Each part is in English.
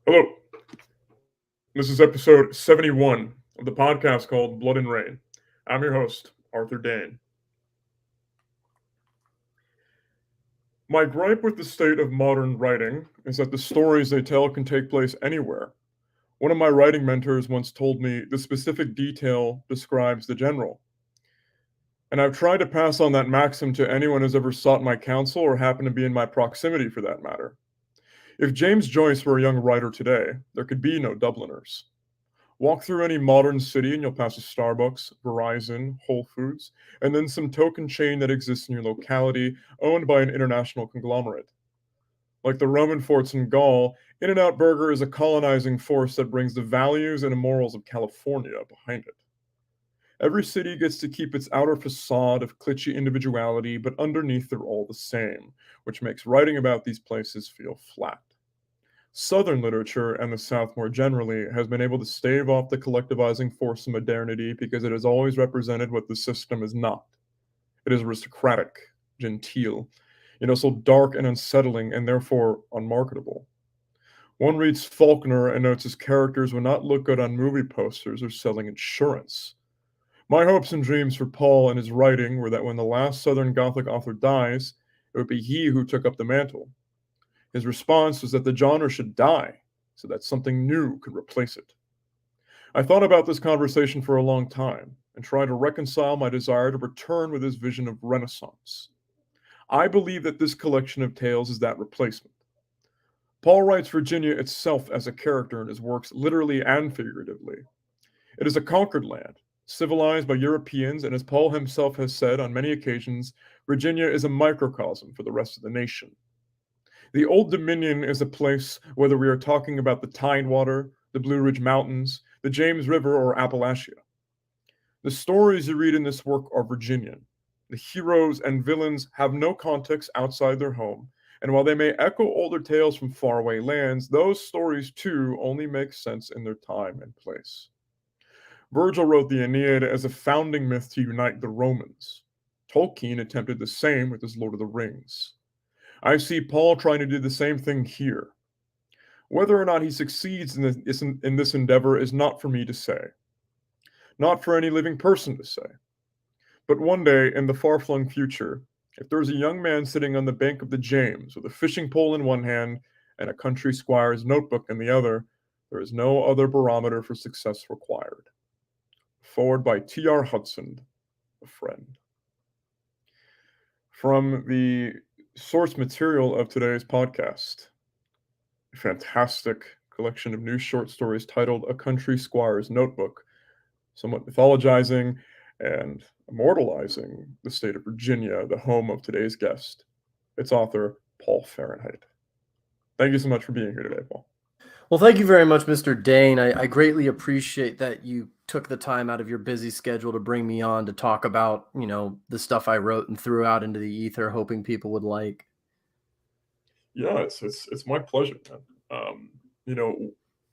Hello. This is episode 71 of the podcast called Blood and Rain. I'm your host, Arthur Dane. My gripe with the state of modern writing is that the stories they tell can take place anywhere. One of my writing mentors once told me the specific detail describes the general. And I've tried to pass on that maxim to anyone who's ever sought my counsel or happened to be in my proximity for that matter. If James Joyce were a young writer today, there could be no Dubliners. Walk through any modern city and you'll pass a Starbucks, Verizon, Whole Foods, and then some token chain that exists in your locality owned by an international conglomerate. Like the Roman forts in Gaul, In-N-Out Burger is a colonizing force that brings the values and morals of California behind it. Every city gets to keep its outer facade of glitchy individuality, but underneath they're all the same, which makes writing about these places feel flat. Southern literature, and the South more generally, has been able to stave off the collectivizing force of modernity because it has always represented what the system is not. It is aristocratic, genteel, yet also dark and unsettling, and therefore unmarketable. One reads Faulkner and notes his characters would not look good on movie posters or selling insurance. My hopes and dreams for Paul and his writing were that when the last Southern Gothic author dies, it would be he who took up the mantle. His response was that the genre should die so that something new could replace it. I thought about this conversation for a long time and tried to reconcile my desire to return with his vision of Renaissance. I believe that this collection of tales is that replacement. Paul writes Virginia itself as a character in his works, literally and figuratively. It is a conquered land, civilized by Europeans, and as Paul himself has said on many occasions, Virginia is a microcosm for the rest of the nation. The Old Dominion is a place, whether we are talking about the Tidewater, the Blue Ridge Mountains, the James River, or Appalachia. The stories you read in this work are Virginian. The heroes and villains have no context outside their home, and while they may echo older tales from faraway lands, those stories too only make sense in their time and place. Virgil wrote the Aeneid as a founding myth to unite the Romans. Tolkien attempted the same with his Lord of the Rings. I see Paul trying to do the same thing here. Whether or not he succeeds in this endeavor is not for me to say, not for any living person to say. But one day, in the far-flung future, if there is a young man sitting on the bank of the James with a fishing pole in one hand and a country squire's notebook in the other, there is no other barometer for success required. Forward by T.R. Hudson, a friend. From the source material of today's podcast, a fantastic collection of new short stories titled A Country Squire's Notebook, somewhat mythologizing and immortalizing the state of Virginia, the home of today's guest. Its author, Paul Fahrenheidt. Thank you so much for being here today, Paul. Well, thank you very much, Mr. Dane. I greatly appreciate that you took the time out of your busy schedule to bring me on to talk about, the stuff I wrote and threw out into the ether, hoping people would like. Yeah, it's my pleasure, man. You know,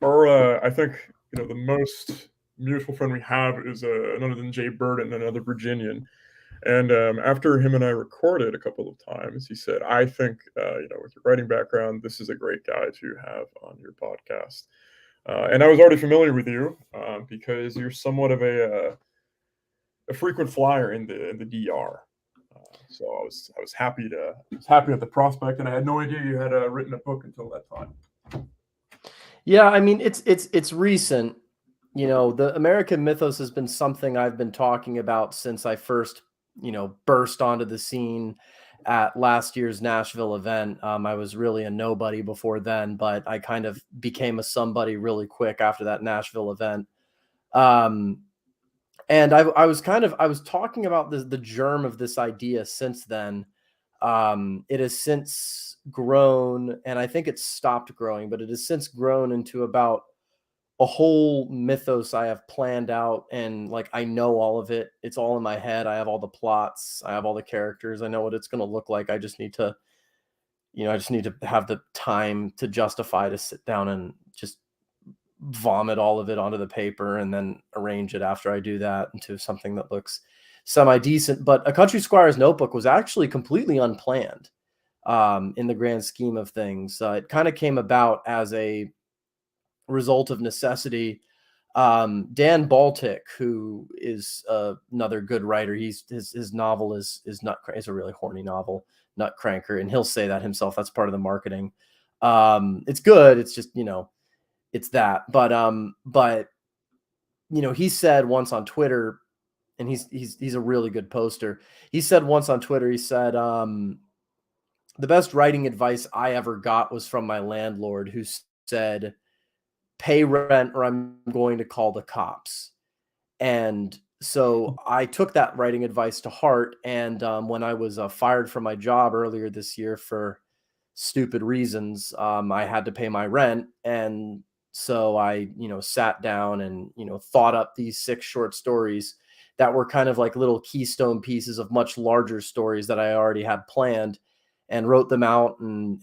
our I think the most mutual friend we have is none other than Jay Burden, another Virginian. And after him and I recorded a couple of times, he said, "I think with your writing background, this is a great guy to have on your podcast." And I was already familiar with you because you're somewhat of a frequent flyer in the DR. So I was happy at the prospect, and I had no idea you had written a book until that time. Yeah, I mean it's recent. The American mythos has been something I've been talking about since I first burst onto the scene at last year's Nashville event. I was really a nobody before then, but I kind of became a somebody really quick after that Nashville event. And I was talking about the germ of this idea since then. It has since grown, and I think it's stopped growing, but it has since grown into about a whole mythos I have planned out, and like I know all of it. It's all in my head. I have all the plots. I have all the characters. I know what it's going to look like. I just need to, have the time to justify to sit down and just vomit all of it onto the paper and then arrange it after I do that into something that looks semi-decent. But A Country Squire's Notebook was actually completely unplanned in the grand scheme of things. It kind of came about as a result of necessity. Dan Baltic, who is another good writer, his novel is is a really horny novel, Nutcranker, and he'll say that himself. That's part of the marketing. It's good. It's just, it's that. But he said once on Twitter, and he's a really good poster. He said once on Twitter, he said, the best writing advice I ever got was from my landlord, who said, pay rent or I'm going to call the cops. And so I took that writing advice to heart. And when I was fired from my job earlier this year for stupid reasons, I had to pay my rent. And so I, sat down and, thought up these 6 short stories that were kind of like little keystone pieces of much larger stories that I already had planned, and wrote them out and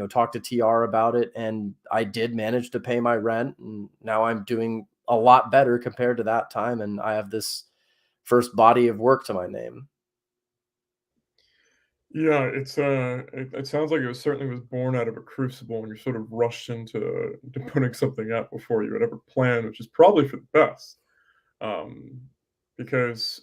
talked to TR about it. And I did manage to pay my rent. And now I'm doing a lot better compared to that time. And I have this first body of work to my name. Yeah, it sounds like it certainly was born out of a crucible, and you're sort of rushed into putting something out before you had ever planned, which is probably for the best. Um, because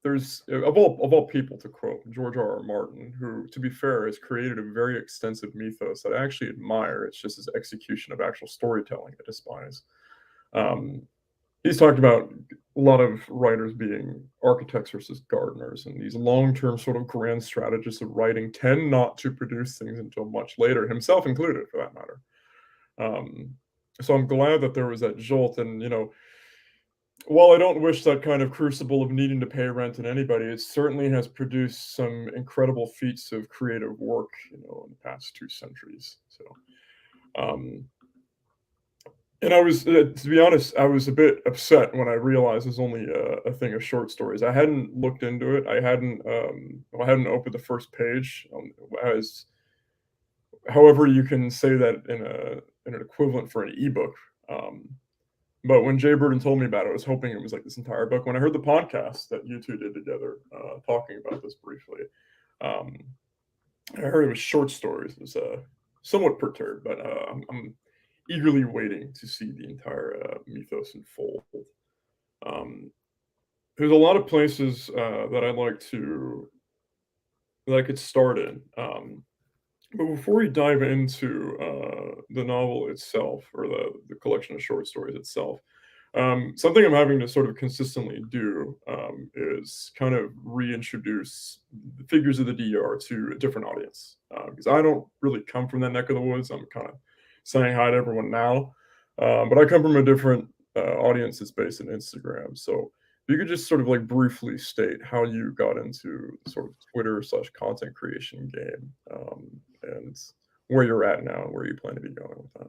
there's of all people, to quote George R. R. Martin, who, to be fair, has created a very extensive mythos that I actually admire. It's just his execution of actual storytelling I despise. Um, he's talked about a lot of writers being architects versus gardeners, and these long-term sort of grand strategists of writing tend not to produce things until much later, himself included, for that matter. So I'm glad that there was that jolt, and while I don't wish that kind of crucible of needing to pay rent on anybody, it certainly has produced some incredible feats of creative work, in the past 2 centuries. So, um, and I was, to be honest, I was a bit upset when I realized it was only a thing of short stories. I hadn't looked into it. I hadn't opened the first page. As however you can say that in an equivalent for an ebook. But when Jay Burden told me about it, I was hoping it was like this entire book. When I heard the podcast that you two did together, talking about this briefly, um, I heard it was short stories. It was somewhat perturbed, but I'm eagerly waiting to see the entire mythos unfold. Um, there's a lot of places that I could start in. But before we dive into the novel itself, or the collection of short stories itself, something I'm having to sort of consistently do is kind of reintroduce the figures of the DR to a different audience, because I don't really come from that neck of the woods. I'm kind of saying hi to everyone now, but I come from a different audience that's based in Instagram. So if you could just sort of like briefly state how you got into sort of Twitter/content creation game, and where you're at now and where you plan to be going with that.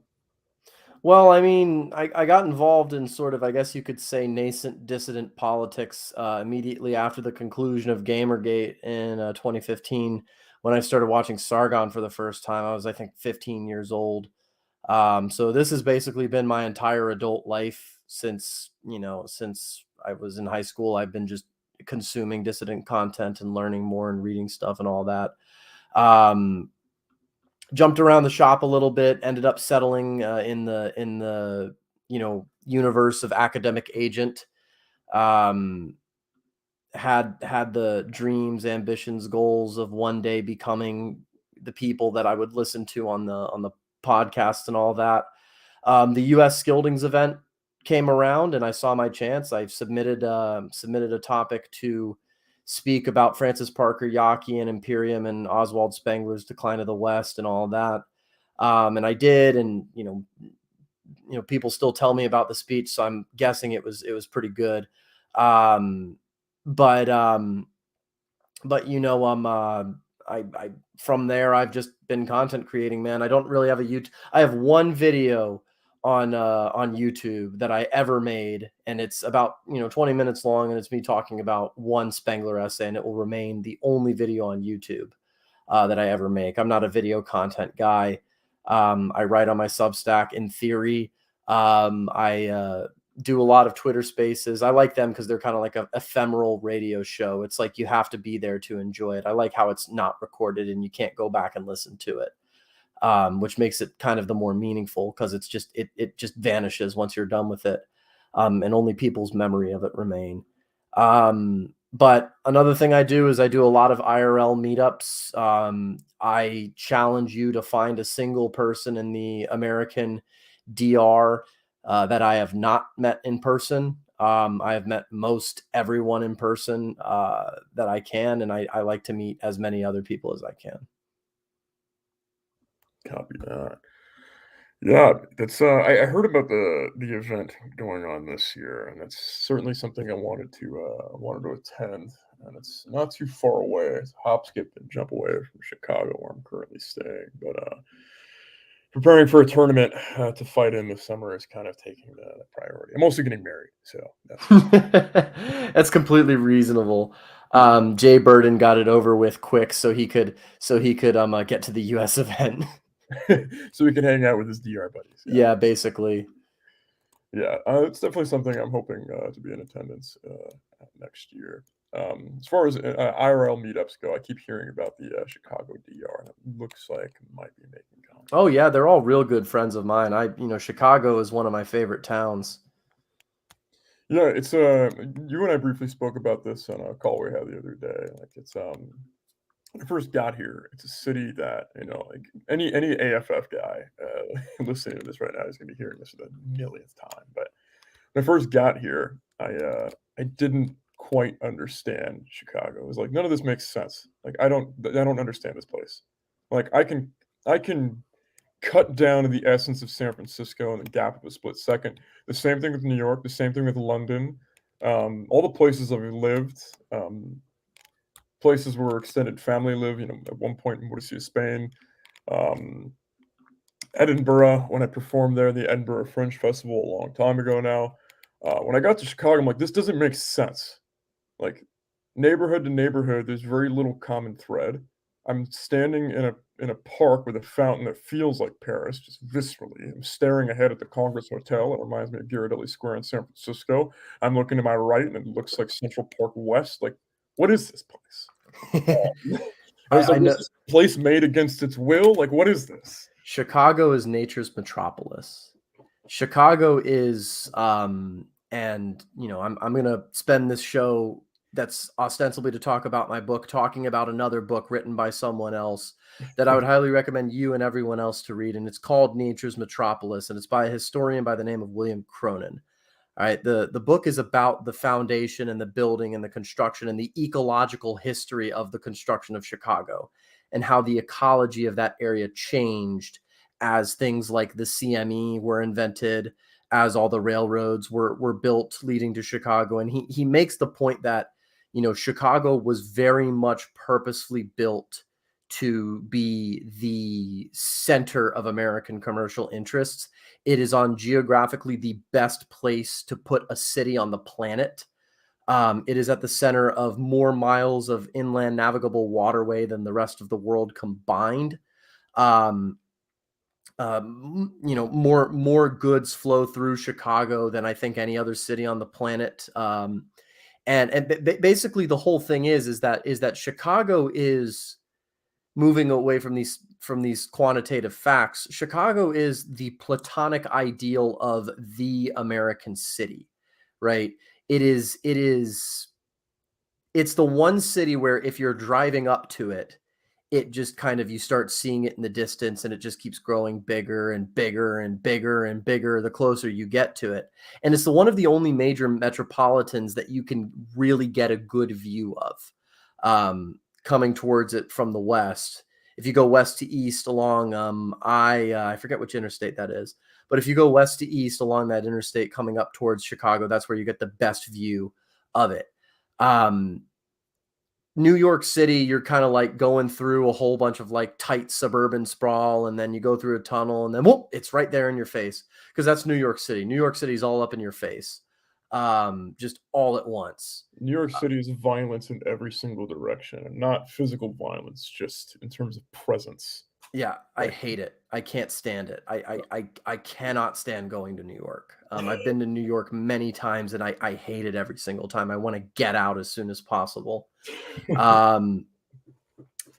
Well, I mean, I got involved in sort of, I guess you could say, nascent dissident politics immediately after the conclusion of Gamergate in 2015, when I started watching Sargon for the first time. I was, I think, 15 years old. So this has basically been my entire adult life since I was in high school. I've been just consuming dissident content and learning more and reading stuff and all that. Jumped around the shop a little bit, ended up settling in the universe of Academic Agent. Had the dreams, ambitions, goals of one day becoming the people that I would listen to on the podcast and all that. The U.S. Skildings event came around, and I saw my chance. I submitted a topic to speak about Francis Parker Yockey and Imperium and Oswald Spengler's Decline of the West and all that. And I did, and people still tell me about the speech, so I'm guessing it was pretty good. But I from there I've just been content creating, man. I don't really have a YouTube. I have one video on YouTube that I ever made, and it's about 20 minutes long, and it's me talking about one Spengler essay, and it will remain the only video on YouTube that I ever make. I'm not a video content guy. I write on my Substack in theory. I do a lot of Twitter Spaces. I like them because they're kind of like a ephemeral radio show. It's like you have to be there to enjoy it. I like how it's not recorded and you can't go back and listen to it. which makes it kind of the more meaningful because it's just it just vanishes once you're done with it, and only people's memory of it remain. But another thing I do is I do a lot of IRL meetups. I challenge you to find a single person in the American DR that I have not met in person. I have met most everyone in person that I can, and I like to meet as many other people as I can. Copy that. Yeah, that's I heard about the event going on this year, and it's certainly something I wanted to attend, and it's not too far away. It's a hop, skip, and jump away from Chicago, where I'm currently staying. But preparing for a tournament to fight in the summer is kind of taking the priority. I'm also getting married, so that's That's completely reasonable. Jay Burden got it over with quick so he could get to the US event. so we can hang out with his DR buddies. Yeah, basically. Yeah, it's definitely something I'm hoping to be in attendance next year. As far as IRL meetups go, I keep hearing about the Chicago DR, and it looks like it might be making contact. Oh yeah, they're all real good friends of mine. Chicago is one of my favorite towns. Yeah, it's you and I briefly spoke about this on a call we had the other day. Like it's when I first got here, it's a city that like any AFF guy listening to this right now is going to be hearing this for the millionth time. But when I first got here, I didn't quite understand Chicago. It was like none of this makes sense. Like I don't understand this place. Like I can cut down to the essence of San Francisco in the gap of a split second. The same thing with New York. The same thing with London. All the places I've lived. Places where extended family live. At one point in Murcia, Spain. Um, Edinburgh, when I performed there in the Edinburgh Fringe Festival a long time ago now. When I got to Chicago, I'm like, this doesn't make sense. Like neighborhood to neighborhood, there's very little common thread. I'm standing in a park with a fountain that feels like Paris, just viscerally. I'm staring ahead at the Congress Hotel. It reminds me of Ghirardelli Square in San Francisco. I'm looking to my right, and it looks like Central Park West. Like, what is this place? I was I like, know "Was this place made against its will? Like, what is this?" Chicago is nature's metropolis. Chicago is and I'm going to spend this show that's ostensibly to talk about my book talking about another book written by someone else that I would highly recommend you and everyone else to read, and it's called Nature's Metropolis, and it's by a historian by the name of William Cronin. All right, the book is about the foundation and the building and the construction and the ecological history of the construction of Chicago and how the ecology of that area changed as things like the CME were invented, as all the railroads were built leading to Chicago. And he makes the point that Chicago was very much purposefully built to be the center of American commercial interests. It is on geographically the best place to put a city on the planet. It is at the center of more miles of inland navigable waterway than the rest of the world combined. More goods flow through Chicago than I think any other city on the planet. Basically the whole thing is that Chicago is moving away from these quantitative facts. Chicago is the platonic ideal of the American city, right? It's the one city where if you're driving up to it, it just kind of, you start seeing it in the distance and it just keeps growing bigger and bigger and bigger and bigger the closer you get to it. And it's one of the only major metropolitans that you can really get a good view of coming towards it from the west. If you go west to east along, I forget which interstate that is, but if you go west to east along that interstate coming up towards Chicago, that's where you get the best view of it. New York City, you're kind of like going through a whole bunch of like tight suburban sprawl, and then you go through a tunnel, and then whoop, it's right there in your face, because that's New York City. New York City is all up in your face, just all at once. New York City is violence in every single direction, and not physical violence, just in terms of presence. Yeah, I hate it. I can't stand it. I cannot stand going to New York. I've been to New York many times, and I hate it every single time. I want to get out as soon as possible.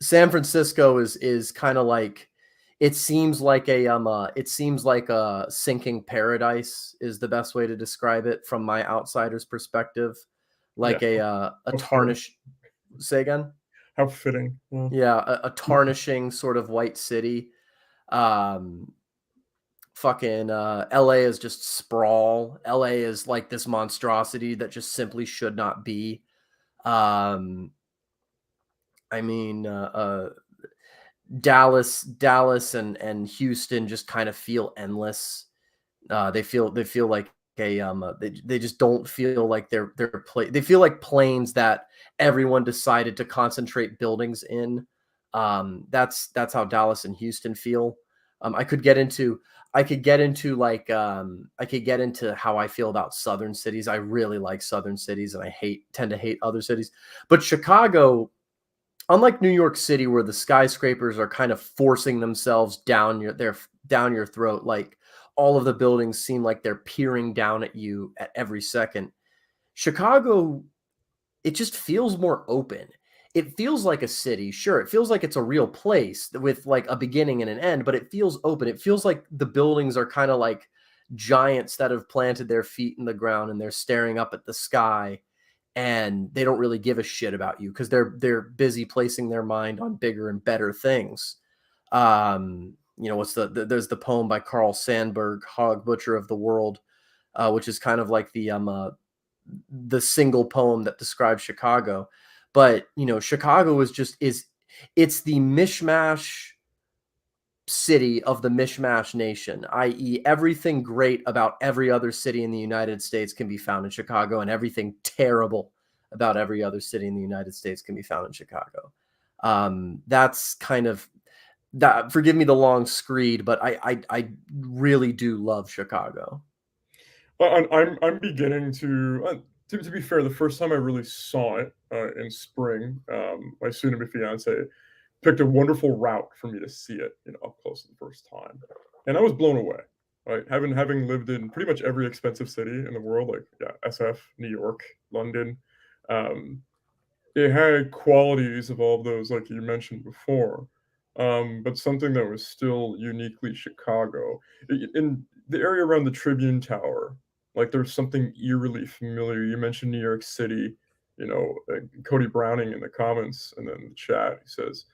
San Francisco is kind of like, it seems like a sinking paradise is the best way to describe it from my outsider's perspective. Yeah, Like a how fitting. tarnished, say again? How fitting. Yeah. Yeah, a tarnishing sort of white city. Um, fucking LA is just sprawl. LA is like this monstrosity that just simply should not be. Um, I mean, Dallas and Houston just kind of feel endless. They feel like they just don't feel like they feel like planes that everyone decided to concentrate buildings in. That's how Dallas and Houston feel. I could get into I could get into how I feel about southern cities. I really like southern cities, and I tend to hate other cities. But Chicago, unlike New York City, where the skyscrapers are kind of forcing themselves down your throat, like all of the buildings seem like they're peering down at you at every second. Chicago, it just feels more open. It feels like a city. Sure, it feels like it's a real place with like a beginning and an end, but it feels open. It feels like the buildings are kind of like giants that have planted their feet in the ground and they're staring up at the sky, and they don't really give a shit about you because they're busy placing their mind on bigger and better things. What's there's the poem by Carl Sandburg, Hog Butcher of the World, which is kind of like the single poem that describes Chicago. But Chicago it's the mishmash city of the mishmash nation, i.e., everything great about every other city in the United States can be found in Chicago, and everything terrible about every other city in the United States can be found in Chicago. That's kind of that. Forgive me the long screed, but I really do love Chicago. I'm beginning to be fair, the first time I really saw it in spring, my soon-to-be fiance picked a wonderful route for me to see it, up close the first time, and I was blown away. Right, having lived in pretty much every expensive city in the world, like yeah, SF, New York, London, um, it had qualities of all of those, like you mentioned before, but something that was still uniquely Chicago. In the area around the Tribune Tower, like there's something eerily familiar. You mentioned New York City, Cody Browning in the comments and then the chat. He says,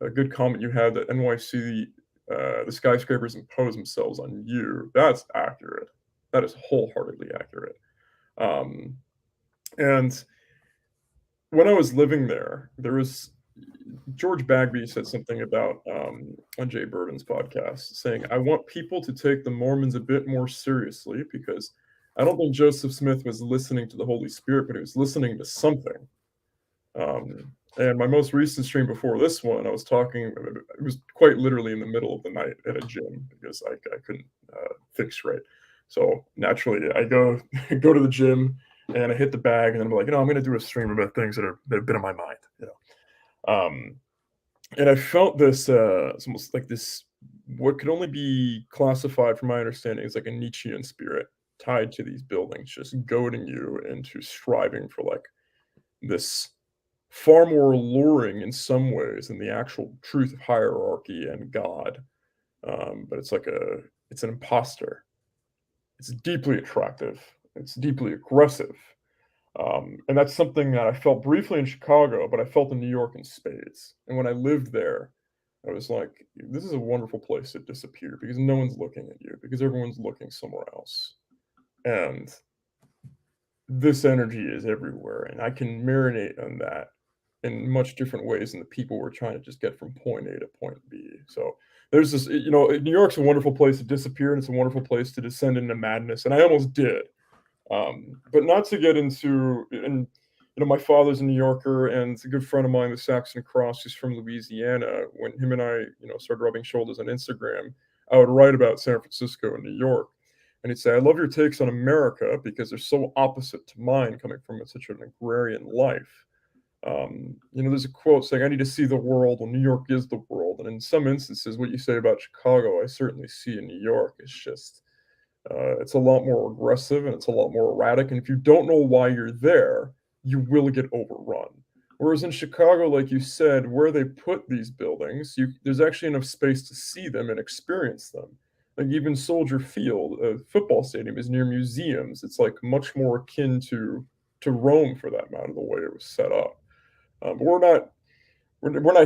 a good comment you had that NYC, the skyscrapers impose themselves on you. That's accurate. That is wholeheartedly accurate. Um, and when I was living there was George Bagby said something about on Jay Burden's podcast, saying, "I want people to take the Mormons a bit more seriously because I don't think Joseph Smith was listening to the Holy Spirit, but he was listening to something." And my most recent stream before this one, I was talking. It was quite literally in the middle of the night at a gym because I couldn't think straight. So naturally, I go go to the gym and I hit the bag, and then I'm like, I'm going to do a stream about things that have been in my mind. Um, and I felt this, it's almost like this, what could only be classified, from my understanding, as like a Nietzschean spirit tied to these buildings, just goading you into striving for like this far more alluring in some ways than the actual truth of hierarchy and God. But it's an imposter. It's deeply attractive. It's deeply aggressive. And that's something that I felt briefly in Chicago, but I felt in New York in spades. And when I lived there, I was like, this is a wonderful place to disappear because no one's looking at you, because everyone's looking somewhere else. And this energy is everywhere, and I can marinate on that in much different ways than the people we're trying to just get from point A to point B. So there's this, New York's a wonderful place to disappear, and it's a wonderful place to descend into madness. And I almost did. But not to get into, and my father's a New Yorker, and it's a good friend of mine, the Saxon Cross, who's from Louisiana. When him and I, started rubbing shoulders on Instagram, I would write about San Francisco and New York, and he'd say, "I love your takes on America because they're so opposite to mine, coming from such an agrarian life." There's a quote saying, "I need to see the world when New York is the world." And in some instances, what you say about Chicago, I certainly see in New York. It's just it's a lot more aggressive and it's a lot more erratic. And if you don't know why you're there, you will get overrun. Whereas in Chicago, like you said, where they put these buildings, there's actually enough space to see them and experience them. Like even Soldier Field, a football stadium, is near museums. It's like much more akin to Rome for that matter, the way it was set up. But we're not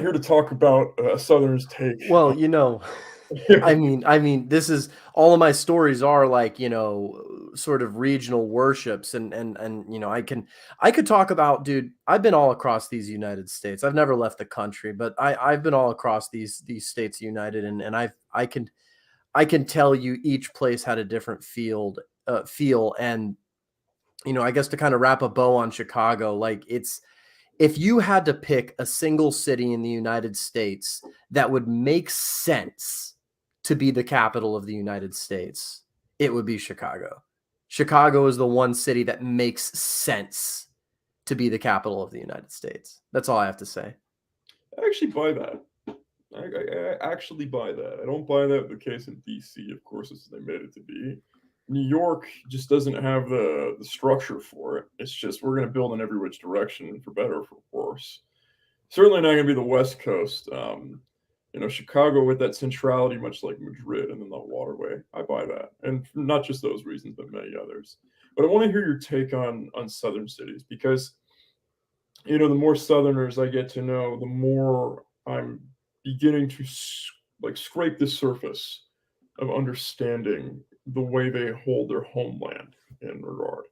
here to talk about a Southerner's take. Well, this is all of my stories are like, sort of regional worships and I could talk about, dude, I've been all across these United States. I've never left the country, but I've been all across these states united and I can tell you each place had a different feel and I guess to kind of wrap a bow on Chicago, like if you had to pick a single city in the United States that would make sense to be the capital of the United States, it would be Chicago. Chicago is the one city that makes sense to be the capital of the United States. That's all I have to say. I actually buy that. I actually buy that. I don't buy that the case in DC, of course, as they made it to be. New York just doesn't have the structure for it. It's just we're going to build in every which direction, for better or for worse. Certainly not going to be the West Coast. Chicago with that centrality, much like Madrid and then the waterway. I buy that, and not just those reasons, but many others. But I want to hear your take on southern cities because, the more Southerners I get to know, the more I'm beginning to scrape the surface of understanding the way they hold their homeland in regard,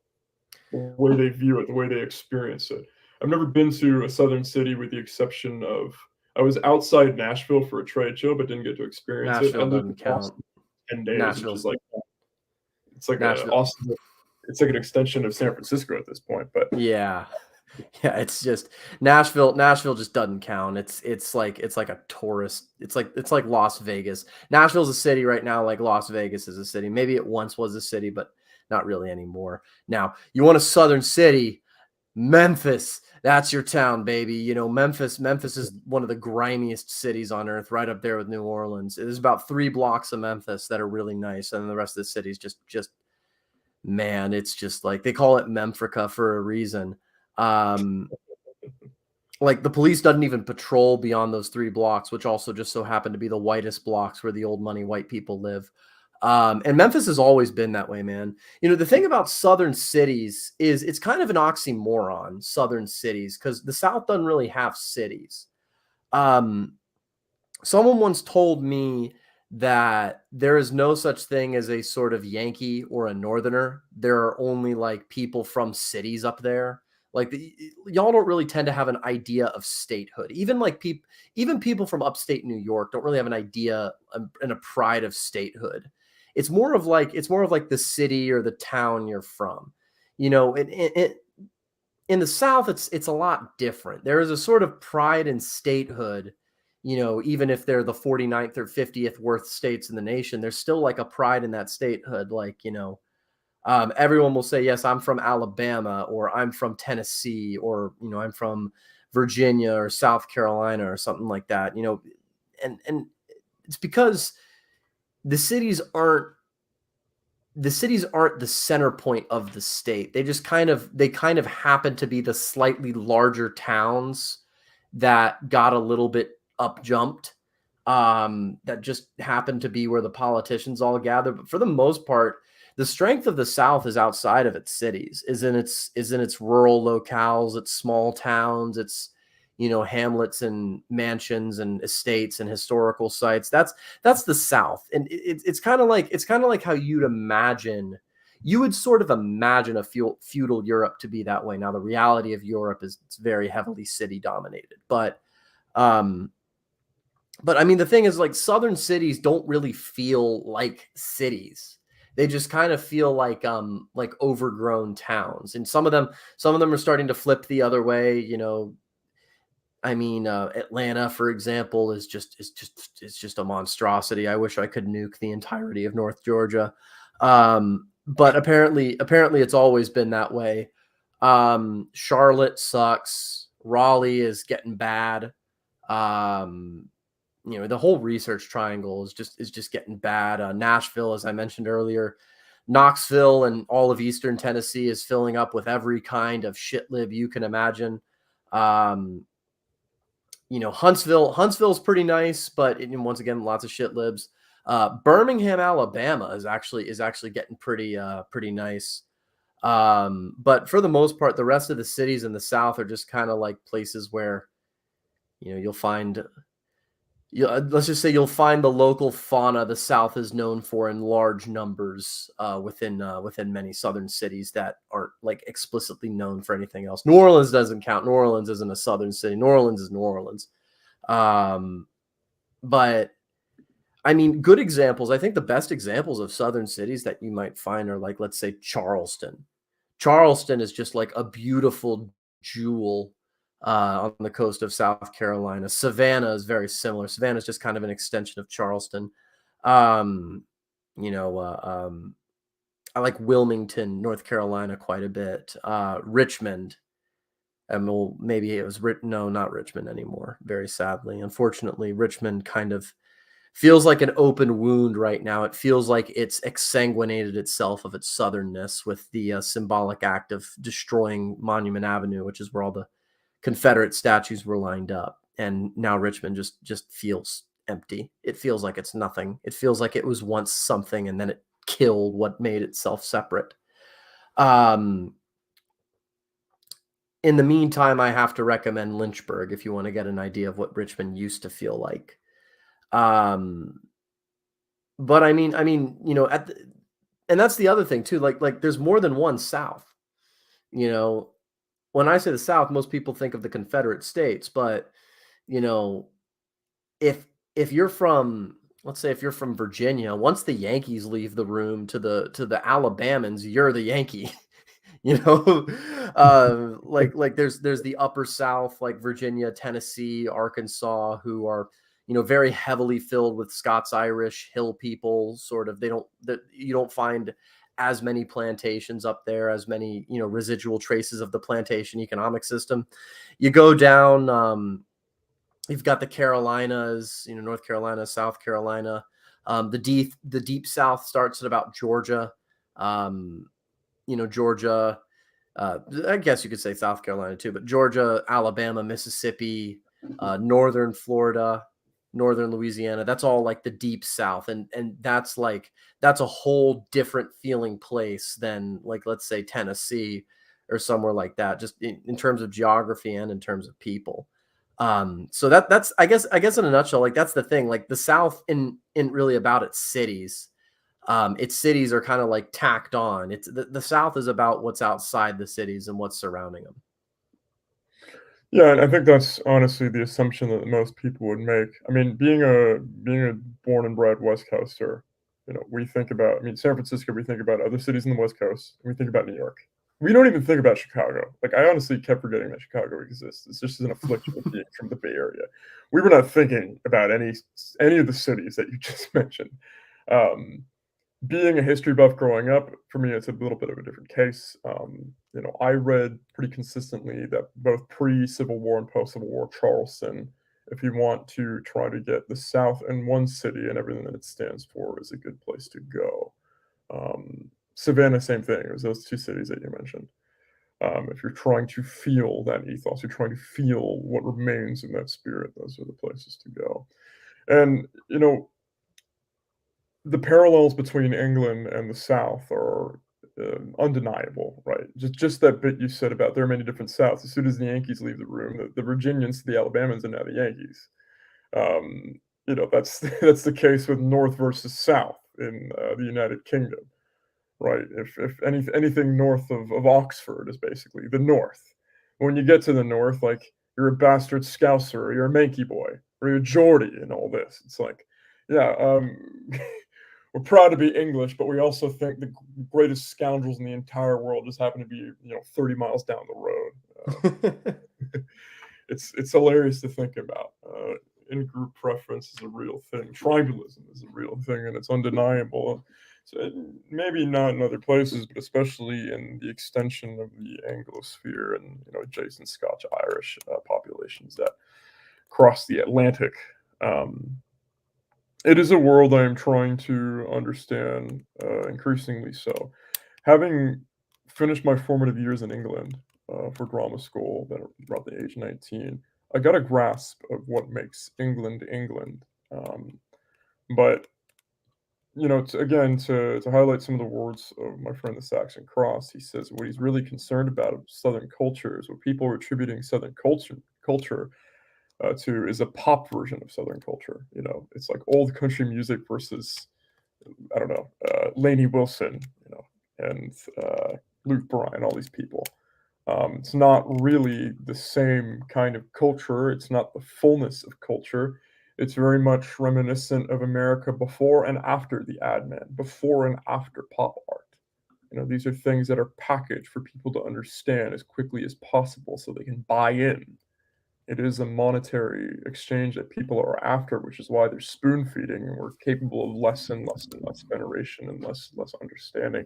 the way they view it, the way they experience it. I've never been to a southern city with the exception of I was outside Nashville for a trade show, but didn't get to experience it. I Nashville lived doesn't in count. Austin 10 days, which Nashville's is like it's like Nashville. Austin. It's like an extension of San Francisco at this point. But yeah, it's just Nashville just doesn't count. It's like a tourist. It's like Las Vegas. Nashville's a city right now, like Las Vegas is a city. Maybe it once was a city, but not really anymore. Now, you want a southern city, Memphis. That's your town, baby. Memphis is one of the grimiest cities on earth, right up there with New Orleans. There's about 3 blocks of Memphis that are really nice, and the rest of the city's just man, it's just like they call it Memphrica for a reason. Like the police doesn't even patrol beyond those 3 blocks, which also just so happen to be the whitest blocks where the old money white people live. And Memphis has always been that way, man. The thing about southern cities is it's kind of an oxymoron, southern cities, because the South doesn't really have cities. Someone once told me that there is no such thing as a sort of Yankee or a Northerner. There are only like people from cities up there. Like y'all don't really tend to have an idea of statehood. Even people from upstate New York don't really have an idea and a pride of statehood. It's more of like the city or the town you're from. In the South, it's a lot different. There is a sort of pride in statehood. Even if they're the 49th or 50th worst states in the nation, there's still like a pride in that statehood. Like, everyone will say, yes, I'm from Alabama, or I'm from Tennessee, or, I'm from Virginia or South Carolina or something like that, and it's because the cities aren't the center point of the state. They just kind of happen to be the slightly larger towns that got a little bit up jumped, that just happened to be where the politicians all gather. But for the most part, the strength of the South is outside of its cities, is in its rural locales, its small towns, its hamlets and mansions and estates and historical sites. That's the South, and it's kind of like how you would sort of imagine a feudal Europe to be that way. Now, the reality of Europe is it's very heavily city dominated, but I mean, the thing is, like, southern cities don't really feel like cities. They just kind of feel like overgrown towns, and some of them are starting to flip the other way. I mean, Atlanta, for example, is just a monstrosity. I wish I could nuke the entirety of North Georgia, but apparently it's always been that way. Charlotte sucks. Raleigh is getting bad. The whole Research Triangle is just getting bad. Nashville, as I mentioned earlier, Knoxville, and all of Eastern Tennessee is filling up with every kind of shit lib you can imagine. Um, Huntsville's pretty nice, but once again, lots of shit libs. Birmingham, Alabama is actually getting pretty nice. But for the most part, the rest of the cities in the South are just kind of like places where you'll find. Let's just say you'll find the local fauna the South is known for in large numbers within many southern cities that aren't like explicitly known for anything else. New Orleans doesn't count. New Orleans isn't a southern city. New Orleans is New Orleans. But I mean, good examples. I think the best examples of southern cities that you might find are like, let's say, Charleston. Charleston is just like a beautiful jewel on the coast of South Carolina. Savannah is very similar. Savannah is just kind of an extension of Charleston. Um, I like Wilmington, North Carolina, quite a bit. Richmond, and well, maybe it was no, not Richmond anymore. Very sadly, unfortunately, Richmond kind of feels like an open wound right now. It feels like it's exsanguinated itself of its southernness with the symbolic act of destroying Monument Avenue, which is where all the Confederate statues were lined up. And now Richmond just feels empty. It feels like it's nothing. It feels like it was once something, and then it killed what made itself separate. In the meantime, I have to recommend Lynchburg if you want to get an idea of what Richmond used to feel like. But I mean, and that's the other thing too. Like there's more than one South. When I say the South, most people think of the Confederate States, but if you're from, let's say, if you're from Virginia, once the Yankees leave the room to the Alabamans, you're the Yankee. Like there's the upper South, like Virginia, Tennessee, Arkansas, who are very heavily filled with Scots-Irish hill people. Sort of, you don't find as many plantations up there, as many residual traces of the plantation economic system. You go down, you've got the Carolinas, North Carolina, South Carolina. The deep South starts at about Georgia. Georgia, I guess you could say South Carolina too, but Georgia, Alabama, Mississippi, northern Florida, northern Louisiana, that's all like the deep South. And that's a whole different feeling place than, like, let's say Tennessee or somewhere like that, just in terms of geography and in terms of people. So that's, I guess in a nutshell, like that's the thing, like the South in really about its cities. Its cities are kind of like tacked on. It's the South is about what's outside the cities and what's surrounding them. Yeah, and I think that's honestly the assumption that most people would make. I mean, being a born and bred West Coaster, we think about, I mean, San Francisco, we think about other cities in the West Coast, and we think about New York. We don't even think about Chicago. Like, I honestly kept forgetting that Chicago exists. It's just an affliction of being from the Bay Area. We were not thinking about any of the cities that you just mentioned. Being a history buff growing up, for me, it's a little bit of a different case. I read pretty consistently that both pre-Civil War and post-Civil War Charleston, if you want to try to get the South in one city and everything that it stands for, is a good place to go. Savannah, same thing. It was those two cities that you mentioned. If you're trying to feel that ethos, you're trying to feel what remains in that spirit, those are the places to go. And, the parallels between England and the South are undeniable, right? Just that bit you said about there are many different Souths. As soon as the Yankees leave the room, the Virginians, the Alabamans, are now the Yankees. That's that's the case with North versus South in the United Kingdom, right? If anything north of Oxford is basically the North. When you get to the North, like, you're a bastard Scouser, or you're a Mankey boy, or you're a Geordie, and all this. It's like, yeah, we're proud to be English, but we also think the greatest scoundrels in the entire world just happen to be, 30 miles down the road. It's hilarious to think about. In-group preference is a real thing. Tribalism is a real thing, and it's undeniable. So maybe not in other places, but especially in the extension of the Anglosphere and adjacent Scotch-Irish populations that cross the Atlantic. It is a world I am trying to understand increasingly so. Having finished my formative years in England, for drama school, then around the age of 19, I got a grasp of what makes England England. Um, but to highlight some of the words of my friend the Saxon Cross, he says what he's really concerned about of Southern culture is what people are attributing Southern culture to is a pop version of Southern culture. It's like old country music versus I don't know, Lainey Wilson, and Luke Bryan, all these people. It's not really the same kind of culture. It's not the fullness of culture. It's very much reminiscent of America before and after the ad man, before and after pop art. These are things that are packaged for people to understand as quickly as possible so they can buy in. It is a monetary exchange that people are after, which is why they're spoon feeding and we're capable of less and less and less veneration and less understanding.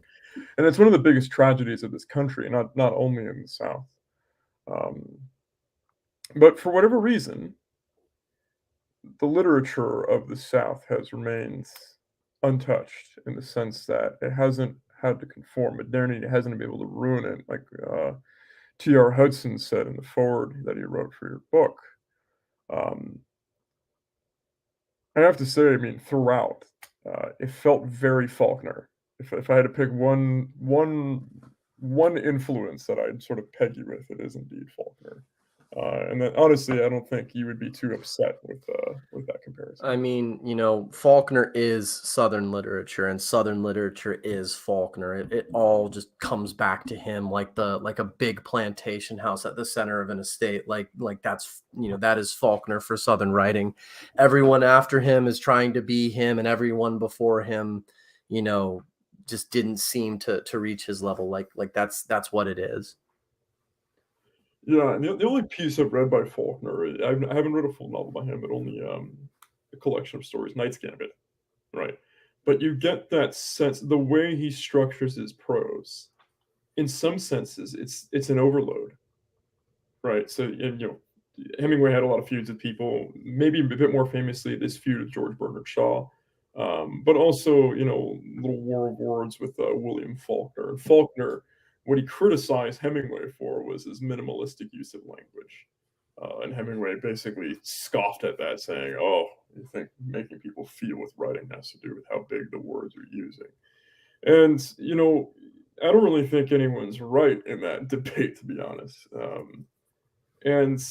And it's one of the biggest tragedies of this country, not only in the South. Um, but for whatever reason, the literature of the South has remained untouched in the sense that it hasn't had to conform. Modernity hasn't been able to ruin it, like T.R. Hudson said in the foreword that he wrote for your book. Um, I have to say, I mean, throughout, it felt very Faulkner. If I had to pick one influence that I'd sort of peg you with, it is indeed Faulkner. And then honestly, I don't think you would be too upset with that comparison. I mean, Faulkner is Southern literature, and Southern literature is Faulkner. It all just comes back to him like a big plantation house at the center of an estate. Like that's that is Faulkner for Southern writing. Everyone after him is trying to be him, and everyone before him, just didn't seem to reach his level. Like that's what it is. Yeah, and the only piece I've read by Faulkner, I haven't read a full novel by him, but only a collection of stories, Knight's Gambit, right? But you get that sense, the way he structures his prose, in some senses, it's an overload, right? So, Hemingway had a lot of feuds with people, maybe a bit more famously, this feud with George Bernard Shaw, but also, little war of words with William Faulkner. And Faulkner, what he criticized Hemingway for was his minimalistic use of language. And Hemingway basically scoffed at that, saying, "Oh, you think making people feel with writing has to do with how big the words are using?" And, I don't really think anyone's right in that debate, to be honest. And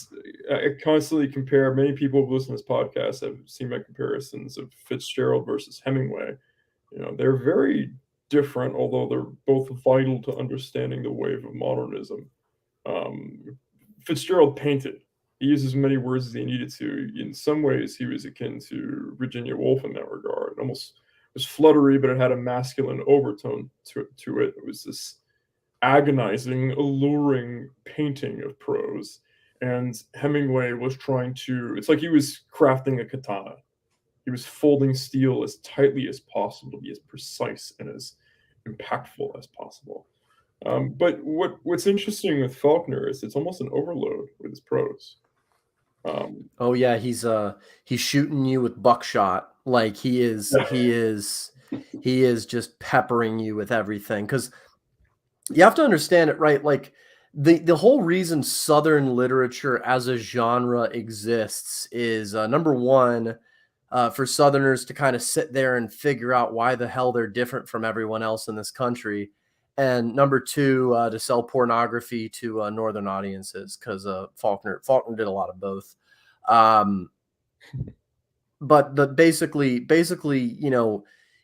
I constantly compare, many people who've listened to this podcast have seen my comparisons of Fitzgerald versus Hemingway. They're very different, although they're both vital to understanding the wave of modernism. Fitzgerald painted. He used as many words as he needed to. In some ways, he was akin to Virginia Woolf in that regard. It almost was fluttery, but it had a masculine overtone to it. It was this agonizing, alluring painting of prose. And Hemingway was trying to, it's like he was crafting a katana. He was folding steel as tightly as possible to be as precise and as impactful as possible. But what's interesting with Faulkner is it's almost an overload with his prose. Oh yeah, he's shooting you with buckshot. Like he is just peppering you with everything. Because you have to understand it, right? Like the whole reason Southern literature as a genre exists is number one, for Southerners to kind of sit there and figure out why the hell they're different from everyone else in this country. And number two, to sell pornography to Northern audiences, because Faulkner did a lot of both. But basically,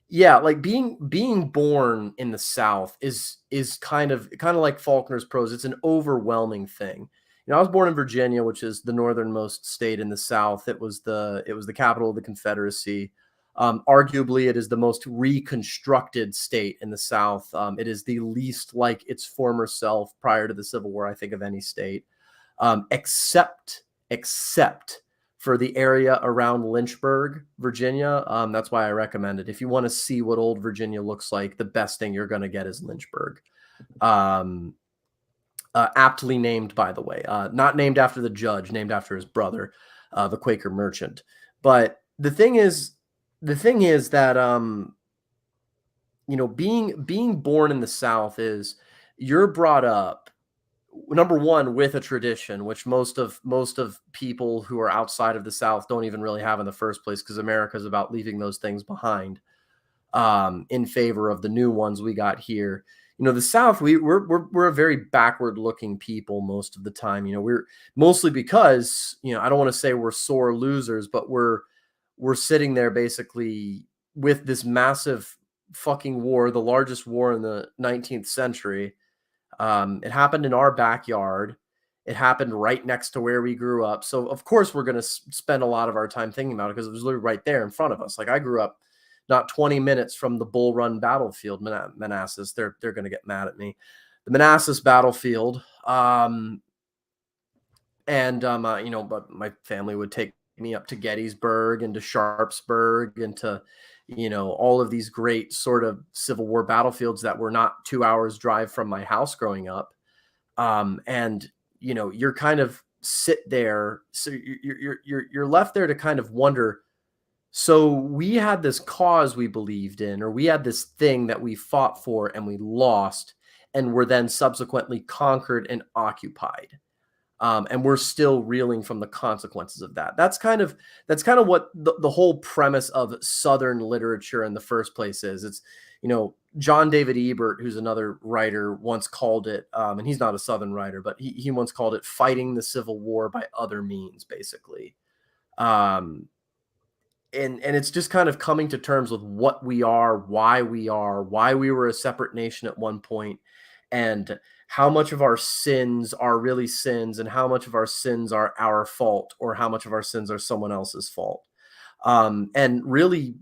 yeah, like being born in the South is kind of like Faulkner's prose. It's an overwhelming thing. I was born in Virginia, which is the northernmost state in the South. It was the capital of the Confederacy. Arguably, it is the most reconstructed state in the South. It is the least like its former self prior to the Civil War, I think, of any state, except for the area around Lynchburg, Virginia. That's why I recommend it. If you want to see what old Virginia looks like, the best thing you're going to get is Lynchburg. Aptly named, by the way, not named after the judge, named after his brother, the Quaker merchant. But the thing is that being born in the South is you're brought up number one, with a tradition, which most of people who are outside of the South don't even really have in the first place, because America is about leaving those things behind, in favor of the new ones we got here. The South, we're a very backward looking people most of the time. We're mostly because, I don't want to say we're sore losers, but we're sitting there basically with this massive fucking war, the largest war in the 19th century. It happened in our backyard. It happened right next to where we grew up. So of course we're going to spend a lot of our time thinking about it, because it was literally right there in front of us. Like, I grew up not 20 minutes from the Bull Run battlefield, Manassas. They're going to get mad at me. The Manassas battlefield. But my family would take me up to Gettysburg and to Sharpsburg and to, all of these great sort of Civil War battlefields that were not 2 hours drive from my house growing up. You're kind of sit there. So you're left there to kind of wonder, so we had this cause we believed in, or we had this thing that we fought for and we lost, and were then subsequently conquered and occupied. And we're still reeling from the consequences of that. That's kind of what the whole premise of Southern literature in the first place is. It's, John David Ebert, who's another writer, once called it, and he's not a Southern writer, but he once called it fighting the Civil War by other means, basically. And it's just kind of coming to terms with what we are, why we were a separate nation at one point, and how much of our sins are really sins, and how much of our sins are our fault, or how much of our sins are someone else's fault. And really,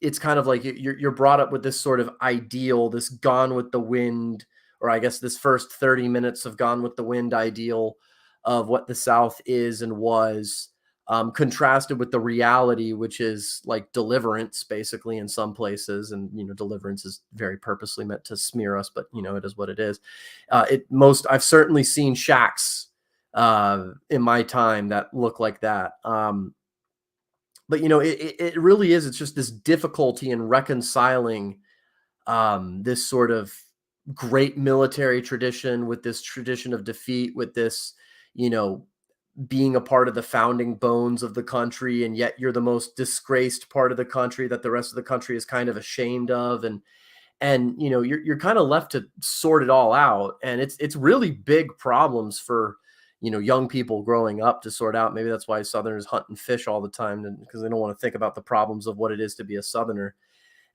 it's kind of like you're brought up with this sort of ideal, this Gone with the Wind, or I guess this first 30 minutes of Gone with the Wind ideal of what the South is and was, contrasted with the reality, which is like Deliverance, basically, in some places. And Deliverance is very purposely meant to smear us, but it is what it is. I've certainly seen shacks in my time that look like that. But it really is. It's just this difficulty in reconciling this sort of great military tradition with this tradition of defeat, with this, being a part of the founding bones of the country, and yet you're the most disgraced part of the country that the rest of the country is kind of ashamed of. And you're kind of left to sort it all out. And it's really big problems for, young people growing up to sort out. Maybe that's why Southerners hunt and fish all the time, because they don't want to think about the problems of what it is to be a Southerner.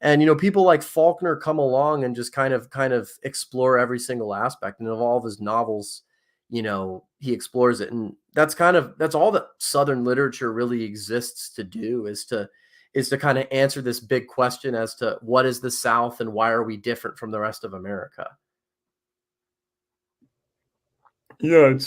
And people like Faulkner come along and just kind of explore every single aspect. And of all of his novels, he explores it. And that's all that Southern literature really exists to do, is to kind of answer this big question as to what is the South and why are we different from the rest of America. Yeah,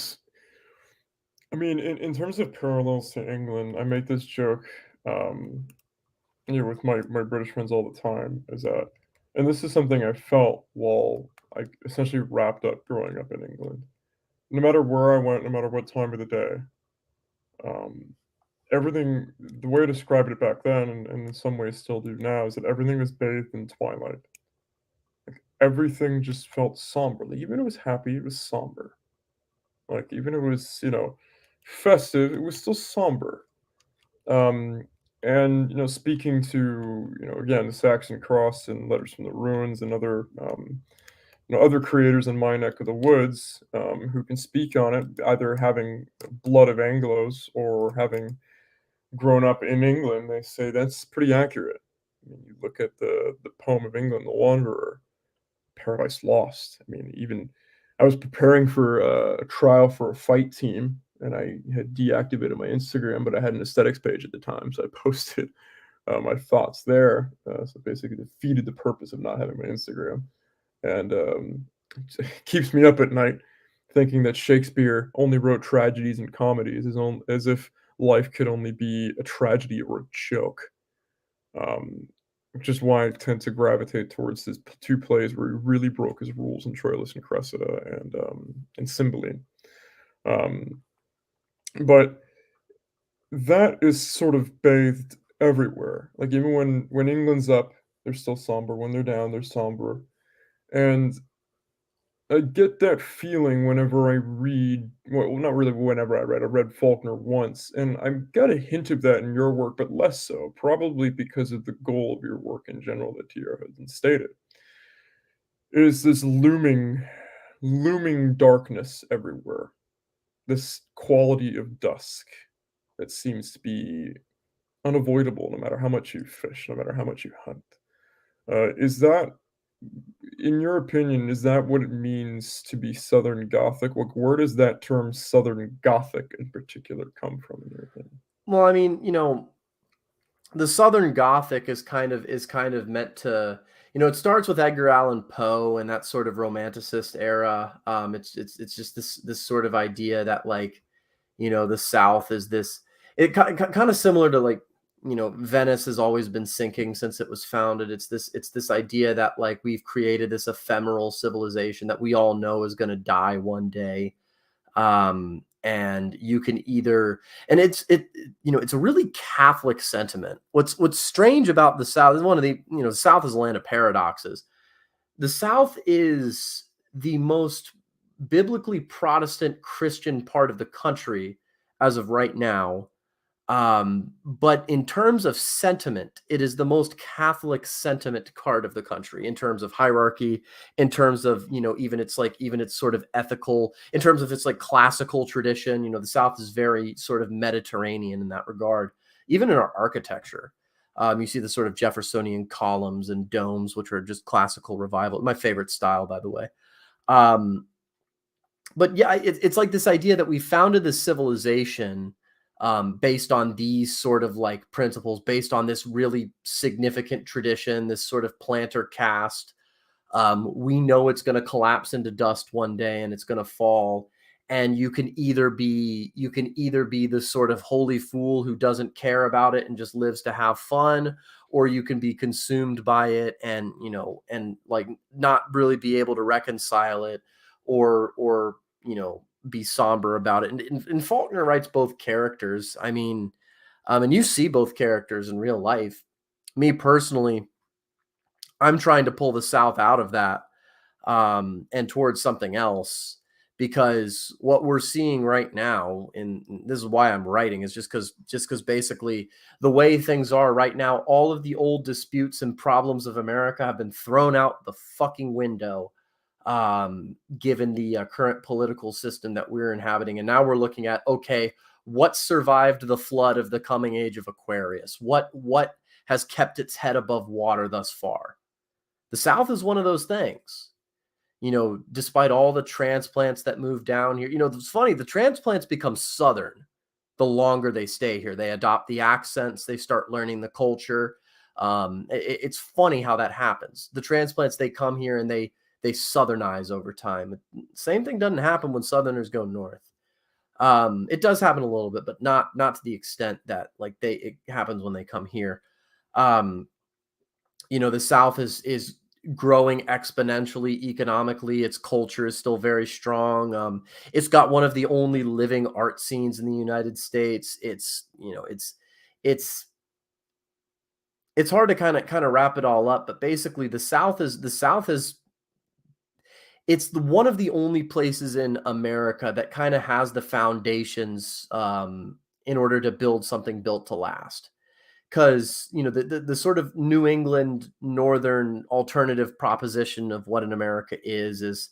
in terms of parallels to England, I make this joke, with my British friends all the time, is that, and this is something I felt while I essentially wrapped up growing up in England. No matter where I went, no matter what time of the day, um, everything, the way I described it back then, and in some ways still do now, is that everything was bathed in twilight. Like, everything just felt somber. Like, even if it was happy, it was somber. Like, even if it was, festive, it was still somber. Um, and, speaking to, again, the Saxon Cross and Letters from the Ruins and other, other creators in my neck of the woods, who can speak on it, either having blood of Anglos or having grown up in England, they say that's pretty accurate. You look at the poem of England, The Wanderer, Paradise Lost. Even I was preparing for a trial for a fight team, and I had deactivated my Instagram, but I had an aesthetics page at the time, so I posted my thoughts there. So basically, defeated the purpose of not having my Instagram, and it keeps me up at night thinking that Shakespeare only wrote tragedies and comedies, as if life could only be a tragedy or a joke. Which is why I tend to gravitate towards his two plays where he really broke his rules in Troilus and Cressida and Cymbeline. Um, but that is sort of bathed everywhere. Like, even when England's up, they're still somber. When they're down, they're somber. And I get that feeling whenever I read, well, not really whenever I read Faulkner once, and I've got a hint of that in your work, but less so, probably because of the goal of your work in general that Tio hasn't stated. It is this looming darkness everywhere, this quality of dusk that seems to be unavoidable no matter how much you fish, no matter how much you hunt. Is that, in your opinion, is that what it means to be Southern Gothic? Like, where does that term Southern Gothic in particular come from, in your opinion? Well, I mean, the Southern Gothic is kind of meant to, it starts with Edgar Allan Poe and that sort of Romanticist era. It's just this sort of idea that, like, the South is this. Kind of similar to, like, Venice has always been sinking since it was founded. It's this idea that, like, we've created this ephemeral civilization that we all know is going to die one day. And you can either, and it's a really Catholic sentiment. What's strange about the South is one of the South is a land of paradoxes. The South is the most biblically Protestant Christian part of the country as of right now. But in terms of sentiment, it is the most Catholic sentiment part of the country in terms of hierarchy, in terms of, even its sort of ethical, in terms of its, like, classical tradition. The South is very sort of Mediterranean in that regard, even in our architecture. You see the sort of Jeffersonian columns and domes, which are just classical revival. My favorite style, by the way. But yeah, it's like this idea that we founded this civilization based on these sort of, like, principles, based on this really significant tradition, this sort of planter caste. We know it's going to collapse into dust one day and it's going to fall. And you can either be the sort of holy fool who doesn't care about it and just lives to have fun, or you can be consumed by it and like not really be able to reconcile it, or be somber about it. And Faulkner writes both characters. I mean, and you see both characters in real life. Me personally, I'm trying to pull the South out of that, and towards something else, because what we're seeing right now, and this is why I'm writing, is just because basically the way things are right now, all of the old disputes and problems of America have been thrown out the fucking window, given the current political system that we're inhabiting. And now we're looking at, okay, what survived the flood of the coming age of Aquarius? What has kept its head above water thus far? The South is one of those things. Despite all the transplants that move down here, it's funny, the transplants become Southern the longer they stay here. They adopt the accents, they start learning the culture. It's funny how that happens. The transplants, they come here and they Southernize over time. Same thing doesn't happen when Southerners go north. It does happen a little bit, but not to the extent that, like, it happens when they come here. Um, the South is growing exponentially economically. Its culture is still very strong. It's got one of the only living art scenes in the United States. It's hard to kind of wrap it all up, but basically the South is it's one of the only places in America that kind of has the foundations, in order to build something built to last. Because the sort of New England Northern alternative proposition of what an America is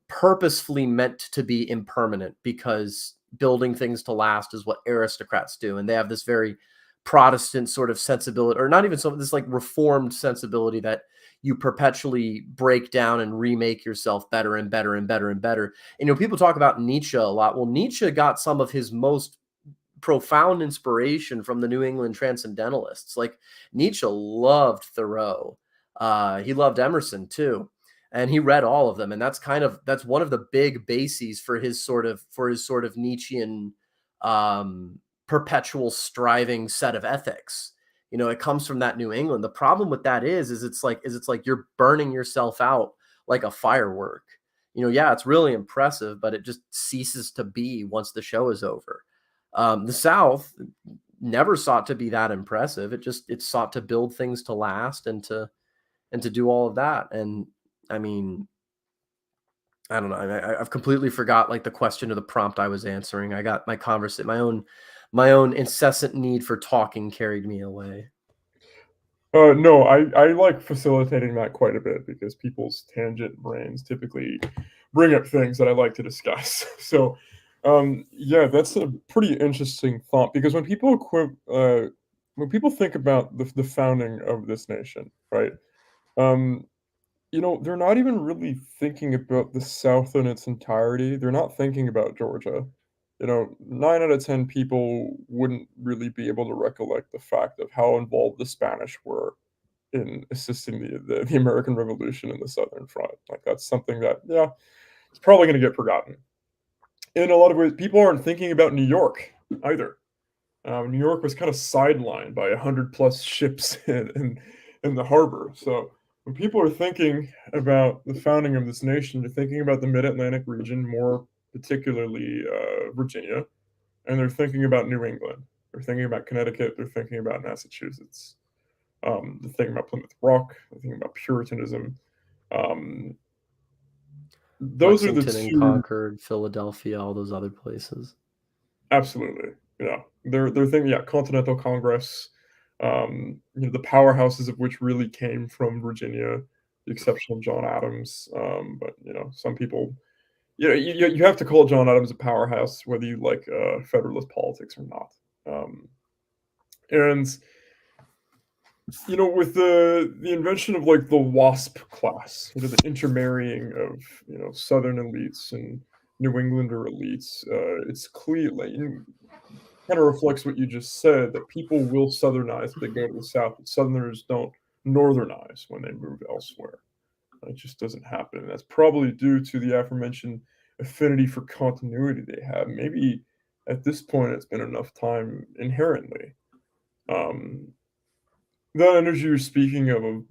purposefully meant to be impermanent, because building things to last is what aristocrats do, and they have this very Protestant sort of sensibility, or not even so, this, like, reformed sensibility, that you perpetually break down and remake yourself better and better and better and better. And people talk about Nietzsche a lot. Well, Nietzsche got some of his most profound inspiration from the New England transcendentalists. Like, Nietzsche loved Thoreau. He loved Emerson too. And he read all of them. And that's one of the big bases for his sort of Nietzschean, perpetual striving set of ethics. It comes from that New England. The problem with that is it's like you're burning yourself out like a firework. Yeah, it's really impressive, but it just ceases to be once the show is over. The South never sought to be that impressive. It sought to build things to last, and to do all of that. And I mean, I don't know. I've completely forgot like the question or the prompt I was answering. I got my own incessant need for talking carried me away. No, I like facilitating that quite a bit because people's tangent brains typically bring up things that I like to discuss. So, yeah, that's a pretty interesting thought because when people think about the founding of this nation, right? Um, they're not even really thinking about the South in its entirety. They're not thinking about Georgia. 9 out of 10 people wouldn't really be able to recollect the fact of how involved the Spanish were in assisting the American Revolution in the Southern Front. Like that's something that, yeah, it's probably going to get forgotten. In a lot of ways, people aren't thinking about New York either. New York was kind of sidelined by 100+ ships in the harbor. So when people are thinking about the founding of this nation, they're thinking about the Mid-Atlantic region, more particularly Virginia, and they're thinking about New England. They're thinking about Connecticut. They're thinking about Massachusetts. They're thinking about Plymouth Rock. They're thinking about Puritanism. Um, those are the Lexington and two. Concord, Philadelphia, all those other places. Absolutely, yeah. They're thinking, yeah, Continental Congress, the powerhouses of which really came from Virginia, the exception of John Adams. But some people, you have to call John Adams a powerhouse, whether you like Federalist politics or not. And with the invention of like the WASP class, the intermarrying of Southern elites and New Englander elites, it's clear, like, kind of reflects what you just said, that people will Southernize if they go to the South, but Southerners don't Northernize when they move elsewhere. It just doesn't happen. And that's probably due to the aforementioned affinity for continuity they have. Maybe at this point it's been enough time inherently. Um, that energy you're speaking of a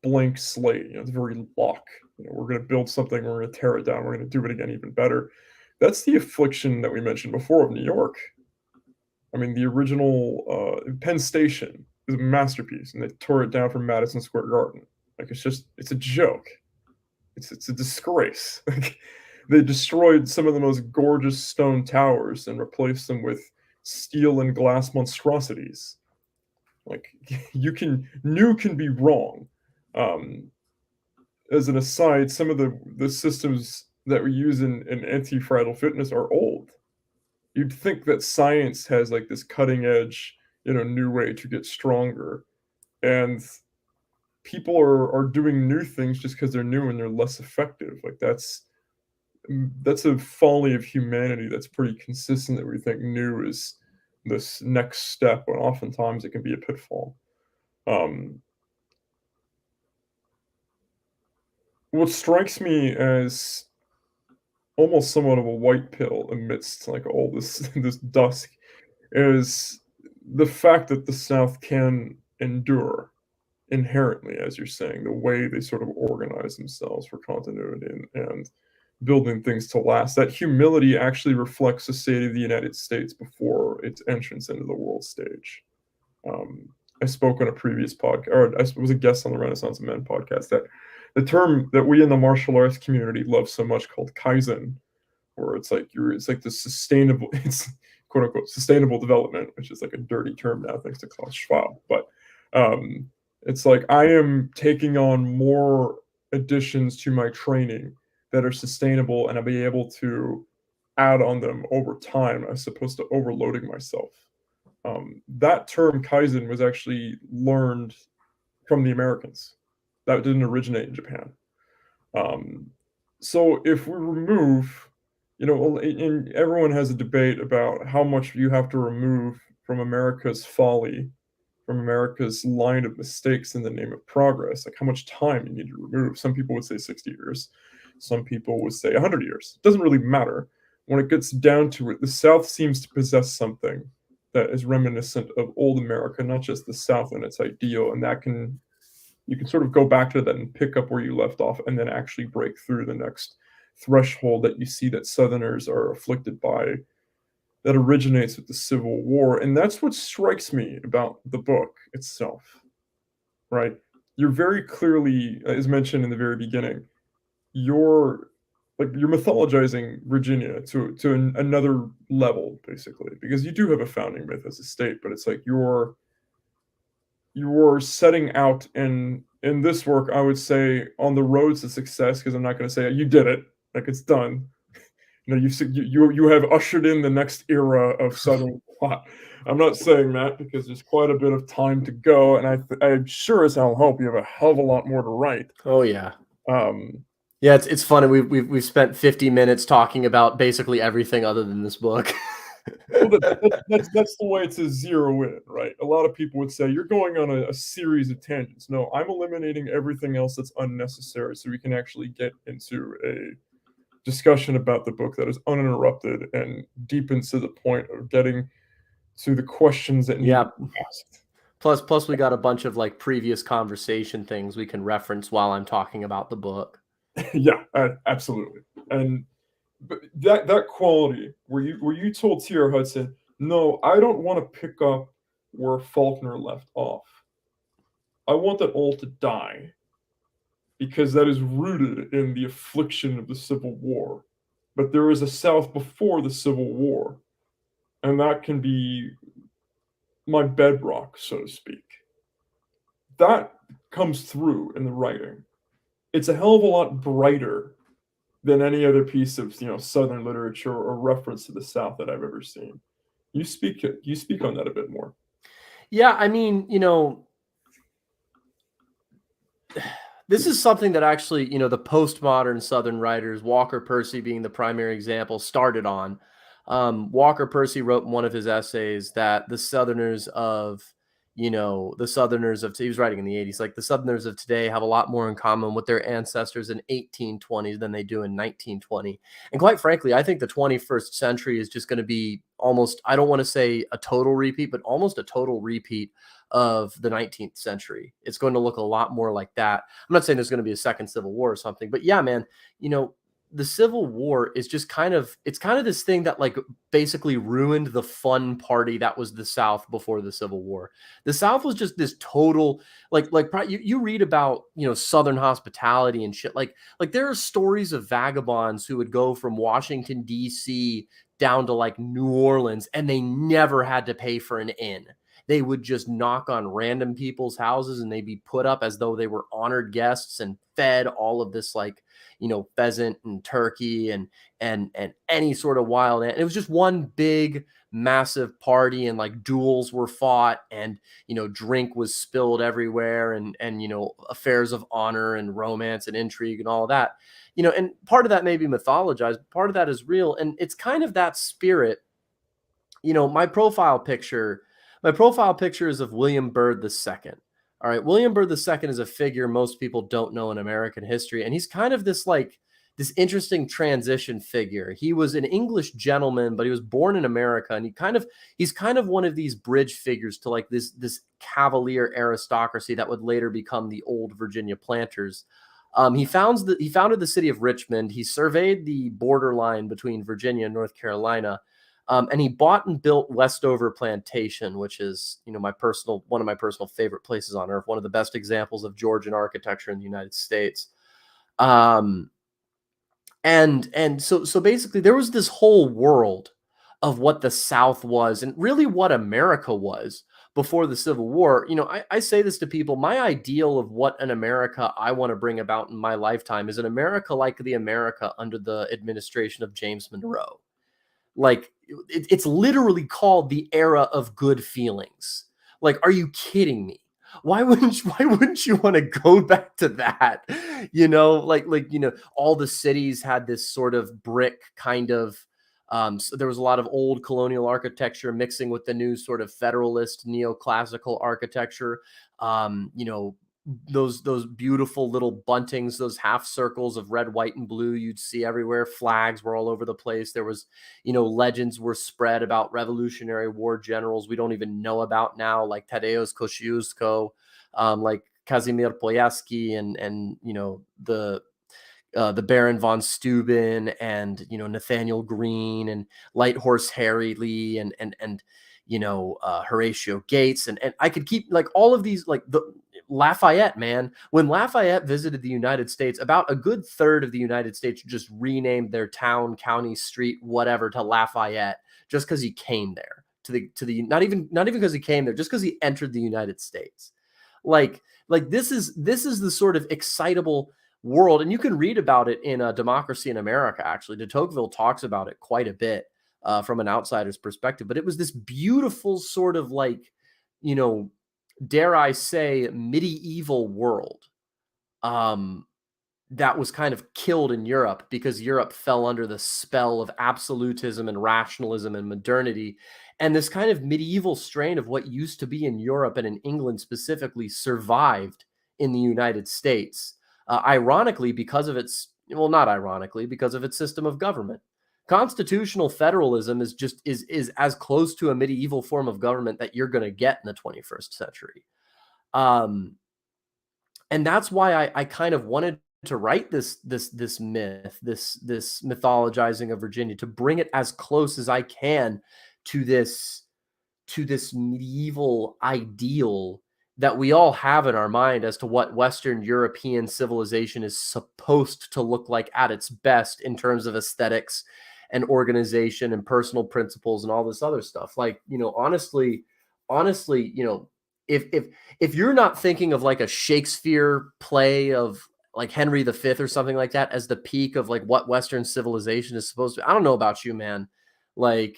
blank slate, it's very Locke. We're going to build something, we're going to tear it down, we're going to do it again even better. That's the affliction that we mentioned before of New York. I mean, the original Penn Station is a masterpiece, and they tore it down from Madison Square Garden. Like it's a joke. It's a disgrace. Like they destroyed some of the most gorgeous stone towers and replaced them with steel and glass monstrosities. Like new can be wrong. Um, as an aside, some of the systems that we use in anti-fragile fitness are old. You'd think that science has like this cutting edge, new way to get stronger, and people are doing new things just because they're new and they're less effective. Like that's a folly of humanity that's pretty consistent, that we think new is this next step when oftentimes it can be a pitfall. Um, what strikes me as almost somewhat of a white pill amidst like all this this dusk is the fact that the South can endure inherently, as you're saying, the way they sort of organize themselves for continuity and building things to last. That humility actually reflects the state of the United States before its entrance into the world stage. Um, I spoke on a previous podcast, or I was a guest on the Renaissance of Men podcast, that the term that we in the martial arts community love so much called Kaizen, where it's like the sustainable, it's quote unquote sustainable development, which is like a dirty term now thanks to Klaus Schwab. But um, it's like I am taking on more additions to my training that are sustainable, and I'll be able to add on them over time as opposed to overloading myself. That term Kaizen was actually learned from the Americans. That didn't originate in Japan. Um, so if we remove, and everyone has a debate about how much you have to remove from America's folly, from America's line of mistakes in the name of progress, like how much time you need to remove. Some people would say 60 years. Some people would say 100 years. It doesn't really matter. When it gets down to it, the South seems to possess something that is reminiscent of old America, not just the South and its ideal, and you can sort of go back to that and pick up where you left off and then actually break through the next threshold that you see that Southerners are afflicted by, that originates with the Civil War. And that's what strikes me about the book itself, right? You're very clearly, as mentioned in the very beginning, you're like you're mythologizing Virginia to another level, basically, because you do have a founding myth as a state, but it's like you're setting out in this work, I would say, on the roads to success, because I'm not going to say you did it, like it's done. You know, you have ushered in the next era of Southern plot. I'm not saying that because there's quite a bit of time to go, and I'm sure as hell hope you have a hell of a lot more to write. Oh yeah. Um, Yeah, it's funny. We've spent 50 minutes talking about basically everything other than this book. well, that's the way to zero in, right? A lot of people would say you're going on a series of tangents. No, I'm eliminating everything else that's unnecessary, so we can actually get into a discussion about the book that is uninterrupted and deepens to the point of getting to the questions that need Yeah. to be asked. Plus we got a bunch of like previous conversation things we can reference while I'm talking about the book. Yeah, absolutely. And but that quality where you told T.R. Hudson, no, I don't want to pick up where Faulkner left off. I want that all to die because that is rooted in the affliction of the Civil War. But there is a South before the Civil War, and that can be my bedrock, so to speak. That comes through in the writing. It's a hell of a lot brighter than any other piece of Southern literature or reference to the South that I've ever seen. You speak on that a bit more. Yeah, I mean, this is something that actually, the postmodern Southern writers, Walker Percy being the primary example, started on. Walker Percy wrote in one of his essays that the Southerners of, he was writing in the 80s, like the Southerners of today have a lot more in common with their ancestors in 1820 than they do in 1920. And quite frankly, I think the 21st century is just going to be almost, I don't want to say a total repeat, but almost a total repeat of the 19th century. It's going to look a lot more like that. I'm not saying there's going to be a second Civil War or something, but yeah, man, the Civil War is just it's kind of this thing that like basically ruined the fun party that was the South before the Civil War. The South was just this total you read about Southern hospitality and shit. Like there are stories of vagabonds who would go from Washington D.C. down to like New Orleans and they never had to pay for an inn. They would just knock on random people's houses and they'd be put up as though they were honored guests and fed all of this like pheasant and turkey and any sort of wild. And it was just one big massive party, and like duels were fought, and drink was spilled everywhere, and affairs of honor and romance and intrigue and all of that. And part of that may be mythologized, part of that is real, and it's kind of that spirit. My profile picture is of William Byrd II. All right, William Byrd II is a figure most people don't know in American history, and he's kind of this interesting transition figure. He was an English gentleman, but he was born in America, and he's kind of one of these bridge figures to like this cavalier aristocracy that would later become the old Virginia planters. He founded the city of Richmond. He surveyed the borderline between Virginia and North Carolina. And he bought and built Westover Plantation, which is, one of my personal favorite places on earth, one of the best examples of Georgian architecture in the United States. And so basically there was this whole world of what the South was and really what America was before the Civil War. I say this to people, my ideal of what an America I want to bring about in my lifetime is an America like the America under the administration of James Monroe. Like it's literally called the era of good feelings. Like, are you kidding me? Why wouldn't you want to go back to that? All the cities had this sort of brick kind of, so there was a lot of old colonial architecture mixing with the new sort of federalist neoclassical architecture. Those beautiful little buntings, those half circles of red, white, and blue you'd see everywhere. Flags were all over the place. There was, legends were spread about Revolutionary War generals we don't even know about now, like Tadeusz Kościuszko, like Kazimierz Pulaski, and the Baron von Steuben, and Nathaniel Greene, and Light Horse Harry Lee, and Horatio Gates, and I could keep like all of these, like Lafayette, man. When Lafayette visited the United States, about a good third of the United States just renamed their town, county, street, whatever to Lafayette just because he came there to the not even because he came there, just because he entered the United States. Like this is the sort of excitable world, and you can read about it in Democracy in America. Actually, de Tocqueville talks about it quite a bit from an outsider's perspective. But it was this beautiful sort of like, dare I say, medieval world that was kind of killed in Europe because Europe fell under the spell of absolutism and rationalism and modernity. And this kind of medieval strain of what used to be in Europe and in England specifically survived in the United States. Ironically, because of its, well, not ironically, because of its system of government. Constitutional federalism is as close to a medieval form of government that you're going to get in the 21st century. And that's why I kind of wanted to write this myth, this mythologizing of Virginia, to bring it as close as I can to this medieval ideal that we all have in our mind as to what Western European civilization is supposed to look like at its best in terms of aesthetics and organization and personal principles and all this other stuff. Like, honestly, if you're not thinking of like a Shakespeare play of like Henry V or something like that as the peak of like what Western civilization is supposed to be, I don't know about you, man. Like,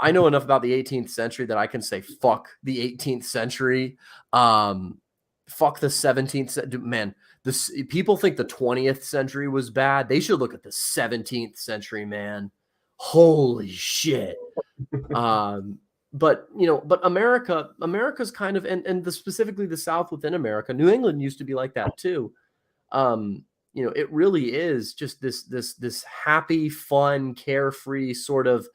I know enough about the 18th century that I can say, fuck the 18th century. Fuck the 17th century, man. People think the 20th century was bad. They should look at the 17th century, man. Holy shit. But America's kind of, and specifically the South within America, New England used to be like that too. It really is just this happy, fun, carefree sort of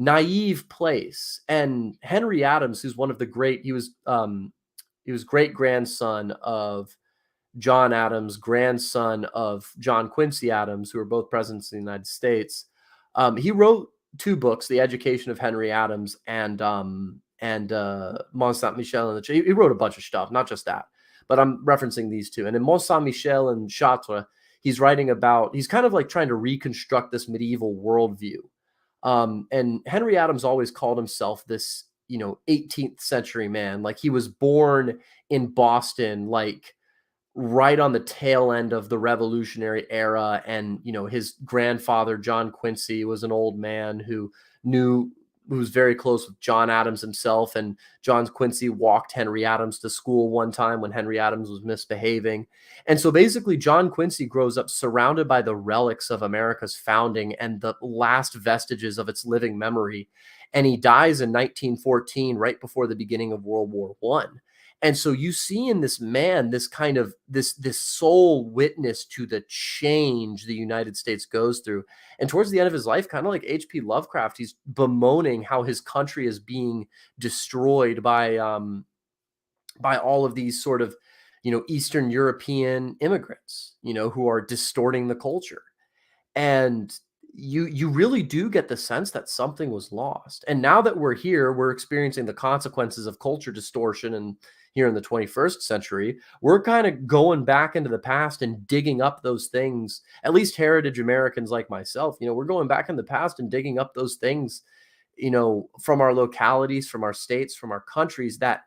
naive place. And Henry Adams, who's one of the great, he was great grandson of John Adams, grandson of John Quincy Adams, who were both presidents of the United States. He wrote two books, The Education of Henry Adams and Mont Saint-Michel. He wrote a bunch of stuff, not just that, but I'm referencing these two. And in Mont Saint-Michel and Chartres, he's kind of like trying to reconstruct this medieval worldview. And Henry Adams always called himself this, 18th century man. Like he was born in Boston, like right on the tail end of the Revolutionary era. And, his grandfather, John Quincy, was an old man who was very close with John Adams himself. And John Quincy walked Henry Adams to school one time when Henry Adams was misbehaving. And so basically John Quincy grows up surrounded by the relics of America's founding and the last vestiges of its living memory. And he dies in 1914, right before the beginning of World War I. And so you see in this man, this kind of this sole witness to the change the United States goes through. And towards the end of his life, kind of like H.P. Lovecraft, he's bemoaning how his country is being destroyed by all of these sort of, Eastern European immigrants, who are distorting the culture. And you really do get the sense that something was lost. And now that we're here, we're experiencing the consequences of culture distortion. And here in the 21st century, we're kind of going back into the past and digging up those things, at least heritage Americans like myself, we're going back in the past and digging up those things, from our localities, from our states, from our countries that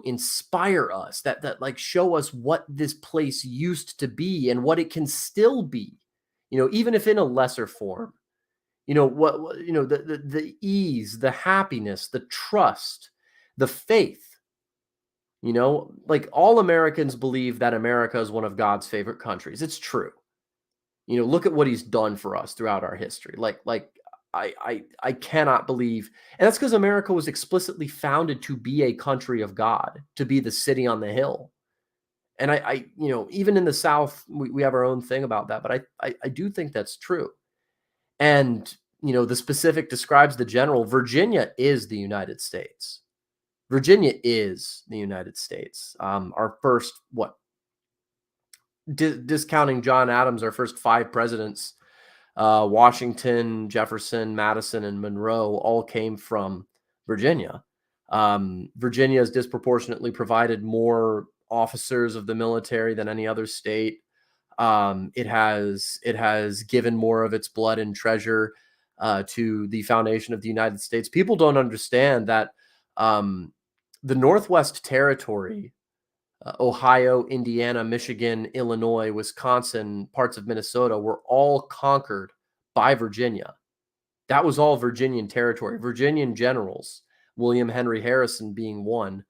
inspire us, that like show us what this place used to be and what it can still be, even if in a lesser form, the ease, the happiness, the trust, the faith. Like all Americans believe that America is one of God's favorite countries. It's true. Look at what he's done for us throughout our history. I cannot believe, and that's because America was explicitly founded to be a country of God, to be the city on the hill. And I even in the South, we have our own thing about that, but I do think that's true. And, the specific describes the general. Virginia is the United States. Virginia is the United States. Our first, discounting John Adams, our first 5 presidents, Washington, Jefferson, Madison, and Monroe all came from Virginia. Virginia has disproportionately provided more officers of the military than any other state. It has given more of its blood and treasure to the foundation of the United States. People don't understand that the Northwest Territory, Ohio, Indiana, Michigan, Illinois, Wisconsin, parts of Minnesota, were all conquered by Virginia. That was all Virginian territory. Virginian generals, William Henry Harrison being one,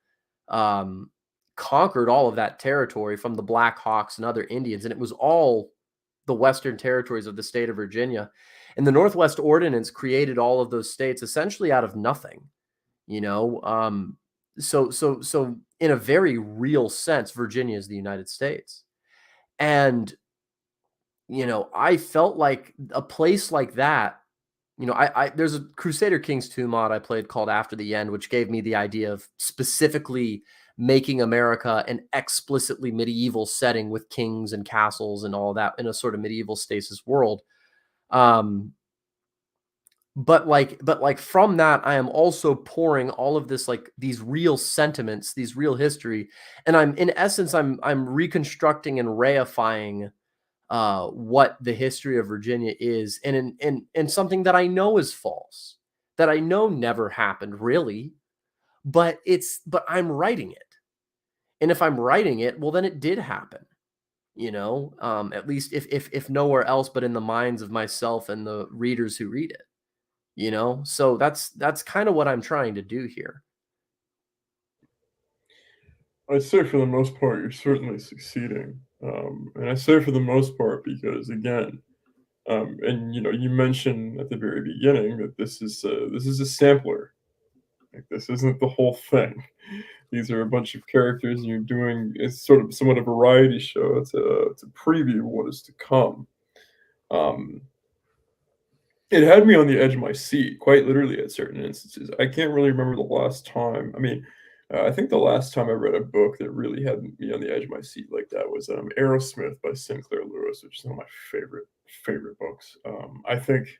conquered all of that territory from the Black Hawks and other Indians, and it was all the western territories of the state of Virginia. And the Northwest Ordinance created all of those states essentially out of nothing, you know. So in a very real sense, Virginia is the United States. And, you know, I felt like a place like that, you know, there's a Crusader Kings 2 mod I played called After the End, which gave me the idea of specifically making America an explicitly medieval setting with kings and castles and all that in a sort of medieval stasis world. But like from that, I am also pouring all of this, like these real sentiments, these real history, and I'm reconstructing and reifying what the history of Virginia is, and in something that I know is false, that I know never happened really, but I'm writing it, and if I'm writing it, well, then it did happen, you know, at least if nowhere else but in the minds of myself and the readers who read it. You know, so that's kind of what I'm trying to do here. I'd say for the most part, you're certainly succeeding. And I say for the most part because, again, and you know, you mentioned at the very beginning that this is a sampler. Like this isn't the whole thing. These are a bunch of characters, and you're doing it's sort of somewhat a variety show. It's a preview of what is to come. Um, it had me on the edge of my seat, quite literally at certain instances. I can't really remember the last time. I mean, I think the last time I read a book that really had me on the edge of my seat like that was Aerosmith by Sinclair Lewis, which is one of my favorite books. I think,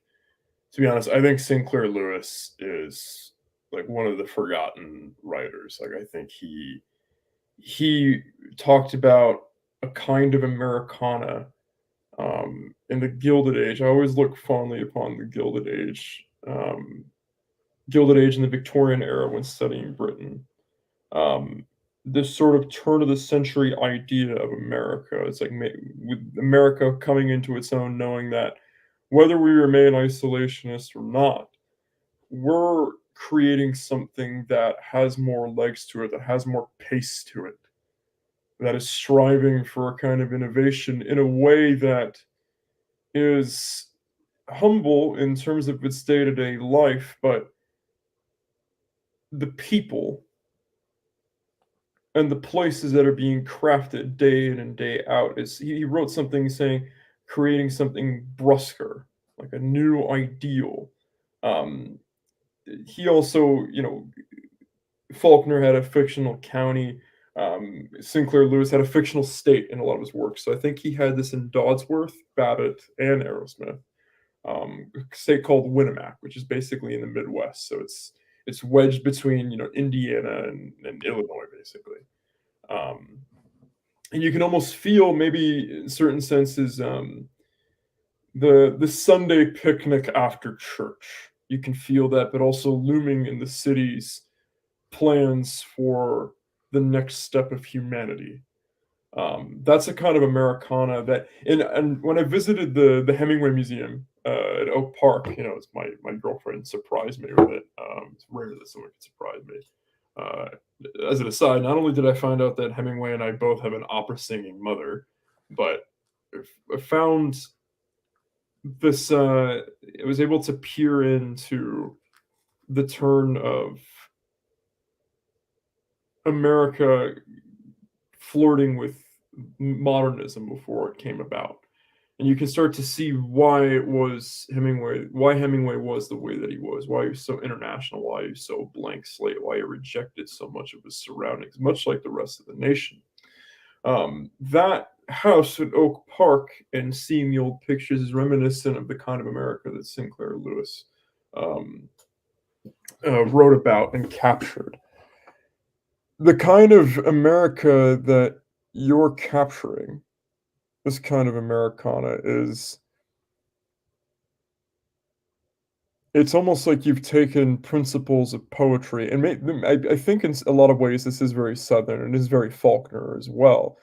to be honest, I think Sinclair Lewis is like one of the forgotten writers. Like I think he talked about a kind of Americana in the Gilded Age. I always look fondly upon the Gilded Age in the Victorian era when studying Britain. This sort of turn of the century idea of America. It's like with America coming into its own, knowing that whether we remain isolationist or not, we're creating something that has more legs to it, that has more pace to it, that is striving for a kind of innovation in a way that is humble in terms of its day-to-day life, but the people and the places that are being crafted day in and day out is he wrote something saying creating something brusquer, like a new ideal. Um, he also, you know, Faulkner had a fictional county. Sinclair Lewis had a fictional state in a lot of his work. So I think he had this in Dodsworth, Babbitt, and Aerosmith. A state called Winnemac, which is basically in the Midwest. So it's wedged between, you know, Indiana and Illinois, basically. And you can almost feel, maybe in certain senses, the Sunday picnic after church. You can feel that, but also looming in the city's plans for the next step of humanity. That's a kind of Americana that, and when I visited the Hemingway Museum at Oak Park, you know, it's my girlfriend surprised me with it. It's rare that someone can surprise me. As an aside, not only did I find out that Hemingway and I both have an opera singing mother, but I found this. I was able to peer into the turn of America flirting with modernism before it came about. And you can start to see why Hemingway was the way that he was, why he was so international, why he was so blank slate, why he rejected so much of his surroundings, much like the rest of the nation. That house at Oak Park and seeing the old pictures is reminiscent of the kind of America that Sinclair Lewis wrote about and captured. The kind of America that you're capturing, this kind of Americana is it's almost like you've taken principles of poetry and I think in a lot of ways this is very Southern and is very Faulkner as well,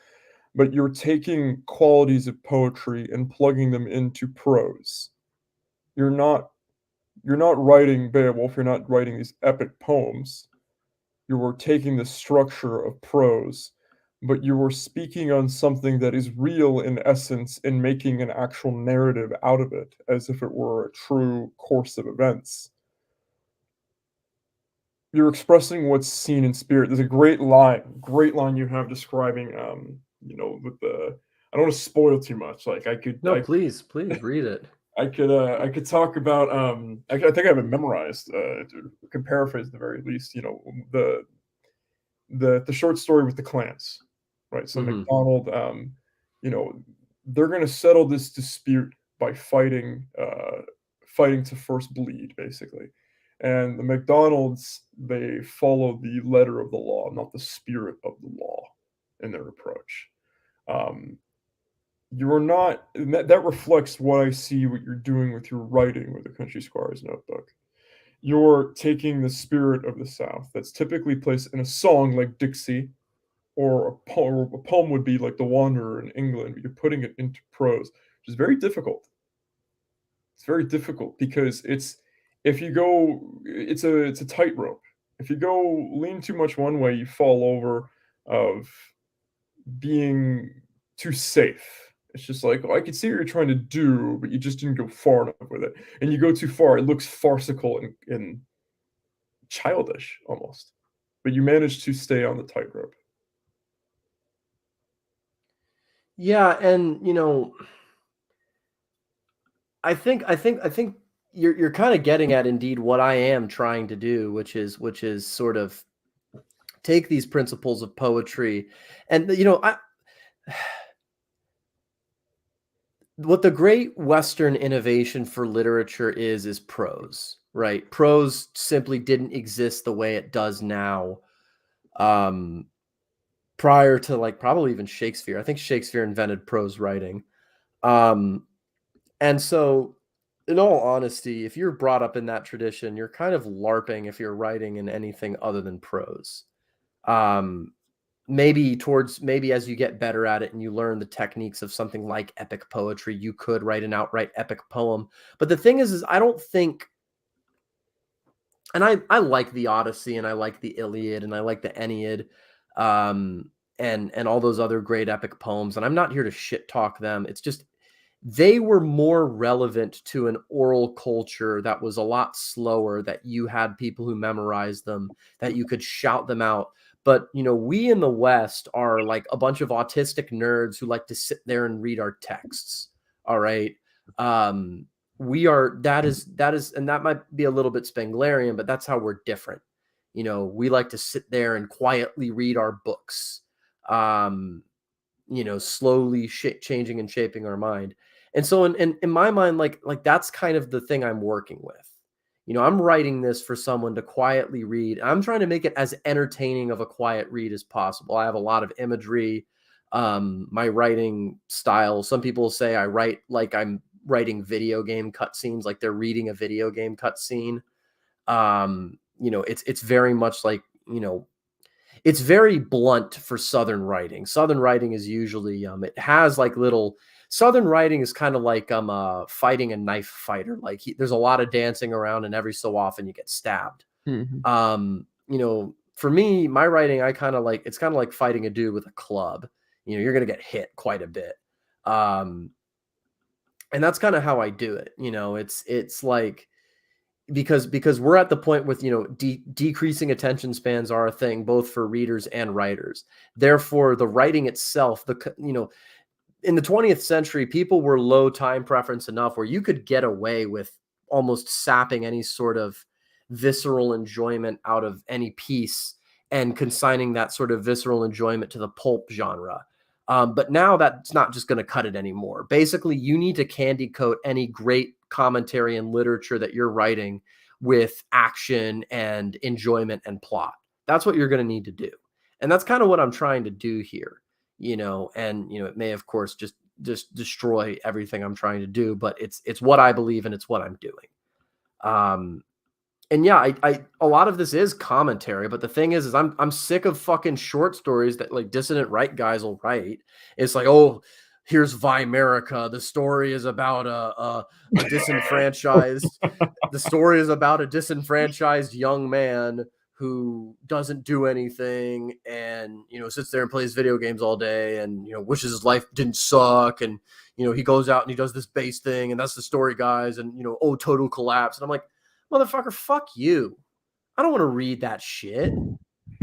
but you're taking qualities of poetry and plugging them into prose. You're not you're not writing Beowulf, you're not writing these epic poems. You were taking the structure of prose, but you were speaking on something that is real in essence and making an actual narrative out of it as if it were a true course of events. You're expressing what's seen in spirit. There's a great line you have describing, with the I don't want to spoil too much. Like No, please read it. I could talk about I think I have it memorized. To can paraphrase at the very least. The the short story with the clans, right? So Mhm. McDonald, you know, they're going to settle this dispute by fighting to first bleed, basically. And the McDonald's they follow the letter of the law, not the spirit of the law, in their approach. Um, you're not and that reflects what I see what you're doing with your writing with the Country Squire's Notebook. You're taking the spirit of the South that's typically placed in a song like Dixie or a poem would be like The Wanderer in England, but you're putting it into prose, which is very difficult. It's very difficult because if you go it's a tightrope. If you go lean too much one way, you fall over of being too safe. It's just like, oh, I can see what you're trying to do, but you just didn't go far enough with it. And you go too far, it looks farcical and childish almost. But you manage to stay on the tightrope. Yeah, and I think you're kind of getting at indeed what I am trying to do, which is sort of take these principles of poetry, and I what the great Western innovation for literature is prose, right? Prose simply didn't exist the way it does now. Um, Prior to like probably even Shakespeare. I think Shakespeare invented prose writing. Um, and so, in all honesty, if you're brought up in that tradition, you're kind of LARPing if you're writing in anything other than prose. Um, maybe as you get better at it and you learn the techniques of something like epic poetry, you could write an outright epic poem. But the thing is I don't think, and I like the Odyssey and I like the Iliad and I like the Aeneid, um, and all those other great epic poems. And I'm not here to shit talk them. It's just they were more relevant to an oral culture that was a lot slower, that you had people who memorized them, that you could shout them out. But we in the West are like a bunch of autistic nerds who like to sit there and read our texts. All right. um we are that is and that might be a little bit Spenglerian, but that's how we're different. We like to sit there and quietly read our books, um slowly changing and shaping our mind. And so in my mind, like that's kind of the thing I'm working with. I'm writing this for someone to quietly read. I'm trying to make it as entertaining of a quiet read as possible. I have a lot of imagery. My writing style, some people say I write like I'm writing video game cutscenes, like they're reading a video game cutscene. It's very much like, it's very blunt for Southern writing. Southern writing is usually it has like little Southern writing is kind of like fighting a knife fighter. Like there's a lot of dancing around, and every so often you get stabbed. Mhm. For me, my writing, I kind of like it's kind of like fighting a dude with a club. You're gonna get hit quite a bit. Um, and that's kind of how I do it. It's like because we're at the point with decreasing attention spans are a thing both for readers and writers. Therefore the writing itself, in the 20th century, people were low time preference enough where you could get away with almost sapping any sort of visceral enjoyment out of any piece and consigning that sort of visceral enjoyment to the pulp genre. But now that's not just going to cut it anymore. Basically, you need to candy coat any great commentary and literature that you're writing with action and enjoyment and plot. That's what you're going to need to do. And that's kind of what I'm trying to do here, and it may of course just destroy everything I'm trying to do, but it's what I believe and it's what I'm doing. And yeah, I a lot of this is commentary, but the thing is I'm sick of fucking short stories that like dissident right guys will write. It's like, oh, here's Vimerica. The story is about a disenfranchised. The story is about a disenfranchised young man who doesn't do anything and sits there and plays video games all day and wishes his life didn't suck, and he goes out and he does this bass thing, and that's the story, guys, and oh, total collapse. And I'm like, motherfucker, fuck you. I don't want to read that shit.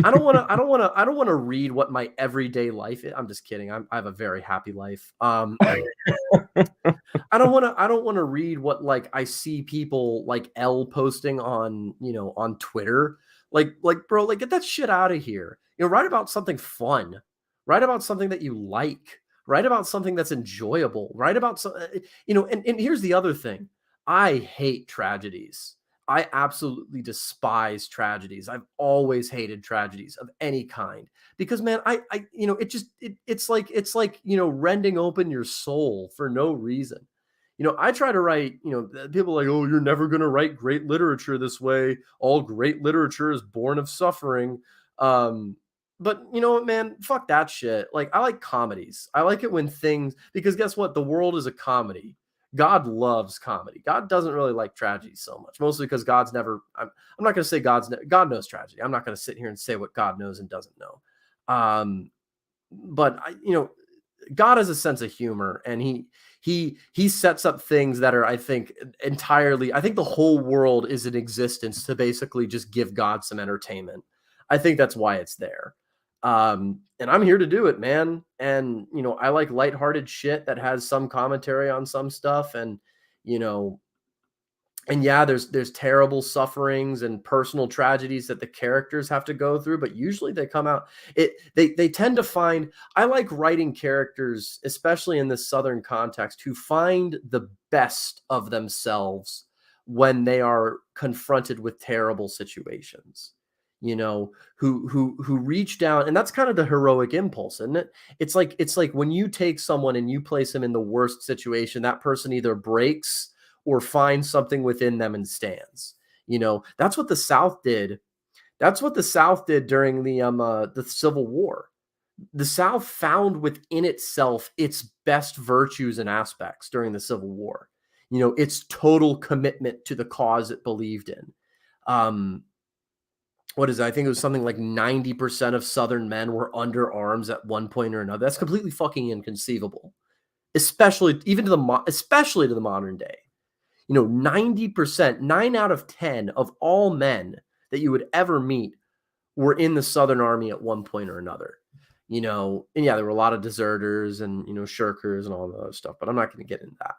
I don't want to read what my everyday life is. I'm just kidding. I have a very happy life. I don't want to read what like I see people like L posting on, on Twitter. Like bro, like get that shit out of here. Write about something fun. Write about something that you like. Write about something that's enjoyable. Write about and here's the other thing. I hate tragedies. I absolutely despise tragedies. I've always hated tragedies of any kind because, man, it's like rending open your soul for no reason. I try to write, people are like, oh, you're never going to write great literature this way. All great literature is born of suffering. But you know what, man, fuck that shit. Like, I like comedies. I like it when because guess what? The world is a comedy. God loves comedy. God doesn't really like tragedy so much, mostly because God's never, I'm not going to say God knows tragedy. I'm not going to sit here and say what God knows and doesn't know. But God has a sense of humor, and he sets up things that are, I think the whole world is in existence to basically just give God some entertainment. I think that's why it's there. And I'm here to do it, man. And, I like lighthearted shit that has some commentary on some stuff. And, and yeah, there's terrible sufferings and personal tragedies that the characters have to go through, but usually they come out, they tend to find, I like writing characters, especially in this Southern context, who find the best of themselves when they are confronted with terrible situations. Who reach down, and that's kind of the heroic impulse, isn't it? It's like when you take someone and you place them in the worst situation, that person either breaks or finds something within them and stands. That's what the South did. That's what the South did during the Civil War. The South found within itself its best virtues and aspects during the Civil War. Its total commitment to the cause it believed in. What is it? I think it was something like 90% of Southern men were under arms at one point or another. That's completely fucking inconceivable, especially to the modern day. 90%, 9 out of 10 of all men that you would ever meet were in the Southern Army at one point or another. And yeah, there were a lot of deserters and shirkers and all the other stuff, but I'm not going to get into that.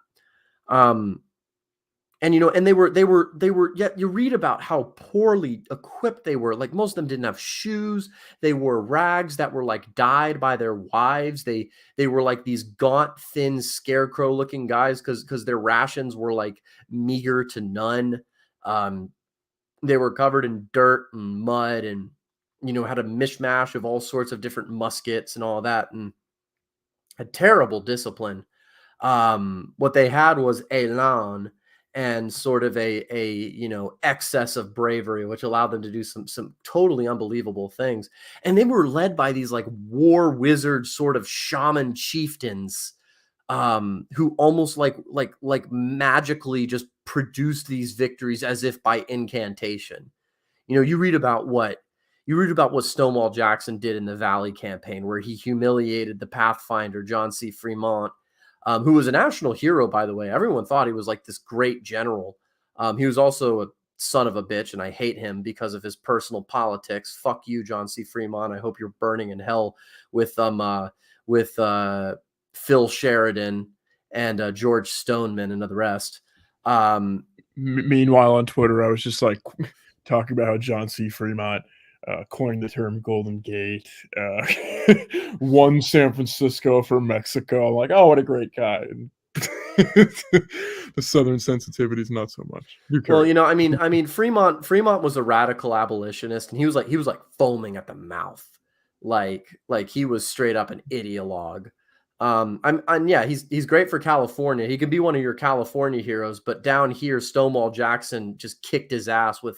And and they were yet you read about how poorly equipped they were. Like, most of them didn't have shoes. They wore rags that were like dyed by their wives. They were like these gaunt, thin, scarecrow looking guys because their rations were like meager to none. They were covered in dirt and mud, and had a mishmash of all sorts of different muskets and all that, and a terrible discipline. What they had was elan, and sort of a excess of bravery, which allowed them to do some totally unbelievable things. And they were led by these like war wizard sort of shaman chieftains, who almost like magically just produced these victories as if by incantation. You read about what Stonewall Jackson did in the Valley Campaign, where he humiliated the Pathfinder John C. Fremont, who was a national hero, by the way. Everyone thought he was like this great general. He was also a son of a bitch, and I hate him because of his personal politics. Fuck you, John C. Fremont. I hope you're burning in hell with Phil Sheridan and George Stoneman and the rest. Meanwhile, on Twitter, I was just like talking about how John C. Fremont coined the term Golden Gate, won San Francisco for Mexico. I'm like, oh, what a great guy. And the Southern sensitivities, not so much. Well, I mean, Fremont was a radical abolitionist, and he was like foaming at the mouth Like he was straight up an ideologue. Yeah, he's great for California. He could be one of your California heroes, but down here, Stonewall Jackson just kicked his ass with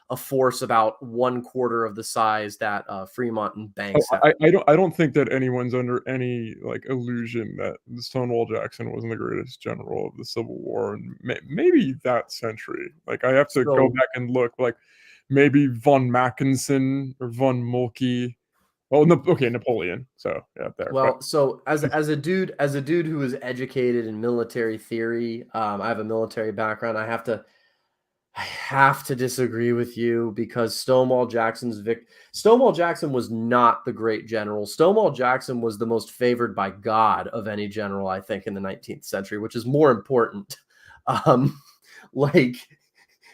a force about 1/4 of the size that Fremont and Oh, Banks had. I don't think that anyone's under any like illusion that Stonewall Jackson wasn't the greatest general of the Civil War and maybe that century. Like I have to go So back and look. Like maybe von Mackensen or von Moltke. Well, no, okay, Napoleon. So yeah, there. But well, so as a dude who was educated in military theory, I have a military background. I have to disagree with you because Stonewall Jackson was not the great general. Stonewall Jackson was the most favored by God of any general, I think, in the 19th century, which is more important. Um, like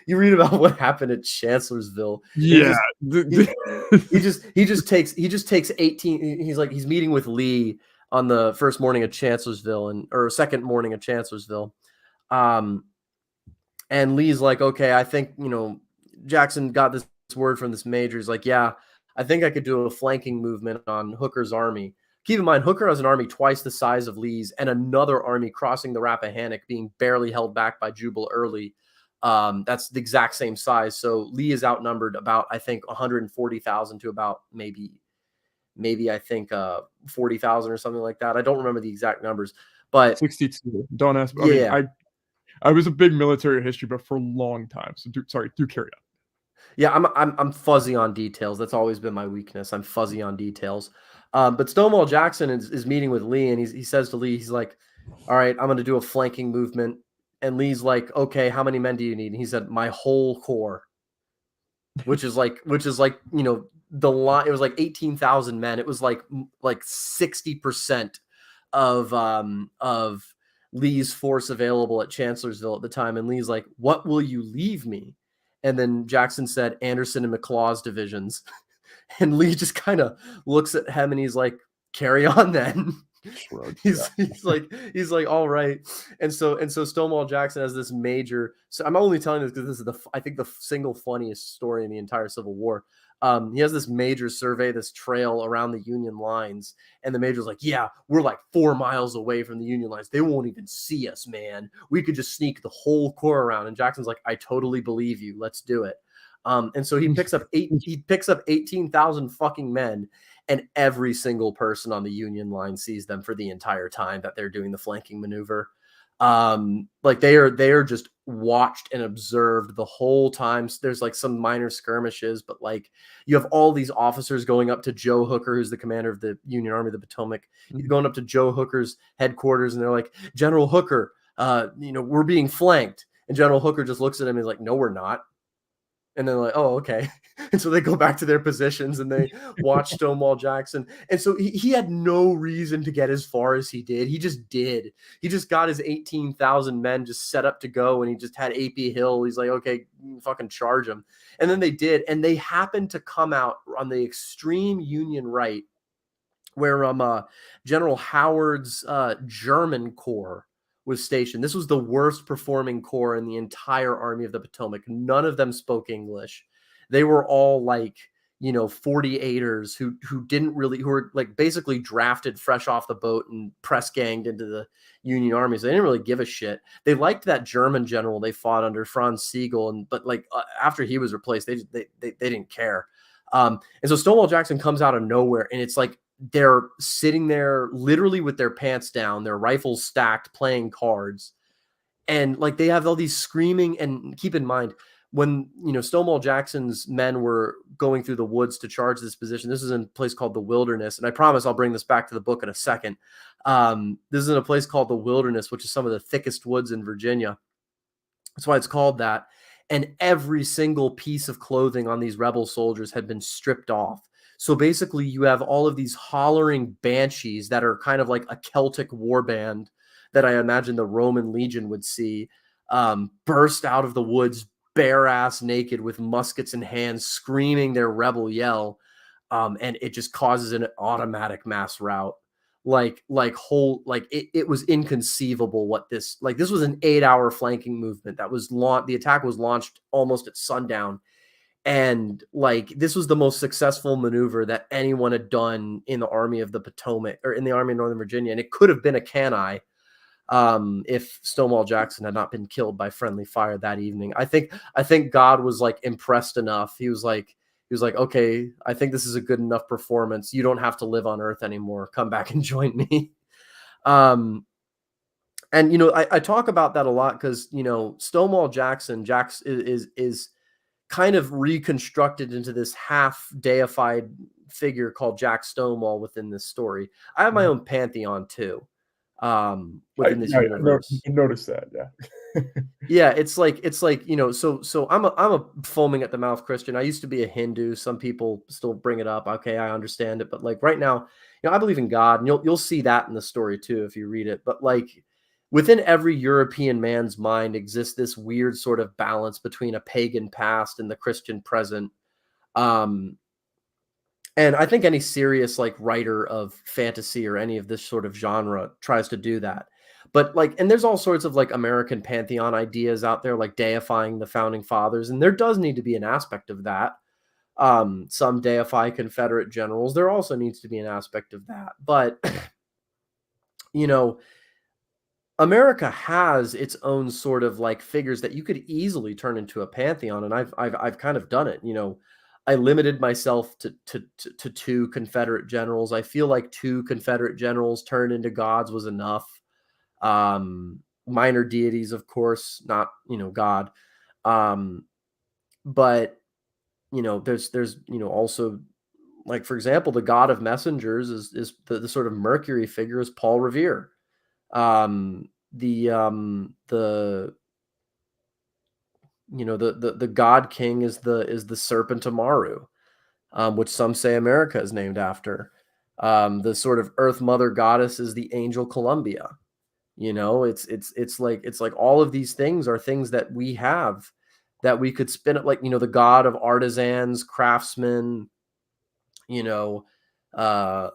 you read about what happened at Chancellorsville. yeah, He just takes 18. He's meeting with Lee on the first morning of Chancellorsville or second morning of Chancellorsville. And Lee's like, okay, I think, Jackson got this word from this major. He's like, yeah, I think I could do a flanking movement on Hooker's army. Keep in mind, Hooker has an army twice the size of Lee's and another army crossing the Rappahannock being barely held back by Jubal Early. That's the exact same size. So Lee is outnumbered about, I think, 140,000 to about maybe I think 40,000 or something like that. I don't remember the exact numbers, but 62. Don't ask. I mean, yeah. I was a big military history buff for a long time. So do carry on. Yeah, I'm fuzzy on details. That's always been my weakness. I'm fuzzy on details. But Stonewall Jackson is meeting with Lee, and he says to Lee, he's like, "All right, I'm going to do a flanking movement." And Lee's like, "Okay, how many men do you need?" And he said, "My whole corps," which is like the line. It was like 18,000 men. It was like 60% of Lee's force available at Chancellorsville at the time. And Lee's like, "What will you leave me?" And then Jackson said Anderson and McLaw's divisions. And Lee just kind of looks at him and he's like, "Carry on then." Shrug, he's like, "All right." And so Stonewall Jackson has this major. So I'm only telling this because this is I think the single funniest story in the entire Civil War. He has this major survey, this trail around the Union lines, and the major's like, "Yeah, we're like 4 miles away from the Union lines. They won't even see us, man. We could just sneak the whole corps around." And Jackson's like, "I totally believe you. Let's do it." And so he picks up 18,000 fucking men, and every single person on the Union line sees them for the entire time that they're doing the flanking maneuver. Like they are just watched and observed the whole time. There's like some minor skirmishes, but like you have all these officers going up to Joe Hooker, who's the commander of the Union Army of the Potomac, going up to Joe Hooker's headquarters, and they're like, "General Hooker, we're being flanked." And General Hooker just looks at him and is like, "No, we're not." And they're like, "Oh, okay." And so they go back to their positions and they watch Stonewall Jackson. And so he had no reason to get as far as he did. He just did. He just got his 18,000 men just set up to go. And he just had AP Hill. He's like, "Okay, fucking charge them." And then they did. And they happened to come out on the extreme Union right where General Howard's German Corps was stationed. This was the worst performing corps in the entire Army of the Potomac. None of them spoke English. They were all like, 48ers who were like basically drafted fresh off the boat and press ganged into the Union Army. So they didn't really give a shit. They liked that German general they fought under, Franz Sigel, but after he was replaced, they didn't care. And so Stonewall Jackson comes out of nowhere, and it's like they're sitting there literally with their pants down, their rifles stacked, playing cards. And like they have all these screaming. And keep in mind, when Stonewall Jackson's men were going through the woods to charge this position, this is in a place called the Wilderness. And I promise I'll bring this back to the book in a second. This is in a place called the Wilderness, which is some of the thickest woods in Virginia. That's why it's called that. And every single piece of clothing on these rebel soldiers had been stripped off. So basically you have all of these hollering banshees that are kind of like a Celtic war band that I imagine the Roman legion would see, burst out of the woods, bare ass naked with muskets in hands, screaming their rebel yell. And it just causes an automatic mass rout. It was inconceivable what this was an 8-hour flanking movement that was launched. The attack was launched almost at sundown. And like this was the most successful maneuver that anyone had done in the Army of the Potomac or in the Army of Northern Virginia, and it could have been a canai if Stonewall Jackson had not been killed by friendly fire that evening. I think God was like impressed enough. He was like, okay, I think this is a good enough performance. You don't have to live on Earth anymore. Come back and join me. And you know, I talk about that a lot because you know Stonewall Jackson, is kind of reconstructed into this half deified figure called Jack Stonewall within this story. I have my own pantheon too, within this I universe. noticed that. Yeah. Yeah, it's like you know, so I'm a foaming at the mouth Christian. I used to be a Hindu. Some people still bring it up. Okay, I understand it, but like right now, you know, I believe in God, and you'll see that in the story too if you read it. But like within every European man's mind exists this weird sort of balance between a pagan past and the Christian present. Um, and I think any serious like writer of fantasy or any of this sort of genre tries to do that. But like, and there's all sorts of like American pantheon ideas out there, like deifying the founding fathers, and there does need to be an aspect of that. Some deify Confederate generals. There also needs to be an aspect of that. But you know, America has its own sort of like figures that you could easily turn into a pantheon, and I've kind of done it. You know, I limited myself to two Confederate generals. I feel like two Confederate generals turned into gods was enough. Minor deities, of course, not you know God, um, but you know there's you know also like for example the god of messengers is the sort of Mercury figure is Paul Revere. The you know the god king is the serpent Amaru, which some say America is named after. The sort of earth mother goddess is the angel Columbia. You know, it's like all of these things are things that we have that we could spin it like you know the god of artisans, craftsmen, you know,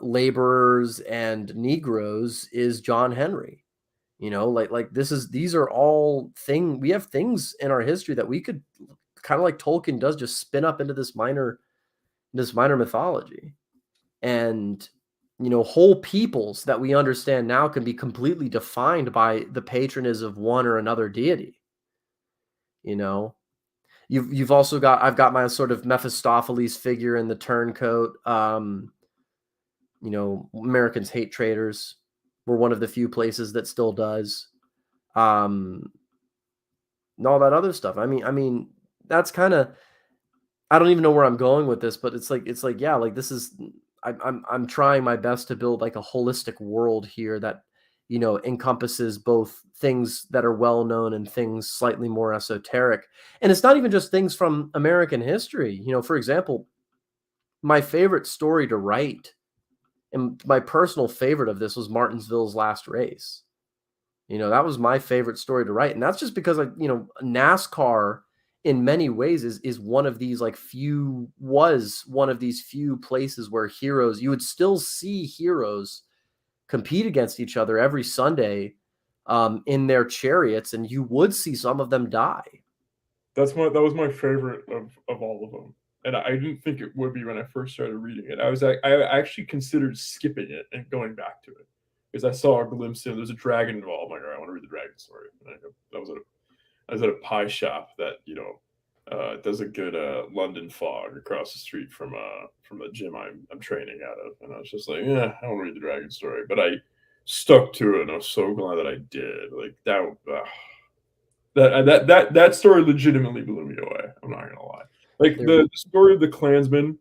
laborers and Negroes is John Henry. You know, like these are all we have things in our history that we could kind of like Tolkien does just spin up into this minor mythology. And you know, whole peoples that we understand now can be completely defined by the patronage of one or another deity. You know, you've also got I've got my sort of Mephistopheles figure in the turncoat. You know, Americans hate traitors. We're one of the few places that still does. Um, and all that other stuff. I mean, that's kind of I don't even know where I'm going with this, but it's like yeah, like this is I'm trying my best to build like a holistic world here that you know encompasses both things that are well known and things slightly more esoteric. And it's not even just things from American history. You know, for example, my favorite story to write and my personal favorite of this was Martinsville's Last Race. You know, that was my favorite story to write. And that's just because like, you know, NASCAR in many ways is one of these like was one of these few places where heroes, you would still see heroes compete against each other every Sunday in their chariots, and you would see some of them die. That was my favorite of all of them, and I didn't think it would be when I first started reading it. I actually considered skipping it and going back to it because I saw a glimpse of there's a dragon involved. I'm like, all right, I want to read the dragon story. And I was at a pie shop that you know does a good London fog across the street from the gym I'm training out of, and I was just like, yeah, I want to read the dragon story, but I stuck to it, and I was so glad that I did. Like that story legitimately blew me away. I'm not gonna lie. Like the story of the Klansman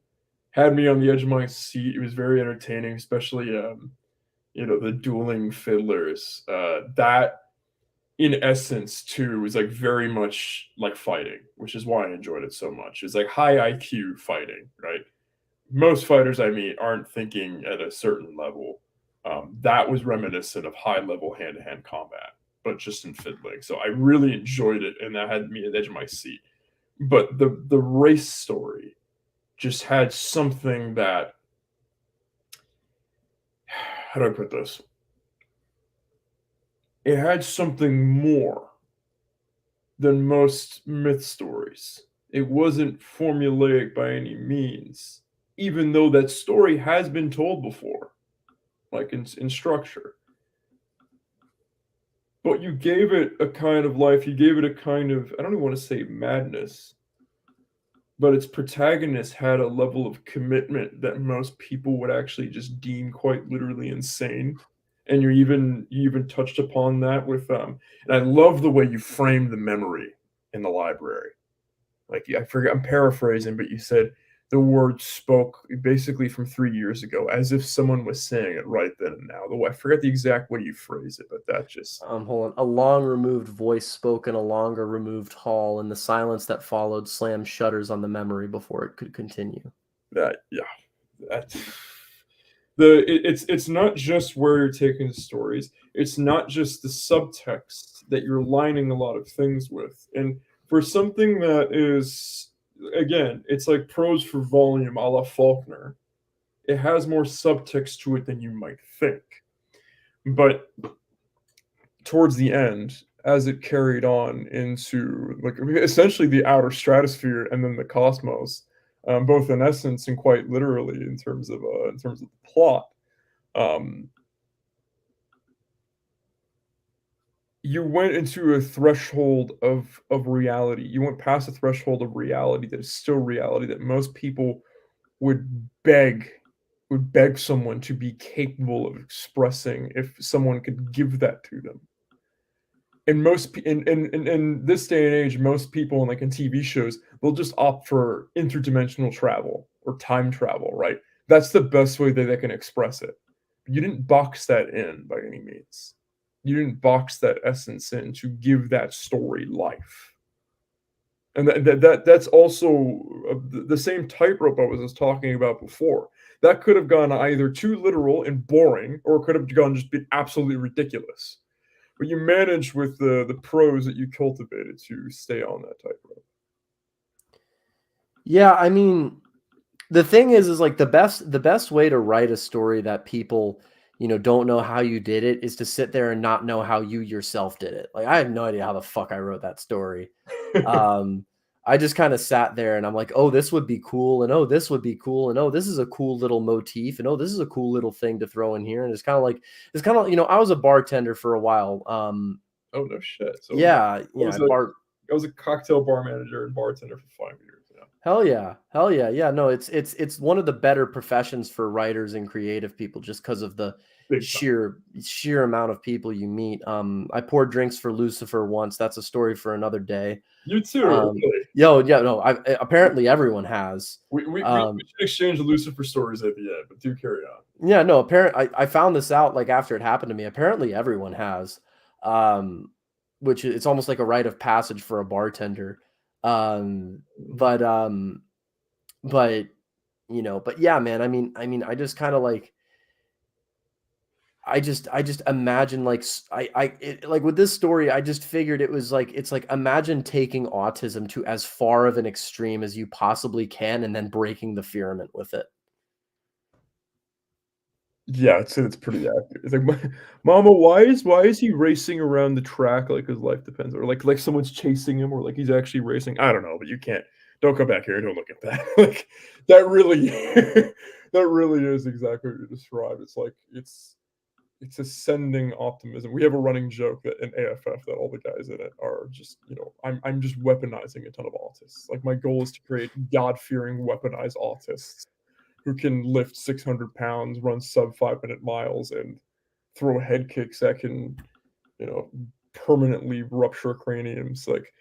had me on the edge of my seat. It was very entertaining, especially you know the dueling fiddlers. That in essence too was like very much like fighting, which is why I enjoyed it so much. It's like high IQ fighting, right? Most fighters I meet aren't thinking at a certain level. That was reminiscent of high level hand to hand combat, but just in fiddling. So I really enjoyed it, and that had me at the edge of my seat. But the race story just had something that how do I put this? It had something more than most myth stories. It wasn't formulaic by any means, even though that story has been told before, like in structure. But you gave it a kind of life, you gave it a kind of, I don't even want to say madness, but its protagonist had a level of commitment that most people would actually just deem quite literally insane. And you even touched upon that with and I love the way you framed the memory in the library. Like I forget, I'm paraphrasing, but you said the word spoke basically from 3 years ago, as if someone was saying it right then and now. I forget the exact way you phrase it, but that just Hold on. A long removed voice spoke in a longer removed hall, and the silence that followed slammed shutters on the memory before it could continue. that yeah, that it's not just where you're taking the stories. It's not just the subtext that you're lining a lot of things with. And for something that is, again, it's like prose for volume, a la Faulkner. It has more subtext to it than you might think. But towards the end, as it carried on into like essentially the outer stratosphere and then the cosmos, both in essence and quite literally in terms of the plot, um, you went into a threshold of reality. You went past a threshold of reality that is still reality that most people would beg would beg someone to be capable of expressing if someone could give that to them. And in this day and age, most people in like in TV shows, they'll just opt for interdimensional travel or time travel, right? That's the best way that they can express it. You didn't box that in by any means. You didn't box that essence in to give that story life. And that's also the same tightrope I was just talking about before. That could have gone either too literal and boring, or it could have gone just been absolutely ridiculous. But you managed with the prose that you cultivated to stay on that tightrope. Yeah, I mean, the thing is like the best way to write a story that people, don't know how you did it is to sit there and not know how you yourself did it. Like I have no idea how the fuck I wrote that story. Um, I just kind of sat there and I'm like, oh, this would be cool, and oh, this would be cool, and oh, this is a cool little motif, and oh, this is a cool little thing to throw in here. And it's kind of I was a bartender for a while. Oh no shit! So Yeah, I was a I was a cocktail bar manager and bartender for 5 years. Yeah, hell yeah, hell yeah, yeah. No, it's one of the better professions for writers and creative people just because of the big time. sheer amount of people you meet. I poured drinks for Lucifer once. That's a story for another day. You too, really. Yo, yeah, no, apparently everyone has. We should exchange Lucifer stories at the end, but do carry on. Yeah, no, I found this out like after it happened to me. Apparently everyone has. Um, which it's almost like a rite of passage for a bartender. Um, but um, but but yeah, man, I mean, I just kind of like I just imagine like like with this story, I just figured it was like it's like imagine taking autism to as far of an extreme as you possibly can and then breaking the firmament with it. Yeah, it's pretty accurate. It's like, Mama, why is he racing around the track like his life depends, or like someone's chasing him, or like he's actually racing? I don't know, but you can't. Don't come back here. Don't look at that. Like that really, that really is exactly what you described. It's like it's ascending optimism. We have a running joke that in AFF that all the guys in it are just, I'm just weaponizing a ton of autists. Like my goal is to create God-fearing weaponized autists who can lift 600 pounds, run sub 5 minute miles, and throw head kicks that can, you know, permanently rupture craniums. Like,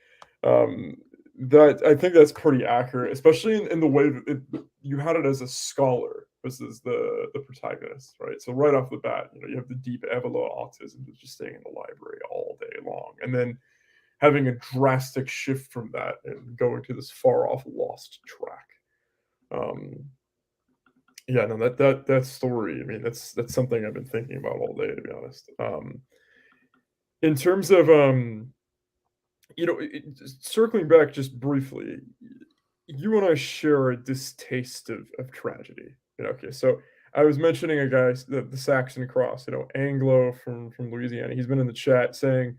um, that I think that's pretty accurate, especially in the way that you had it as a scholar versus the protagonist, right? So right off the bat, you have the deep Evelo autism that's just staying in the library all day long, and then having a drastic shift from that and going to this far off lost track. Um, yeah, no, that story. I mean, that's something I've been thinking about all day, to be honest. In terms of circling back just briefly, you and I share a distaste of tragedy. Okay, so I was mentioning a guy, the Saxon Cross, Anglo from Louisiana. He's been in the chat saying,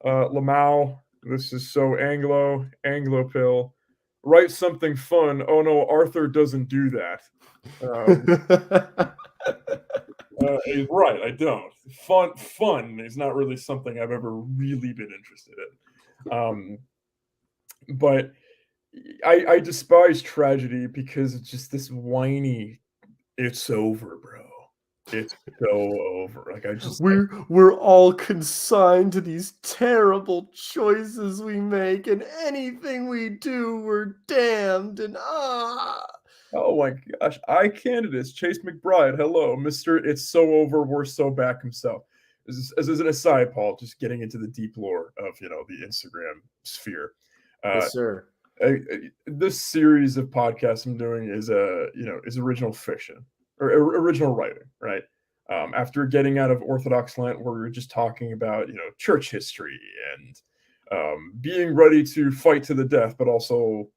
Lamau, this is so Anglo pill. write something fun. Oh no, Arthur doesn't do that. Um, he's right. I don't. Fun is not really something I've ever really been interested in. But I despise tragedy because it's just this whiny. It's over, bro. It's so over. Like I just We're all consigned to these terrible choices we make, and anything we do, we're damned. And oh my gosh, candidates, Chase McBride. Hello, Mister. It's so over. We're so back himself. As an aside, Paul, just getting into the deep lore of the Instagram sphere. Uh, yes, sir. this series of podcasts I'm doing is original fiction or original writing, right? After getting out of Orthodox Lent, where we were just talking about church history and being ready to fight to the death, but also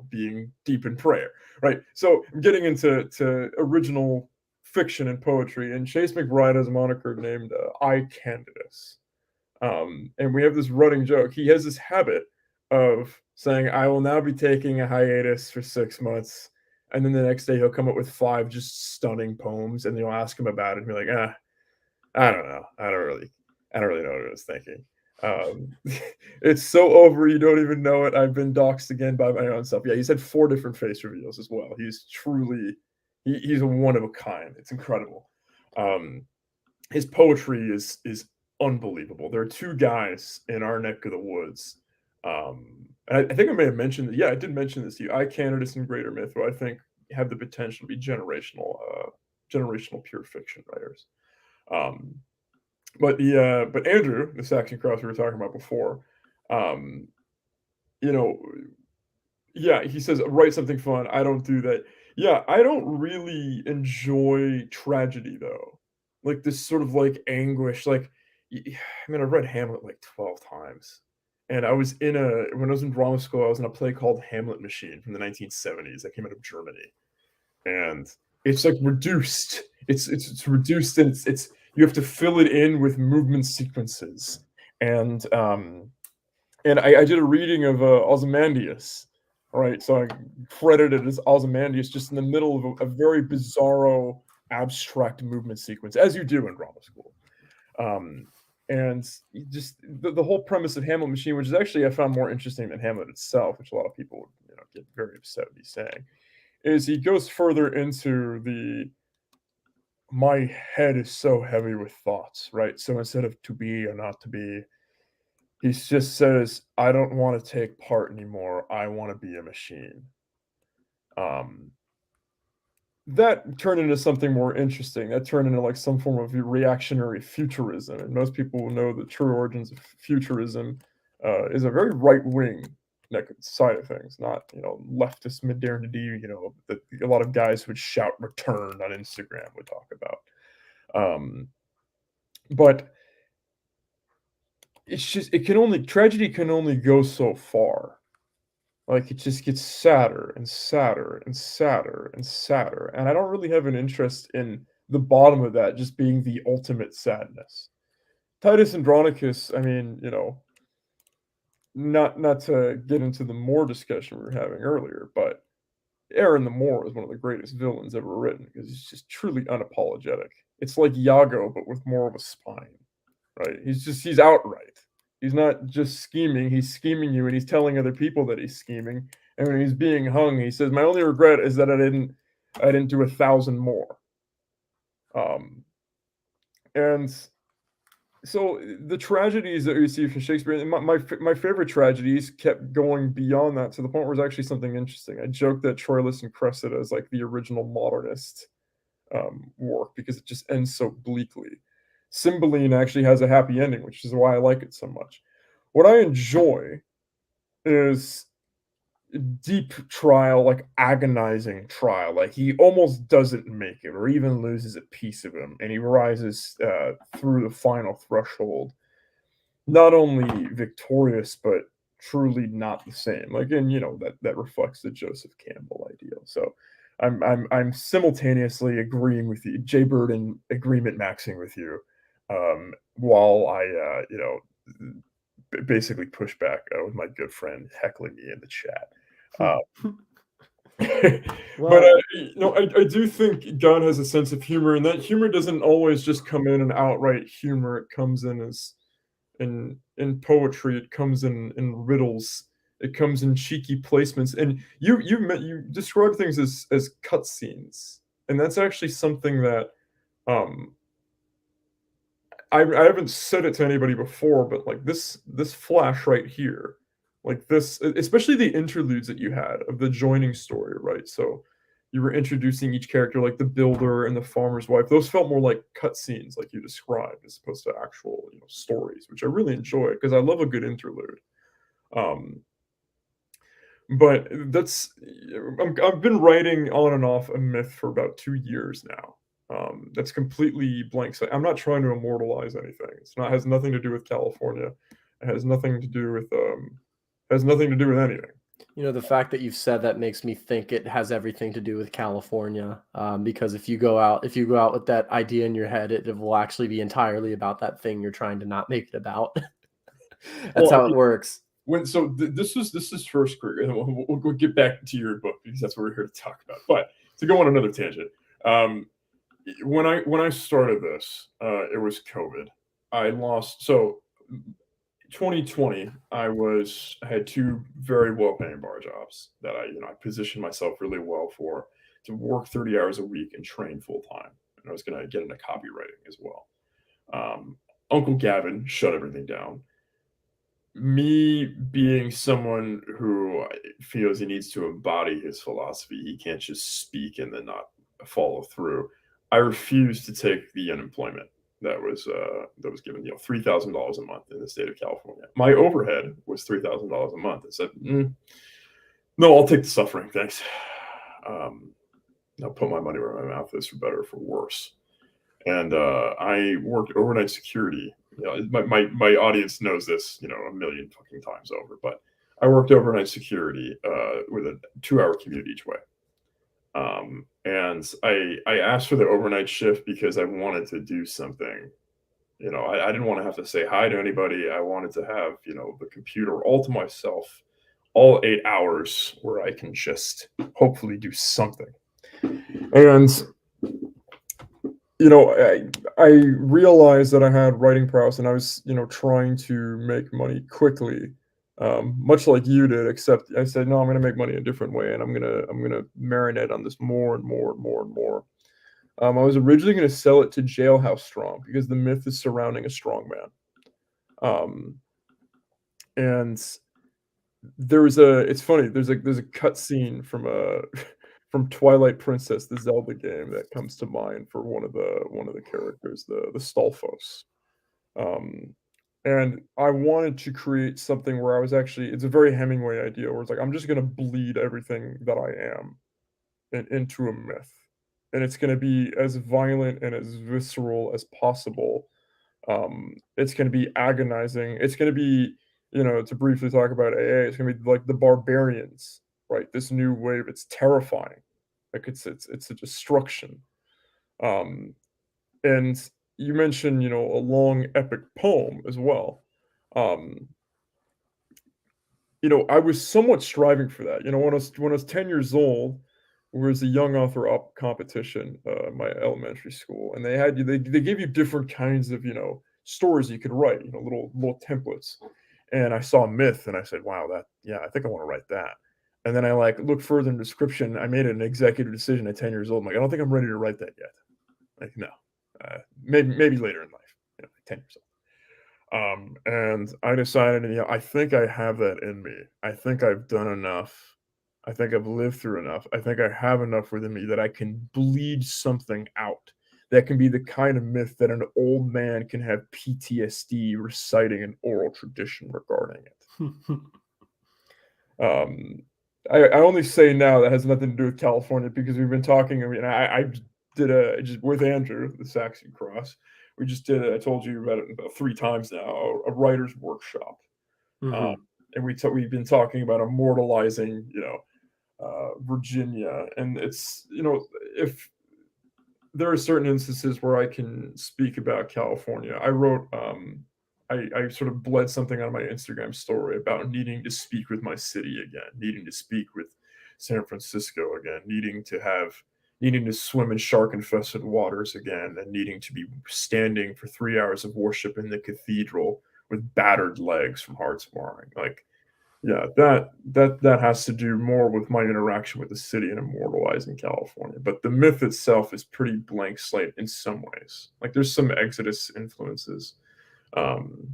being deep in prayer, right? So I'm getting into original fiction and poetry, and Chase McBride has a moniker named I Candidus. And we have this running joke. He has this habit of saying, I will now be taking a hiatus for 6 months. And then the next day he'll come up with 5 just stunning poems, and you'll ask him about it and be like, I don't know. I don't really know what I was thinking. It's so over you don't even know it. I've been doxxed again by my own self. Yeah, he's had 4 different face reveals as well. He's truly he's a one of a kind. It's incredible. His poetry is unbelievable. There are 2 guys in our neck of the woods. And I think I may have mentioned that. Yeah, I did mention this to you. I Candidates and Greater Myth, who I think have the potential to be generational pure fiction writers. Um, but Andrew, the Saxon Cross we were talking about before, um, you know, yeah, he says write something fun. I don't do that. Yeah, I don't really enjoy tragedy though. Like this sort of like anguish. Like, I mean, I've read Hamlet like 12 times. And when I was in drama school, I was in a play called Hamlet Machine from the 1970s that came out of Germany. And it's like reduced. It's reduced, and it's you have to fill it in with movement sequences. And I did a reading of Ozymandias, right? So I credited as Ozymandias just in the middle of a very bizarro, abstract movement sequence, as you do in drama school. Um, and just the whole premise of Hamlet Machine, which is actually I found more interesting than Hamlet itself, which a lot of people would get very upset with me saying, is he goes further into my head is so heavy with thoughts, right? So instead of to be or not to be, he just says, I don't want to take part anymore. I want to be a machine. Um, that turned into something more interesting. That turned into like some form of reactionary futurism. And most people will know the true origins of futurism is a very right wing side of things, not leftist modernity. That a lot of guys who would shout "return" on Instagram would talk about. But it's just tragedy can only go so far. Like it just gets sadder and sadder and sadder and sadder. And I don't really have an interest in the bottom of that just being the ultimate sadness. Titus Andronicus, I mean, not to get into the Moor discussion we were having earlier, but Aaron the Moor is one of the greatest villains ever written because he's just truly unapologetic. It's like Iago, but with more of a spine, right? He's outright. He's not just scheming, he's scheming you, and he's telling other people that he's scheming. And when he's being hung, he says, my only regret is that I didn't do 1,000 more. And so the tragedies that you see from Shakespeare, and my favorite tragedies kept going beyond that to the point where it's actually something interesting. I joke that Troilus and Cressida is like the original modernist work because it just ends so bleakly. Cymbeline actually has a happy ending, which is why I like it so much. What I enjoy is deep trial, like agonizing trial. Like he almost doesn't make it, or even loses a piece of him, and he rises through the final threshold, not only victorious but truly not the same. Like, and that reflects the Joseph Campbell ideal. So I'm simultaneously agreeing with you, Jay Bird, and agreement maxing with you, while I basically push back with my good friend heckling me in the chat. Uh, but Well, I do think God has a sense of humor, and that humor doesn't always just come in an outright humor. It comes in as in poetry. It comes in riddles. It comes in cheeky placements. And you describe things as cutscenes, and that's actually something that um, I haven't said it to anybody before, but like this flash right here, like this, especially the interludes that you had of the joining story, right? So you were introducing each character, like the builder and the farmer's wife. Those felt more like cutscenes, like you described, as opposed to actual, stories, which I really enjoy because I love a good interlude. Um, but I've been writing on and off a myth for about 2 years now. That's completely blank. So I'm not trying to immortalize anything. It's not has nothing to do with California. It has nothing to do with has nothing to do with anything. the fact that you've said that makes me think it has everything to do with California. Because if you go out with that idea in your head, it will actually be entirely about that thing you're trying to not make it about. That's Well, I how it mean, works. this is first career, and we'll get back to your book because that's what we're here to talk about. But to go on another tangent, um, when I started this, it was COVID. I lost 2020. I had two very well paying bar jobs that I positioned myself really well for to work 30 hours a week and train full time. And I was going to get into copywriting as well. Um, Uncle Gavin shut everything down. Me being someone who feels he needs to embody his philosophy, he can't just speak and then not follow through. I refused to take the unemployment that was given, $3,000 a month in the state of California. My overhead was $3,000 a month. I said, no, I'll take the suffering, thanks. I'll put my money where my mouth is, for better or for worse. And I worked overnight security. My audience knows this, a million fucking times over. But I worked overnight security with a 2-hour commute each way. And I asked for the overnight shift because I wanted to do something. I didn't want to have to say hi to anybody. I wanted to have, the computer all to myself, all 8 hours where I can just hopefully do something. And I realized that I had writing prowess, and I was, trying to make money quickly, much like you did. Except I said, no, I'm going to make money a different way, and I'm gonna marinate on this more and more and more and more. I was originally going to sell it to Jailhouse Strong because the myth is surrounding a strong man. And it's funny. There's a cut scene from from Twilight Princess, the Zelda game, that comes to mind for one of the characters, the Stalfos. Um, and I wanted to create something where I was actually, it's a very Hemingway idea where it's like, I'm just going to bleed everything that I am into a myth. And it's going to be as violent and as visceral as possible. It's going to be agonizing. It's going to be, to briefly talk about AA, it's going to be like the barbarians, right? This new wave. It's terrifying. Like it's a destruction. Um, and you mentioned, a long epic poem as well. Um, I was somewhat striving for that. When I was 10 years old, there was a young author up competition in my elementary school, and they gave you different kinds of stories you could write, little templates. And I saw myth, and I said, "Wow, I think I want to write that." And then I looked further in the description. I made an executive decision at 10 years old. I'm like, I don't think I'm ready to write that yet. Like, no, maybe later in life, 10 years old. And I decided, I think I have that in me. I think I've done enough. I think I've lived through enough. I think I have enough within me that I can bleed something out. That can be the kind of myth that an old man can have PTSD reciting an oral tradition regarding it. Um, I only say now that has nothing to do with California because we've been talking. I mean, I did just with Andrew, the Saxon Cross. We just did it. I told you about it about 3 times now. A writer's workshop, Mhm. and we've been talking about immortalizing, Virginia, and it's if there are certain instances where I can speak about California. I wrote I sort of bled something on my Instagram story about needing to speak with my city again, needing to speak with San Francisco again, needing to swim in shark infested waters again, and needing to be standing for 3 hours of worship in the cathedral with battered legs from hard sparring. Like, yeah, that has to do more with my interaction with the city and immortalizing California. But the myth itself is pretty blank slate in some ways. Like, there's some Exodus influences, um,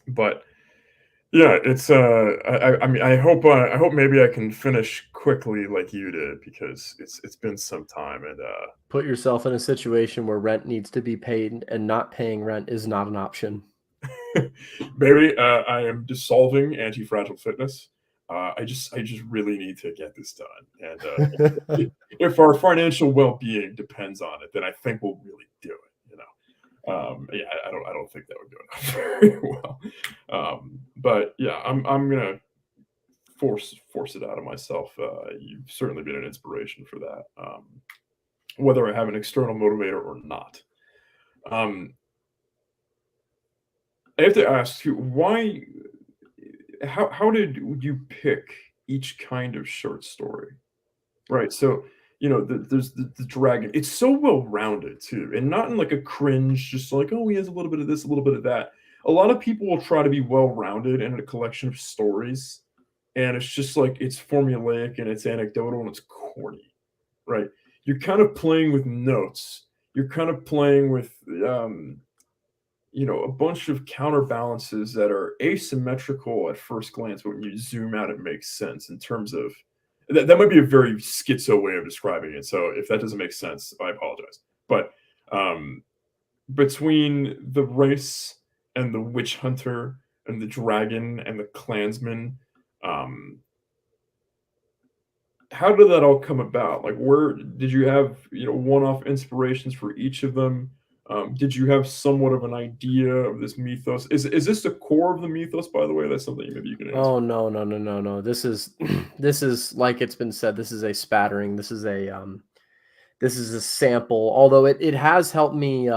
but yeah, it's I mean, I hope maybe I can finish quickly like you did, because it's been some time, and Put yourself in a situation where rent needs to be paid, and not paying rent is not an option. maybe I am dissolving Anti-Fragile Fitness. I just really need to get this done, and if our financial well-being depends on it, then I think we'll really do it. Yeah, I don't think that would go enough very well. But yeah, I'm gonna force it out of myself. You've certainly been an inspiration for that, whether I have an external motivator or not. Um, I have to ask you, why? How did you pick each kind of short story? Right. So, there's the dragon. It's so well rounded too, and not in like a cringe, just like, oh, he has a little bit of this, a little bit of that. A lot of people will try to be well rounded in a collection of stories, and it's just like it's formulaic and it's anecdotal and it's corny, right? You're kind of playing with notes. You're kind of playing with a bunch of counterbalances that are asymmetrical at first glance, but when you zoom out, it makes sense in terms of that might be a very schizo way of describing it. So if that doesn't make sense, I apologize. But um, between the race and the witch hunter and the dragon and the clansman, um, how did that all come about? Like, where did you have one-off inspirations for each of them? Did you have somewhat of an idea of this mythos? Is this the core of the mythos, by the way? That's something maybe you can answer. Oh, no, no, no, no, no. This is this is, like it's been said, this is a spattering. This is a sample. Although it has helped me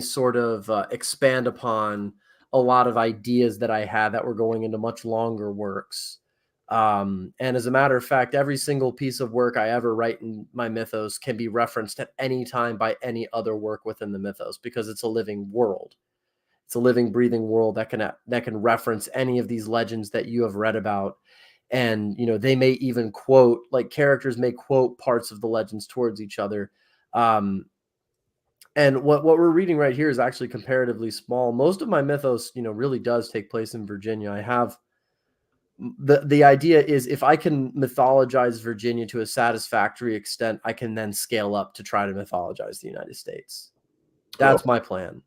sort of expand upon a lot of ideas that I had that were going into much longer works. And as a matter of fact, every single piece of work I ever write in my mythos can be referenced at any time by any other work within the mythos, because it's a living world. It's a living, breathing world that can reference any of these legends that you have read about. And they may even quote, like, characters may quote parts of the legends towards each other. Um, and what we're reading right here is actually comparatively small. Most of my mythos, really does take place in Virginia. I have the idea is, if I can mythologize Virginia to a satisfactory extent, I can then scale up to try to mythologize the United States. Well, That's my plan.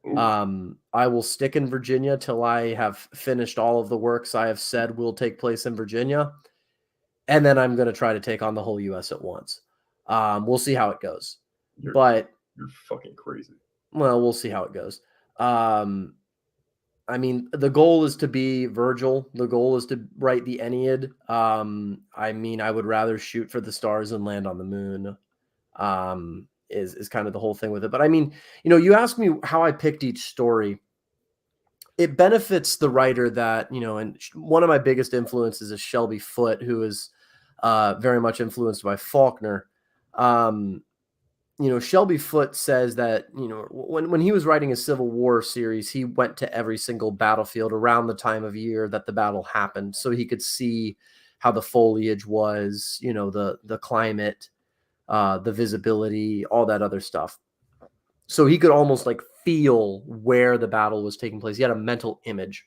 ooh, I will stick in Virginia till I have finished all of the works I have said will take place in Virginia, and then I'm going to try to take on the whole U.S. at once. We'll see how it goes, you're but you're fucking crazy. well, we'll see how it goes. Um, I mean, the goal is to be Virgil. The goal is to write the Aeneid. I mean, I would rather shoot for the stars and land on the moon. Is kind of the whole thing with it. But I mean, you asked me how I picked each story. It benefits the writer that, and one of my biggest influences is Shelby Foote, who is very much influenced by Faulkner. Um, Shelby Foote says that, when he was writing his Civil War series, he went to every single battlefield around the time of year that the battle happened, so he could see how the foliage was, the climate, the visibility, all that other stuff. So he could almost like feel where the battle was taking place. He had a mental image.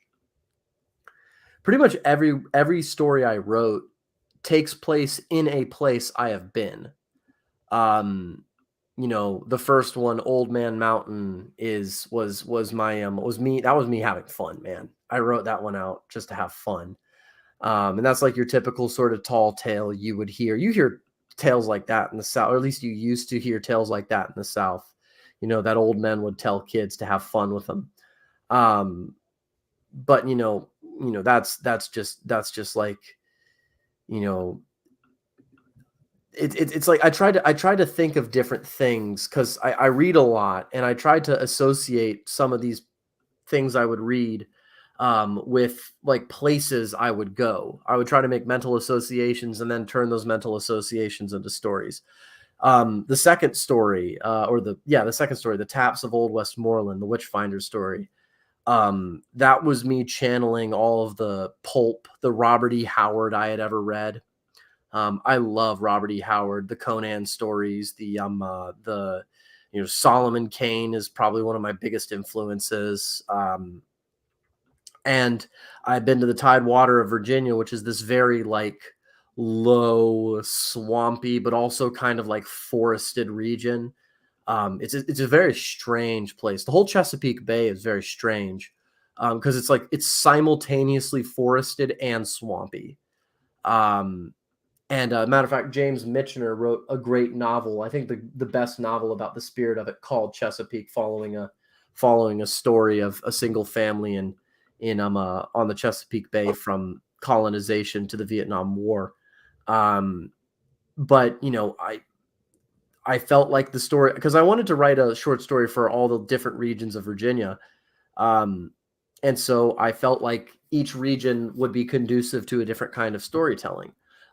Pretty much every story I wrote takes place in a place I have been. The first one, Old Man Mountain, was my was me. That was me having fun, man. I wrote that one out just to have fun. And that's like your typical sort of tall tale you would hear. You hear tales like that in the South, or at least you used to hear tales like that in the South. That old men would tell kids to have fun with them. But that's just like, you know, it's like I tried to think of different things because I read a lot, and I tried to associate some of these things I would read with like places I would go. I would try to make mental associations and then turn those mental associations into stories. The second story, the second story, the Taps of Old Westmoreland, the Witchfinder story. That was me channeling all of the pulp, the Robert E. Howard I had ever read. I love Robert E. Howard, the Conan stories, the Solomon Kane is probably one of my biggest influences. And I've been to the Tidewater of Virginia, which is this very like low, swampy, but also kind of like forested region. It's a very strange place. The whole Chesapeake Bay is very strange because it's like it's simultaneously forested and swampy. Um, and matter of fact, James Michener wrote a great novel. I think the best novel about the spirit of it, called Chesapeake, following a story of a single family in on the Chesapeake Bay from colonization to the Vietnam War. But I felt like the story, because I wanted to write a short story for all the different regions of Virginia. Um, and so I felt like each region would be conducive to a different kind of storytelling.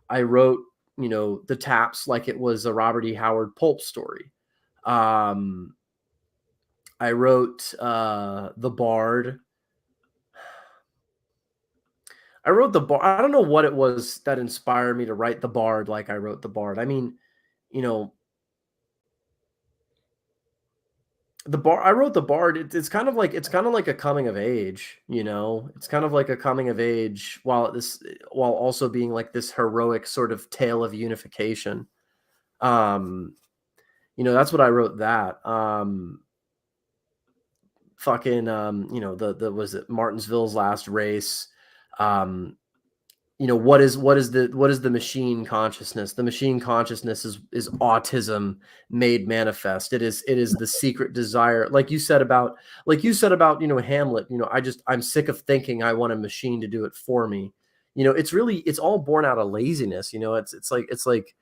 I wrote, the Taps like it was a Robert E. Howard pulp story. Um, I wrote the Bard. I wrote the Bard. I don't know what it was that inspired me to write the Bard like I wrote the Bard. I mean, you know, I wrote the Bard. It's kind of like a coming of age. It's kind of like a coming of age while also being like this heroic sort of tale of unification. Um, that's what I wrote. That fucking the was it Martinsville's Last Race. Um, what is the machine consciousness? The machine consciousness is autism made manifest. It is the secret desire, like you said about Hamlet. I'm sick of thinking I want a machine to do it for me. It's all born out of laziness. It's like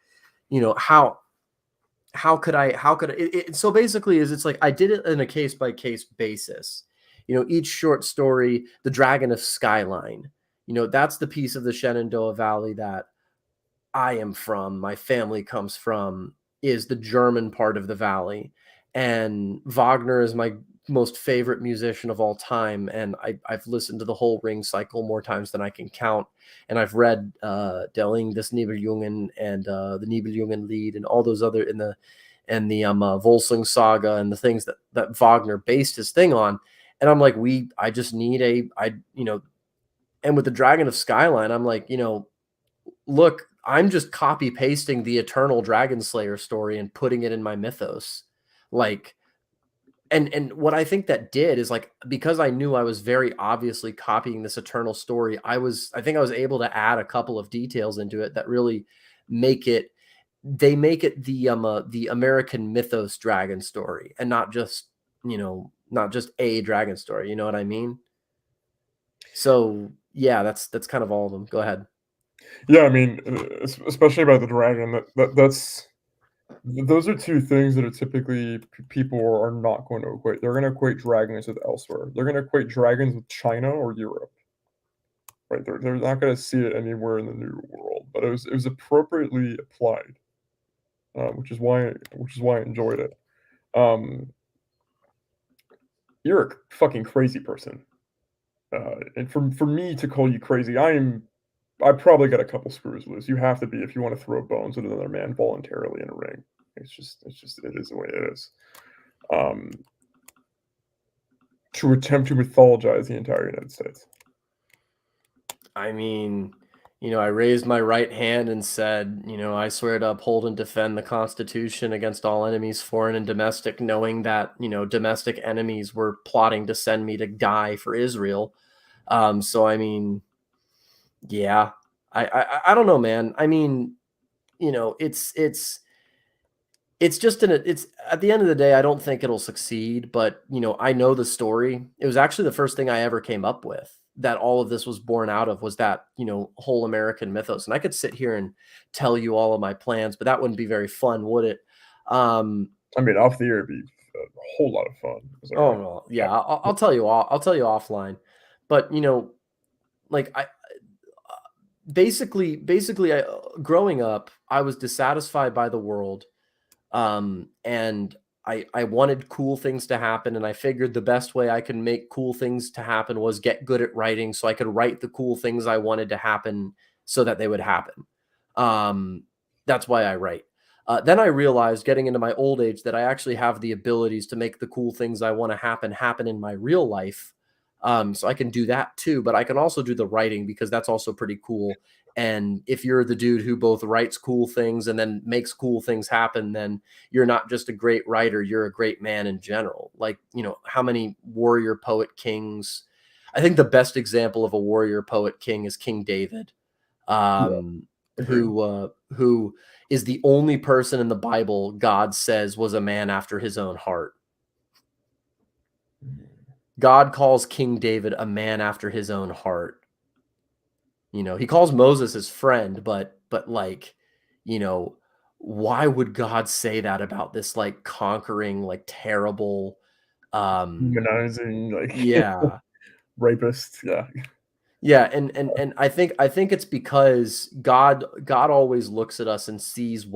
how could I so basically it's like I did it in a case by case basis. Each short story, The Dragon of Skyline, that's the piece of the Shenandoah Valley that I am from, my family comes from, is the German part of the valley. And Wagner is my most favorite musician of all time. And I've listened to the whole Ring cycle more times than I can count. And I've read Delling des Nibelungen and the Nibelungen Lied and all those other and the Volsung saga and the things that Wagner based his thing on. And I'm like, I just need and with the Dragon of Skyline, I'm like, look, I'm just copy pasting the Eternal Dragon Slayer story and putting it in my mythos. Like, and what I think that did is, like, because I knew I was very obviously copying this Eternal story, I think I was able to add a couple of details into it that really make it the American mythos dragon story, and not just a dragon story. You know what I mean? So yeah, that's kind of all of them. Go ahead. Yeah, I mean, especially about the dragon. Those are two things that are typically people are not going to equate. They're going to equate dragons with elsewhere. They're going to equate dragons with China or Europe, right? They're not going to see it anywhere in the New World. But it was appropriately applied, which is why I enjoyed it. Um, you're a fucking crazy person, and for me to call you crazy, I probably got a couple screws loose. You have to be if you want to throw bones at another man voluntarily in a ring. It is the way it is. Um, to attempt to mythologize the entire United States. I mean, I raised my right hand and said, I swear to uphold and defend the Constitution against all enemies, foreign and domestic, knowing that, domestic enemies were plotting to send me to die for Israel. So, I mean, yeah, I don't know, man. I mean, it's just it's at the end of the day, I don't think it'll succeed, but I know the story. It was actually the first thing I ever came up with. that all of this was born out of was that, whole American mythos. And I could sit here and tell you all of my plans, but that wouldn't be very fun, would it? I mean, off the air would be a whole lot of fun. Oh no, yeah, I'll tell you all. I'll tell you offline. But like basically, growing up, I was dissatisfied by the world, and I wanted cool things to happen, and I figured the best way I could make cool things to happen was get good at writing, so I could write the cool things I wanted to happen, so that they would happen. That's why I write. Then I realized, getting into my old age, that I actually have the abilities to make the cool things I want to happen in my real life. So I can do that too, but I can also do the writing, because that's also pretty cool. And if you're the dude who both writes cool things and then makes cool things happen, then you're not just a great writer, you're a great man in general. Like, how many warrior poet kings? I think the best example of a warrior poet king is King David, Yeah, agreed. who is the only person in the Bible God says was a man after his own heart. God calls King David a man after his own heart. He calls Moses his friend, but like, why would God say that about this like conquering, like terrible, Humanizing, like, yeah. rapist. Yeah. Yeah, and I think it's because God always looks at us and sees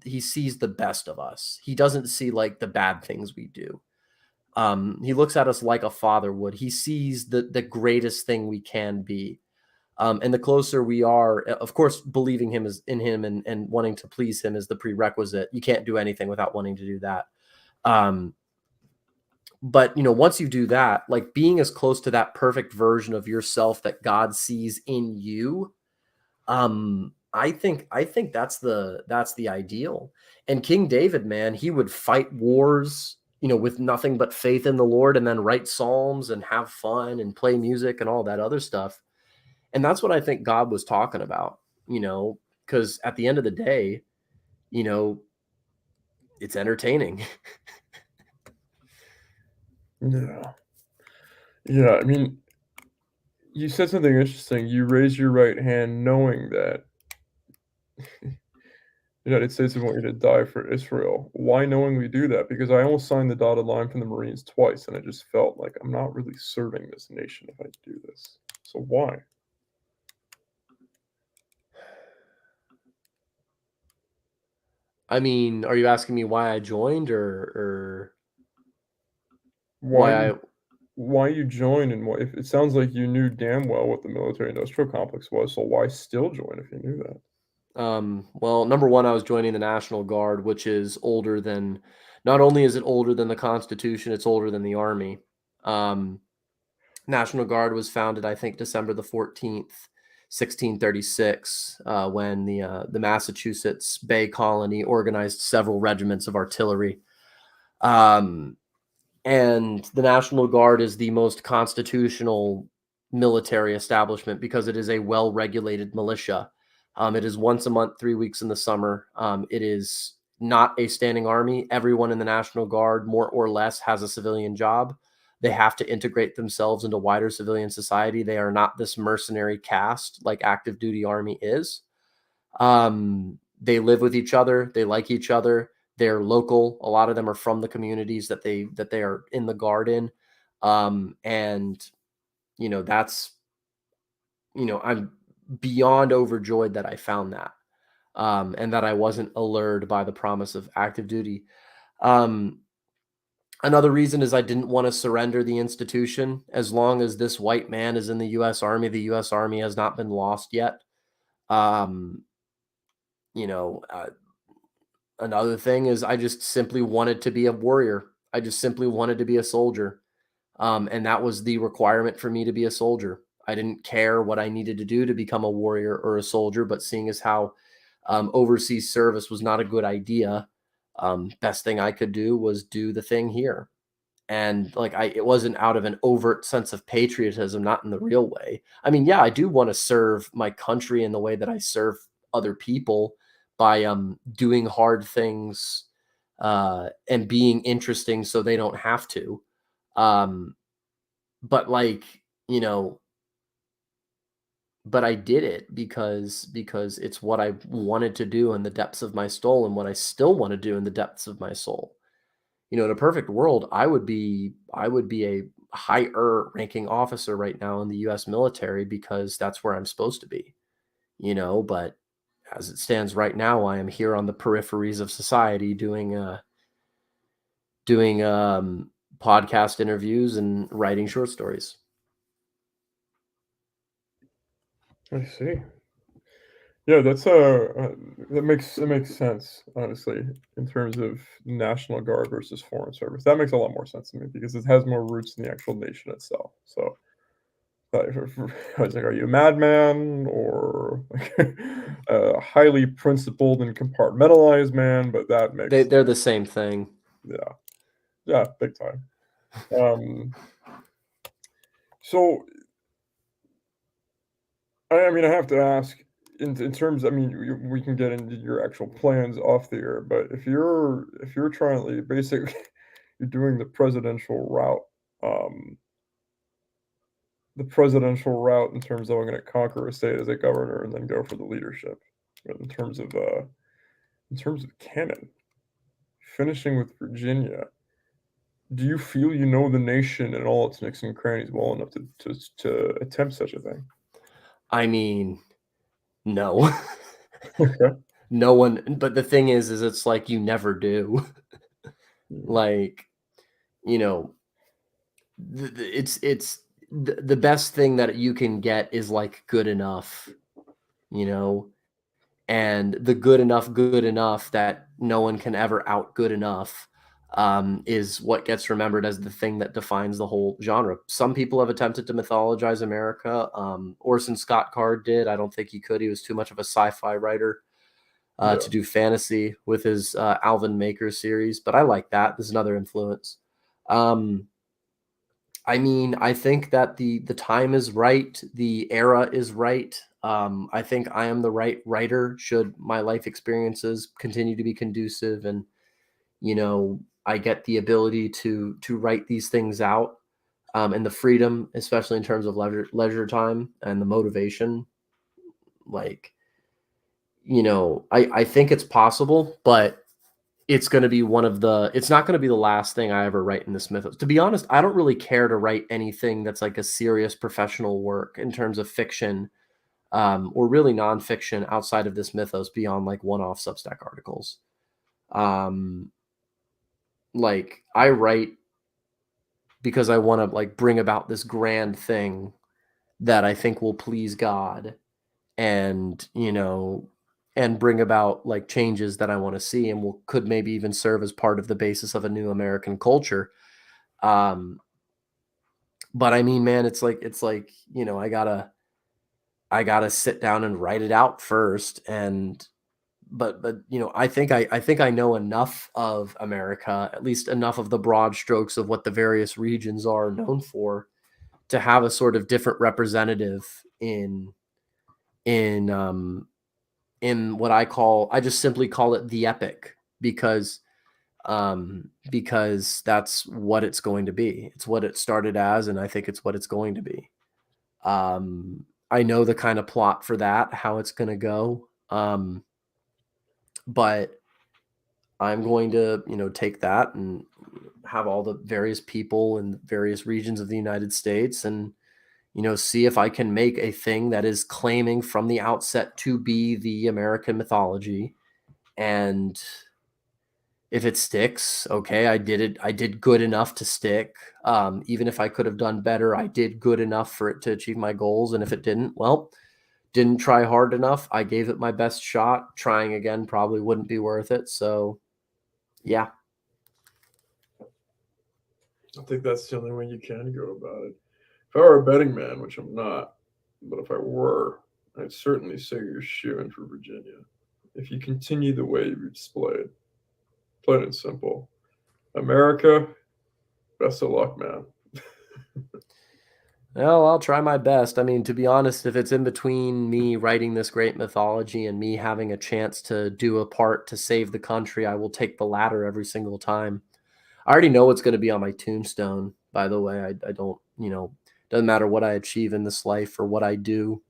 he sees the best of us. He doesn't see like the bad things we do. He looks at us like a father would. He sees the greatest thing we can be. And the closer we are, of course, believing him is in him, and wanting to please him is the prerequisite. You can't do anything without wanting to do that. Um, but once you do that, like being as close to that perfect version of yourself that God sees in you, I think that's the ideal. And King David, man, he would fight wars, with nothing but faith in the Lord, and then write psalms and have fun and play music and all that other stuff. And that's what I think God was talking about, because at the end of the day, you know, it's entertaining. Yeah. Yeah, I mean, you said something interesting. You raise your right hand knowing that the United States would want you to die for Israel. Why knowingly do that? Because I almost signed the dotted line from the Marines twice, and I just felt like I'm not really serving this nation if I do this. So why? I mean, are you asking me why I joined, or Why why you I why you join, and what if it sounds like you knew damn well what the military industrial complex was, so why still join if you knew that? well, number one, I was joining the National Guard, which is older than, not only is it older than the Constitution, it's older than the Army. Um, National Guard was founded, I think, December the 14th, 1636, when the Massachusetts Bay Colony organized several regiments of artillery. Um, and the National Guard is the most constitutional military establishment because it is a well-regulated militia. It is once a month, 3 weeks in the summer. It is not a standing army. Everyone in the National Guard, more or less, has a civilian job. They have to integrate themselves into wider civilian society. They are not this mercenary caste like active duty army is. They live with each other. They like each other. They're local. A lot of them are from the communities that they are in the guard in. And that's, I'm beyond overjoyed that I found that, and that I wasn't allured by the promise of active duty. Um, Another reason is I didn't want to surrender the institution. As long as this white man is in the U.S. Army, the U.S. Army has not been lost yet. Um, you know, uh, Another thing is I just simply wanted to be a warrior. I just simply wanted to be a soldier. And that was the requirement for me to be a soldier. I didn't care what I needed to do to become a warrior or a soldier, but seeing as how overseas service was not a good idea, best thing I could do was do the thing here. And like it wasn't out of an overt sense of patriotism, not in the real way. I mean, yeah, I do want to serve my country in the way that I serve other people, by doing hard things, and being interesting so they don't have to. Um but like, you know but I did it because it's what I wanted to do in the depths of my soul and what I still want to do in the depths of my soul. In a perfect world, I would be a higher ranking officer right now in the US military because that's where I'm supposed to be, but as it stands right now, I am here on the peripheries of society doing podcast interviews and writing short stories. I see. Yeah, that makes sense, honestly, in terms of National Guard versus Foreign Service. That makes a lot more sense to me because it has more roots in the actual nation itself. So, I was like, are you a madman or like a highly principled and compartmentalized man? But that makes They're the same thing. yeah, yeah, big time. Um, so I mean, I have to ask in terms. I mean, we can get into your actual plans off the air, but if you're trying to basically you're doing um, the presidential route in terms of I'm going to conquer a state as a governor and then go for the leadership. But in terms of canon, finishing with Virginia, do you feel you know the nation and all its nooks and crannies well enough to attempt such a thing? I mean, no. Okay. No one, but the thing is it's like you never do. Mm, Like, you know, it's the best thing that you can get is like good enough, you know, and the good enough that no one can ever out good enough is what gets remembered as the thing that defines the whole genre. Some people have attempted to mythologize America. Orson Scott Card did. I don't think he could. He was too much of a sci-fi writer yeah. to do fantasy with his Alvin Maker series, but I like that. This is another influence. Um, I mean, I think that the time is right, the era is right. I think I am the right writer should my life experiences continue to be conducive, and I get the ability to write these things out, and the freedom, especially in terms of leisure time and the motivation. Like, I think it's possible, but it's not going to be the last thing I ever write in this mythos. To be honest, I don't really care to write anything that's like a serious professional work in terms of fiction, or really nonfiction outside of this mythos beyond like one-off Substack articles. Um, like I write because I want to like bring about this grand thing that I think will please God, and and bring about like changes that I want to see, and will could maybe even serve as part of the basis of a new American culture. Um, but I mean, man, it's like I gotta sit down and write it out first, and but I think I know enough of America, at least enough of the broad strokes of what the various regions are known for, to have a sort of different representative in um in what I just simply call it the epic, because that's what it's going to be. It's what it started as, and I think it's what it's going to be. I know the kind of plot for that, how it's going to go. But I'm going to, take that and have all the various people in various regions of the United States, and see if I can make a thing that is claiming from the outset to be the American mythology. And if it sticks, okay, I did it. I did good enough to stick. Even if I could have done better, I did good enough for it to achieve my goals. And if it didn't, well, didn't try hard enough. I gave it my best shot. Trying again probably wouldn't be worth it. So, yeah. I think that's the only way you can go about it. If I were a betting man, which I'm not, but if I were, I'd certainly say you're shooing for Virginia. If you continue the way you've displayed, plain and simple. America, best of luck, man. Well, I'll try my best. I mean, to be honest, if it's in between me writing this great mythology and me having a chance to do a part to save the country, I will take the latter every single time. I already know what's going to be on my tombstone, by the way. I don't, doesn't matter what I achieve in this life or what I do.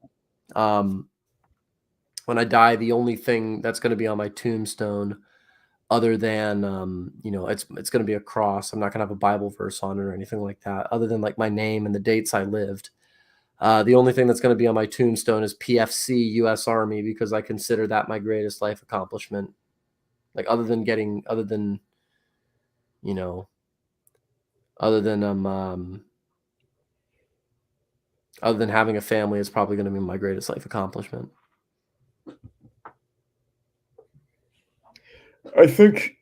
When I die, the only thing that's going to be on my tombstone, other than it's going to be a cross. I'm not going to have a Bible verse on it or anything like that, other than like my name and the dates I lived. The only thing that's going to be on my tombstone is PFC U.S. Army, because I consider that my greatest life accomplishment. Like other than you know, other than other than having a family, it's probably going to be my greatest life accomplishment. I think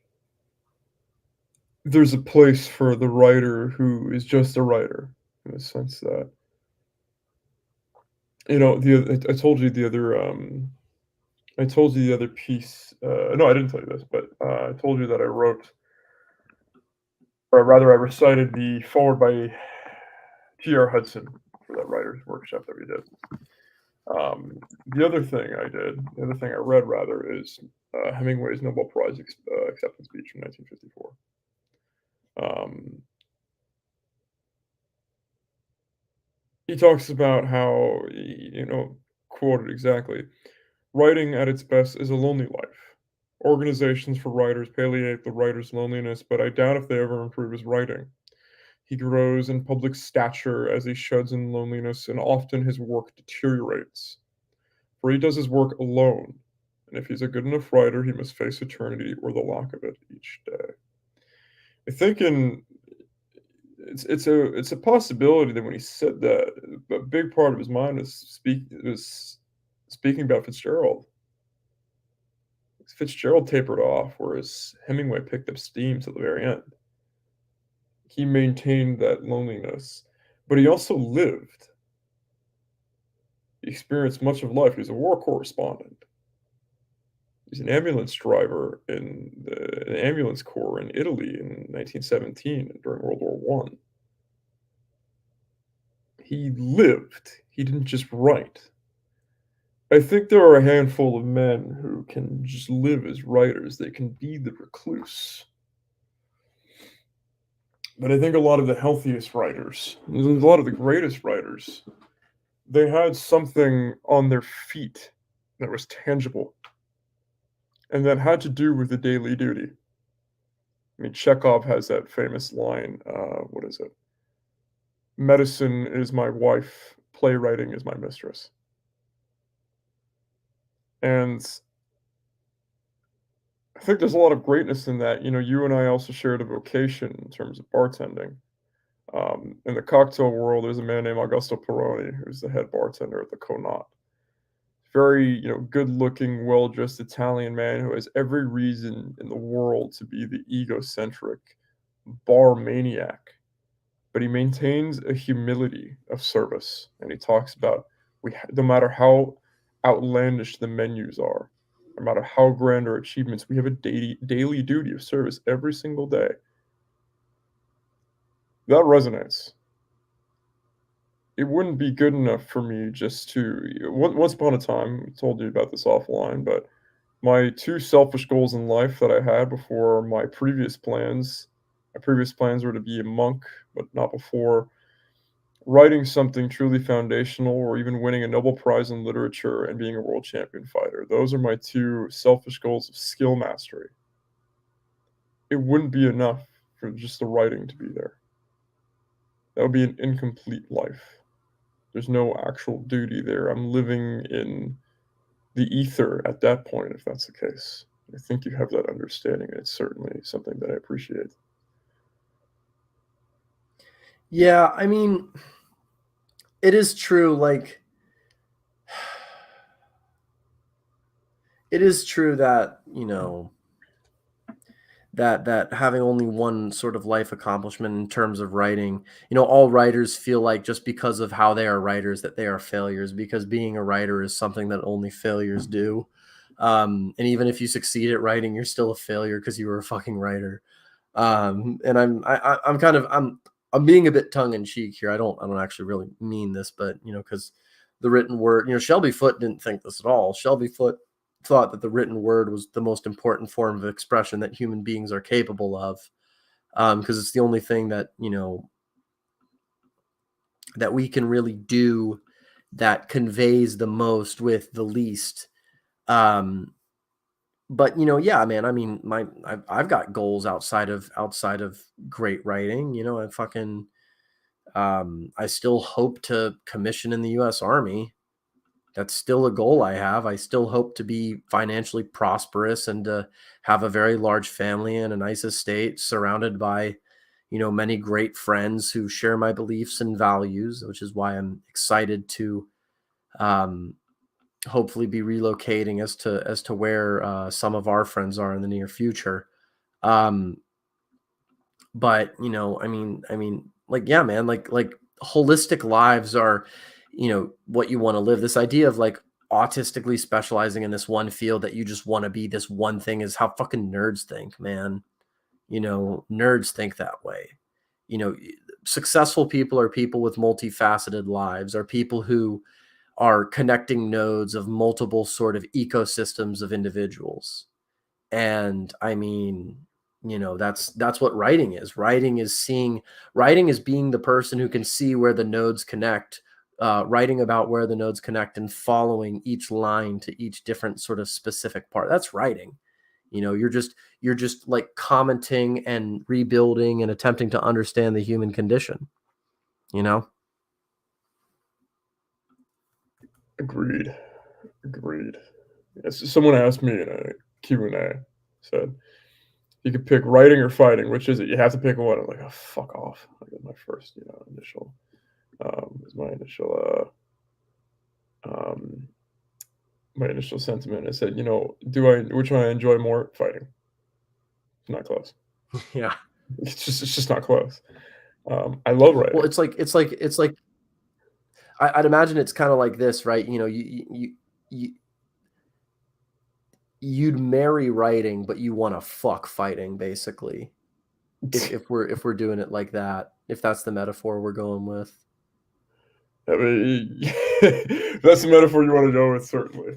there's a place for the writer who is just a writer, in the sense that, I told you the other piece. No, I didn't tell you this, but I told you that I wrote, or rather, I recited the foreword by T.R. Hudson for that writer's workshop that we did. The other thing I read rather, is Hemingway's Nobel Prize acceptance speech from 1954. He talks about how, quoted exactly, writing at its best is a lonely life. Organizations for writers palliate the writer's loneliness, but I doubt if they ever improve his writing. He grows in public stature as he sheds in loneliness, and often his work deteriorates. For he does his work alone, and if he's a good enough writer, he must face eternity or the lack of it each day. I think it's a possibility that when he said that, a big part of his mind was speaking about Fitzgerald. Fitzgerald tapered off, whereas Hemingway picked up steam to the very end. He maintained that loneliness, but he also lived. He experienced much of life. He was a war correspondent. He's an ambulance driver in an ambulance corps in Italy in 1917 during World War One. He lived. He didn't just write. I think there are a handful of men who can just live as writers. They can be the recluse. But I think a lot of the healthiest writers, a lot of the greatest writers, they had something on their feet that was tangible, and that had to do with the daily duty. I mean, Chekhov has that famous line, what is it? Medicine is my wife, playwriting is my mistress. And I think there's a lot of greatness in that. You and I also shared a vocation in terms of bartending. In the cocktail world, there's a man named Augusto Peroni, who's the head bartender at the Connaught. Very, good-looking, well-dressed Italian man who has every reason in the world to be the egocentric bar maniac, but he maintains a humility of service, and he talks about no matter how outlandish the menus are, no matter how grand our achievements, we have a daily duty of service every single day. That resonates. It wouldn't be good enough for me just to once upon a time, I told you about this offline, but my two selfish goals in life that I had before my previous plans were to be a monk, but not before writing something truly foundational or even winning a Nobel Prize in literature and being a world champion fighter. Those are my two selfish goals of skill mastery. It wouldn't be enough for just the writing to be there. That would be an incomplete life. There's no actual duty there. I'm living in the ether at that point, if that's the case. I think you have that understanding, and it's certainly something that I appreciate. Yeah, I mean, it is true. Like, it is true that, that having only one sort of life accomplishment in terms of writing, all writers feel like just because of how they are writers that they are failures, because being a writer is something that only failures do. And even if you succeed at writing, you're still a failure because you were a fucking writer. And I'm being a bit tongue in cheek here. I don't actually really mean this, but because the written word, Shelby Foote didn't think this at all. Shelby Foote thought that the written word was the most important form of expression that human beings are capable of, because it's the only thing that that we can really do that conveys the most with the least. But yeah, man, I mean, I've got goals outside of great writing. I still hope to commission in the US Army. That's still a goal I have. I still hope to be financially prosperous and to have a very large family and a nice estate surrounded by, many great friends who share my beliefs and values, which is why I'm excited to um, hopefully be relocating as to where some of our friends are in the near future. Um, but I mean, like, yeah, man, like holistic lives are, what you want to live. This idea of like autistically specializing in this one field that you just want to be this one thing is how fucking nerds think, man. Nerds think that way. You know, Successful people are people with multifaceted lives, are people who are connecting nodes of multiple sort of ecosystems of individuals. And I mean, that's what writing is. Writing is being the person who can see where the nodes connect, writing about where the nodes connect and following each line to each different sort of specific part. That's writing. You're just like commenting and rebuilding and attempting to understand the human condition, you know? Agreed. Agreed. Yes, someone asked me in a Q&A, said, you could pick writing or fighting. Which is it? You have to pick one. I'm like, oh, fuck off. Like, my first, initial, is my initial sentiment. I said, which one I enjoy more? Fighting. It's not close. Yeah. It's just not close. I love writing. Well, it's like I'd imagine it's kind of like this, right? You'd marry writing, but you want to fuck fighting, basically. If we're doing it like that, if that's the metaphor we're going with. I mean, that's the metaphor you want to go with, certainly.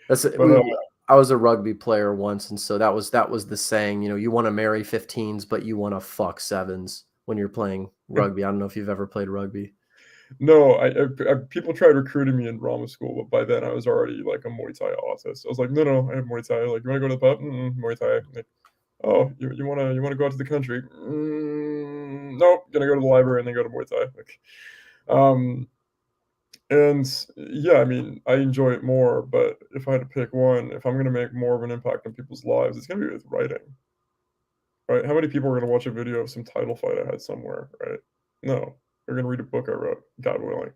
That's But I was a rugby player once, and so that was the saying. You want to marry 15s, but you want to fuck sevens when you're playing rugby. I don't know if you've ever played rugby. no, people tried recruiting me in drama school, but by then I was already like a Muay Thai autist. I was like, no, I have Muay Thai. Like, you want to go to the pub? Muay Thai. Like, oh, you wanna go out to the country? Nope, gonna go to the library and then go to Muay Thai. Like, um, and yeah, I mean, I enjoy it more. But if I had to pick one, if I'm gonna make more of an impact on people's lives, it's gonna be with writing. Right? How many people are gonna watch a video of some title fight I had somewhere? Right? No, they're gonna read a book I wrote, God willing.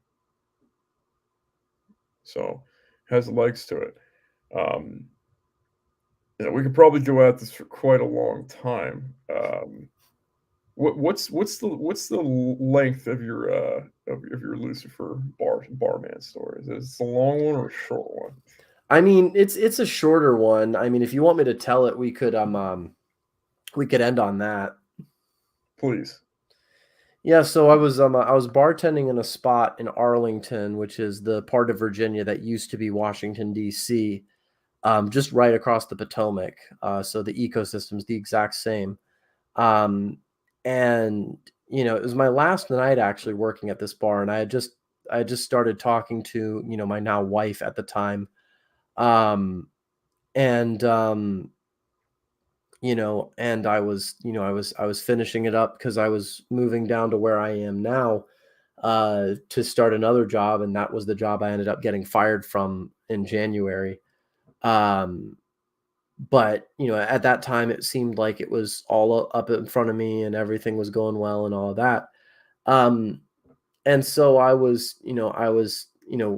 So, has legs to it. Um, we could probably go at this for quite a long time. What's the length of your Lucifer barman stories? Is it a long one or a short one? I mean, it's a shorter one. I mean, if you want me to tell it, we could end on that. Please. Yeah, so I was bartending in a spot in Arlington, which is the part of Virginia that used to be Washington D.C., just right across the Potomac. So the ecosystem's the exact same. Um, and it was my last night actually working at this bar, and I had just started talking to my now wife at the time, and and I was finishing it up because I was moving down to where I am now to start another job, and that was the job I ended up getting fired from in January. Um, but at that time, it seemed like it was all up in front of me, and everything was going well, and all of that. Um, and so I was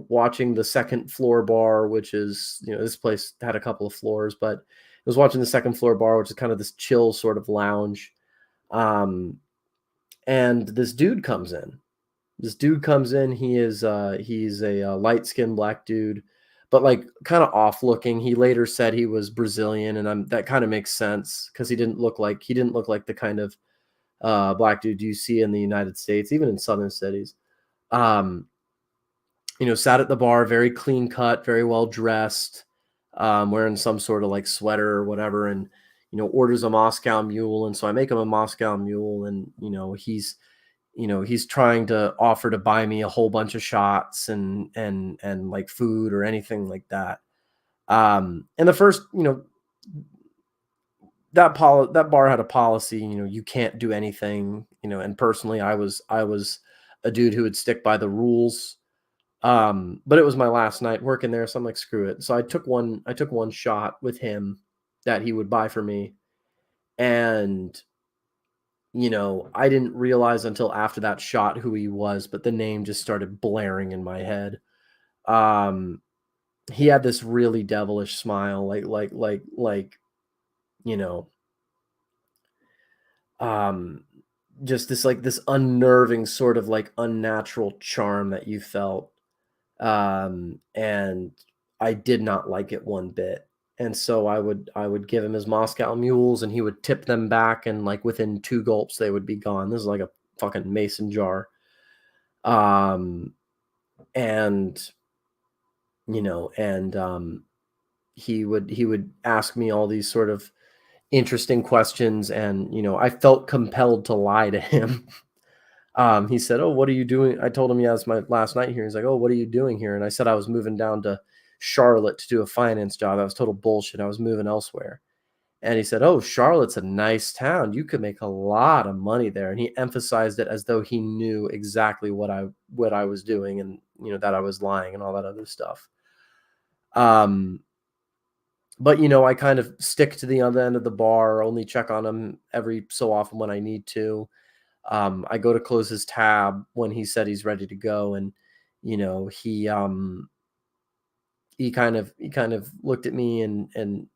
watching the second floor bar, which is this place had a couple of floors, but I was watching the second floor bar, which is kind of this chill sort of lounge. Um, and this dude comes in. He's a light skinned black dude, but like kind of off looking. He later said he was Brazilian, and that kind of makes sense because he didn't look like the kind of black dude you see in the United States, even in southern cities. Um, Sat at the bar, very clean cut, very well dressed, wearing some sort of like sweater or whatever, and orders a Moscow Mule. And so I make him a Moscow Mule, and he's trying to offer to buy me a whole bunch of shots and like food or anything like that. And the first, that bar had a policy, you can't do anything, and personally I was a dude who would stick by the rules. But it was my last night working there, so I'm like, screw it. So I took one shot with him that he would buy for me. And I didn't realize until after that shot who he was, but the name just started blaring in my head. Um, he had this really devilish smile, you know, um, just this unnerving sort of like unnatural charm that you felt. And I did not like it one bit. And so I would give him his Moscow mules, and he would tip them back, and like within 2 gulps they would be gone. This is like a fucking mason jar. Um, and he would ask me all these sort of interesting questions, and I felt compelled to lie to him. He said, "Oh, what are you doing?" I told him, "Yeah, it's my last night here." He's like, "Oh, what are you doing here?" And I said I was moving down to Charlotte to do a finance job. That was total bullshit. I was moving elsewhere. And he said, "Oh, Charlotte's a nice town. You could make a lot of money there." And he emphasized it as though he knew exactly what I was doing, and that I was lying and all that other stuff. Um, but I kind of stick to the other end of the bar, only check on him every so often when I need to. I go to close his tab when he said he's ready to go, and you know he he kind of looked at me and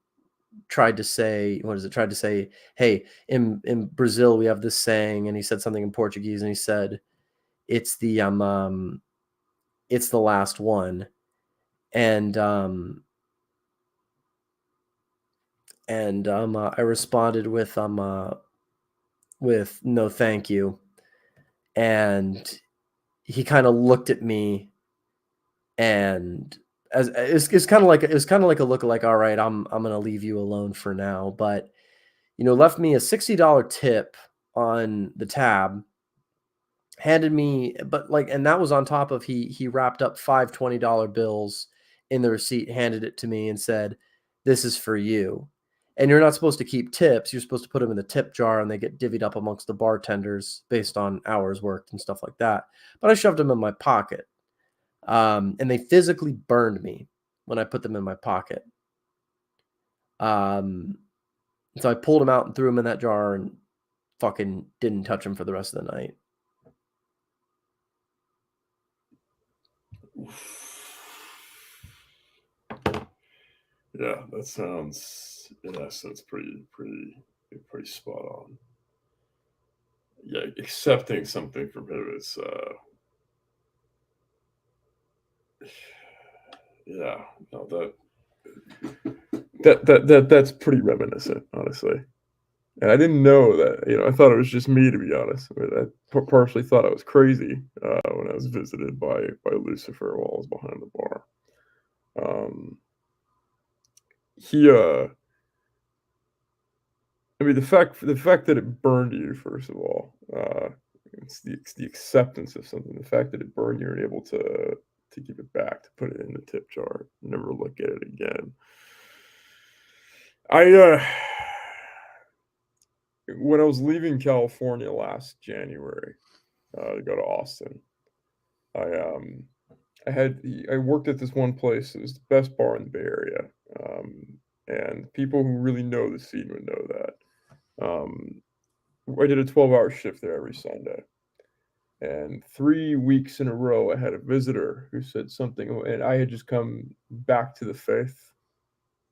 tried to say, what is it? Tried to say, "Hey, in Brazil we have this saying," and he said something in Portuguese, and he said, "It's it's the last one," and I responded with "No, thank you," and he kind of looked at me, and as it's kind of like a look like, all right, I'm gonna leave you alone for now, but left me a $60 tip on the tab, handed me, but like, and that was on top of, he wrapped up 5 $20 bills in the receipt, handed it to me, and said, "This is for you." And you're not supposed to keep tips. You're supposed to put them in the tip jar, and they get divvied up amongst the bartenders based on hours worked and stuff like that. But I shoved them in my pocket. And they physically burned me when I put them in my pocket. Um, so I pulled them out and threw them in that jar, and fucking didn't touch them for the rest of the night. Yeah, that sounds, in essence, pretty spot on. Yeah, accepting something from him is, yeah, no, that's pretty reminiscent, honestly. And I didn't know that. I thought it was just me, to be honest. I partially thought I was crazy when I was visited by Lucifer while I was behind the bar. Um, he, I mean, the fact that it burned you, first of all, it's the acceptance of something. The fact that it burned you and able to give it back, to put it in the tip jar, never look at it again. I When I was leaving California last January to go to Austin, I um I worked at this one place. It was the best bar in the Bay Area, and people who really know the scene would know that. I did a 12-hour shift there every Sunday, and 3 weeks in a row, I had a visitor who said something, and I had just come back to the faith.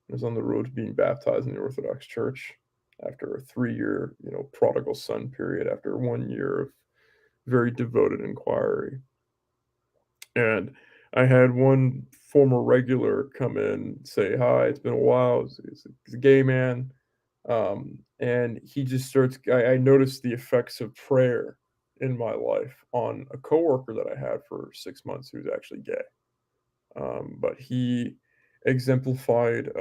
I was on the road to being baptized in the Orthodox Church after a 3-year, prodigal son period, after 1 year of very devoted inquiry. And I had one former regular come in, say hi. It's been a while. He's a gay man, and he just starts. I noticed the effects of prayer in my life on a coworker that I had for 6 months who's actually gay. But exemplified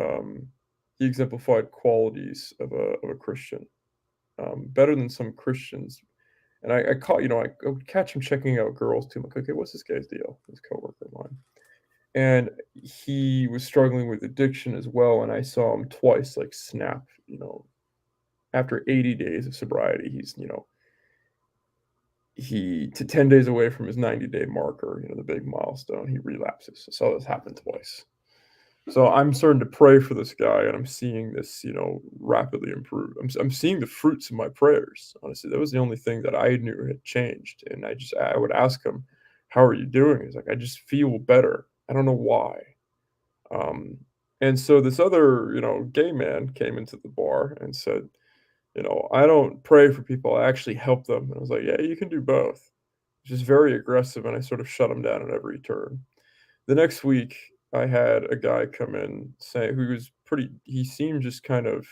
he exemplified qualities of a Christian, better than some Christians. And I caught, I would catch him checking out girls too. I'm like, okay, what's this guy's deal? This coworker of mine. And he was struggling with addiction as well. And I saw him twice, like, snap, after 80 days of sobriety. He's, he to 10 days away from his 90-day marker, the big milestone. He relapses. I saw this happen twice. So I'm starting to pray for this guy, and I'm seeing this, rapidly improve. I'm seeing the fruits of my prayers. Honestly, that was the only thing that I knew had changed. And I would ask him, "How are you doing?" He's like, "I just feel better. I don't know why." Um, and so this other, gay man came into the bar and said, "I don't pray for people. I actually help them." And I was like, "Yeah, you can do both." Just very aggressive, and I sort of shut him down at every turn. The next week, I had a guy come in saying who was pretty he seemed just kind of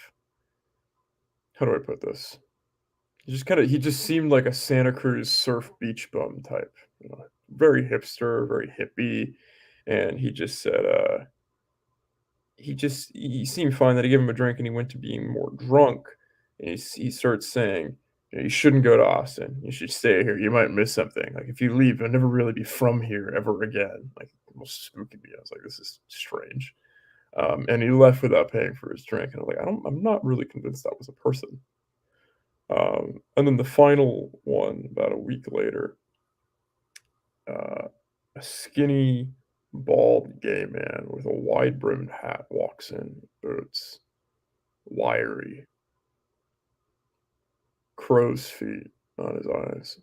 how do I put this? He just seemed like a Santa Cruz surf beach bum type, very hipster, very hippie, and he just said, he seemed fine that I gave him a drink and he went to being more drunk, and he starts saying, "You shouldn't go to Austin. You should stay here. You might miss something. Like, if you leave, you'll never really be from here ever again." Like, almost spooky me. I was like, "This is strange." And he left without paying for his drink, and I'm like, I'm not really convinced that was a person. And then the final one, about a week later, uh, a skinny, bald gay man with a wide brimmed hat walks in, boots, wiry, crow's feet on his eyes.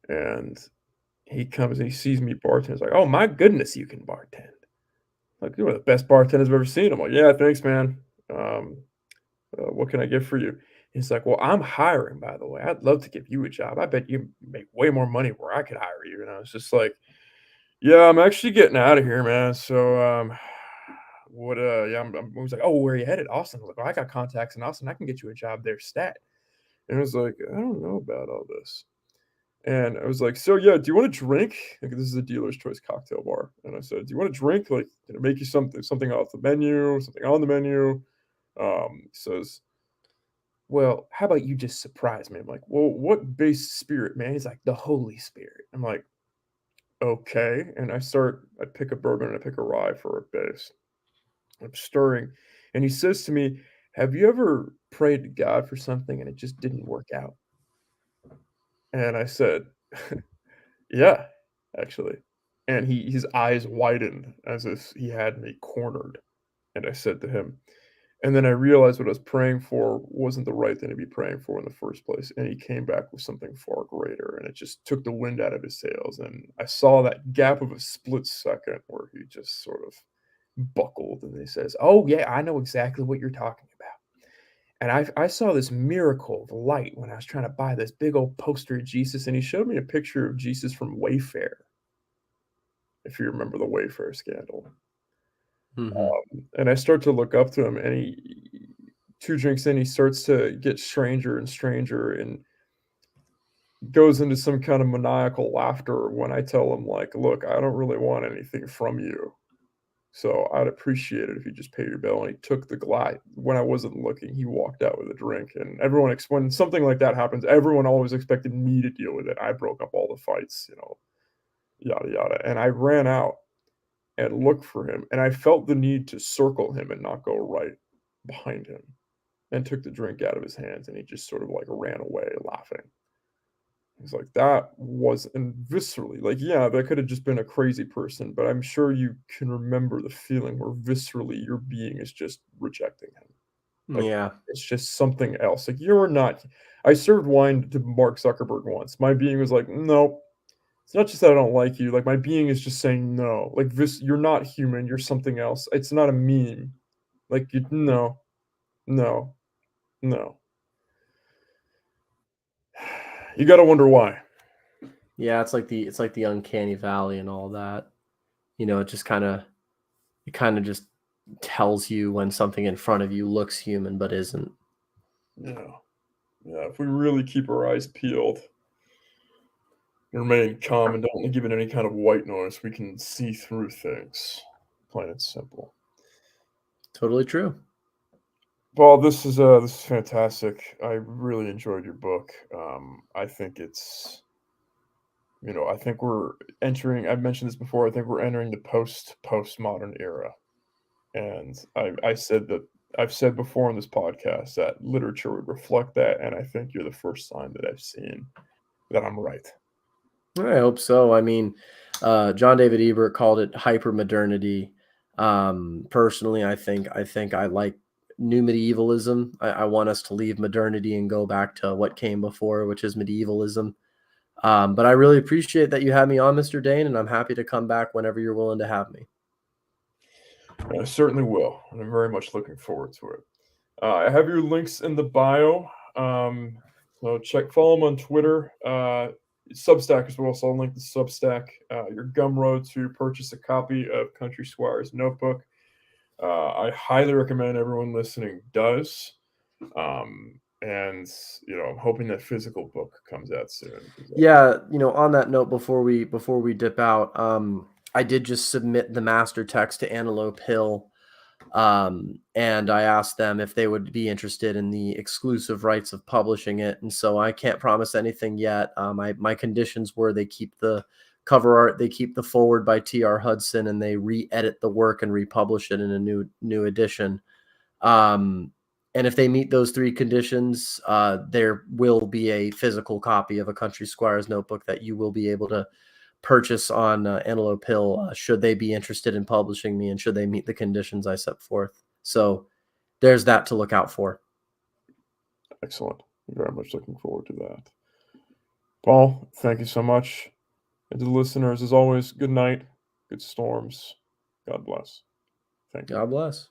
And he comes and he sees me bartend. He's like, "Oh my goodness, you can bartend. Like, you're one of the best bartenders I've ever seen." I'm like, "Yeah, thanks, man. Um, what can I get for you?" He's like, "Well, I'm hiring, by the way. I'd love to give you a job. I bet you make way more money where I could hire you." And I was just like, "Yeah, I'm actually getting out of here, man. So, yeah." I was like, "Oh, where are you headed?" "Austin." I was like, "Oh, I got contacts in Austin. I can get you a job there, stat." And I was like, "I don't know about all this." And I was like, "So, yeah, do you want a drink?" Like, this is a dealer's choice cocktail bar. And I said, "Do you want a drink? Like, can I make you something off the menu, something on the menu?" He says, "Well, how about you just surprise me?" I'm like, "Well, what base spirit, man?" He's like, "The Holy Spirit." I'm like, "Okay." And I pick a bourbon and I pick a rye for a base. I'm stirring. And he says to me, "Have you ever prayed to God for something and it just didn't work out?" And I said, "Yeah, actually." And his eyes widened as if he had me cornered. And I said to him, and then I realized what I was praying for wasn't the right thing to be praying for in the first place, and he came back with something far greater, and it just took the wind out of his sails, and I saw that gap of a split second where he just sort of buckled, and he says, "Oh, yeah, I know exactly what you're talking about." And I saw this miracle of light when I was trying to buy this big old poster of Jesus, and he showed me a picture of Jesus from Wayfair, if you remember the Wayfair scandal. Mhm. And I start to look up to him, and he 2 drinks in, he starts to get stranger and stranger and goes into some kind of maniacal laughter when I tell him, like, "Look, I don't really want anything from you, so I'd appreciate it if you just pay your bill." And he took the glide. When I wasn't looking, he walked out with a drink, and when something like that happens, everyone always expected me to deal with it. I broke up all the fights, yada, yada, and I ran out and looked for him, and I felt the need to circle him and not go right behind him, and took the drink out of his hands, and he just sort of, like, ran away laughing. He's like, "That was," and viscerally, like, yeah, that could have just been a crazy person, but I'm sure you can remember the feeling where viscerally your being is just rejecting him. Like, Yeah. it's just something else. Like, you're not I served wine to Mark Zuckerberg once. My being was like, "No, it's not just that I don't like you, like, my being is just saying no. Like, this you're not human, you're something else. It's not a meme. Like, you no, no, no." You gotta wonder why. Yeah, it's like the uncanny valley and all that. It kind of just tells you when something in front of you looks human but isn't. Yeah. Yeah, if we really keep our eyes peeled and remain calm and don't give it any kind of white noise, we can see through things. Plain and simple. Totally true. Paul, this is fantastic. I really enjoyed your book. I think it's, I think we're entering. I've mentioned this before. I think we're entering the postmodern era, and I said that I've said before on this podcast that literature would reflect that, and I think you're the first sign that I've seen that I'm right. I hope so. I mean, John David Ebert called it hypermodernity. Personally, I think I like new medievalism. I want us to leave modernity and go back to what came before, which is medievalism. But I really appreciate that you had me on, Mr. Dane, and I'm happy to come back whenever you're willing to have me. I certainly will, and I'm very much looking forward to it. I have your links in the bio. So follow them on Twitter. Substack as well. So I'll link the Substack. Your Gumroad to purchase a copy of Country Squire's Notebook. I highly recommend everyone listening does. And I'm hoping that physical book comes out soon. Yeah, on that note, before we dip out, I did just submit the master text to Antelope Hill. And I asked them if they would be interested in the exclusive rights of publishing it. And so I can't promise anything yet. My conditions were they keep the cover art, they keep the forward by T.R. Hudson, and they re-edit the work and republish it in a new edition. And if they meet those three conditions, there will be a physical copy of A Country Squire's Notebook that you will be able to purchase on Antelope Hill, should they be interested in publishing me and should they meet the conditions I set forth. So there's that to look out for. Excellent. I'm very much looking forward to that. Paul, thank you so much. And to the listeners, as always, good night, good storms. God bless. Thank you. God bless.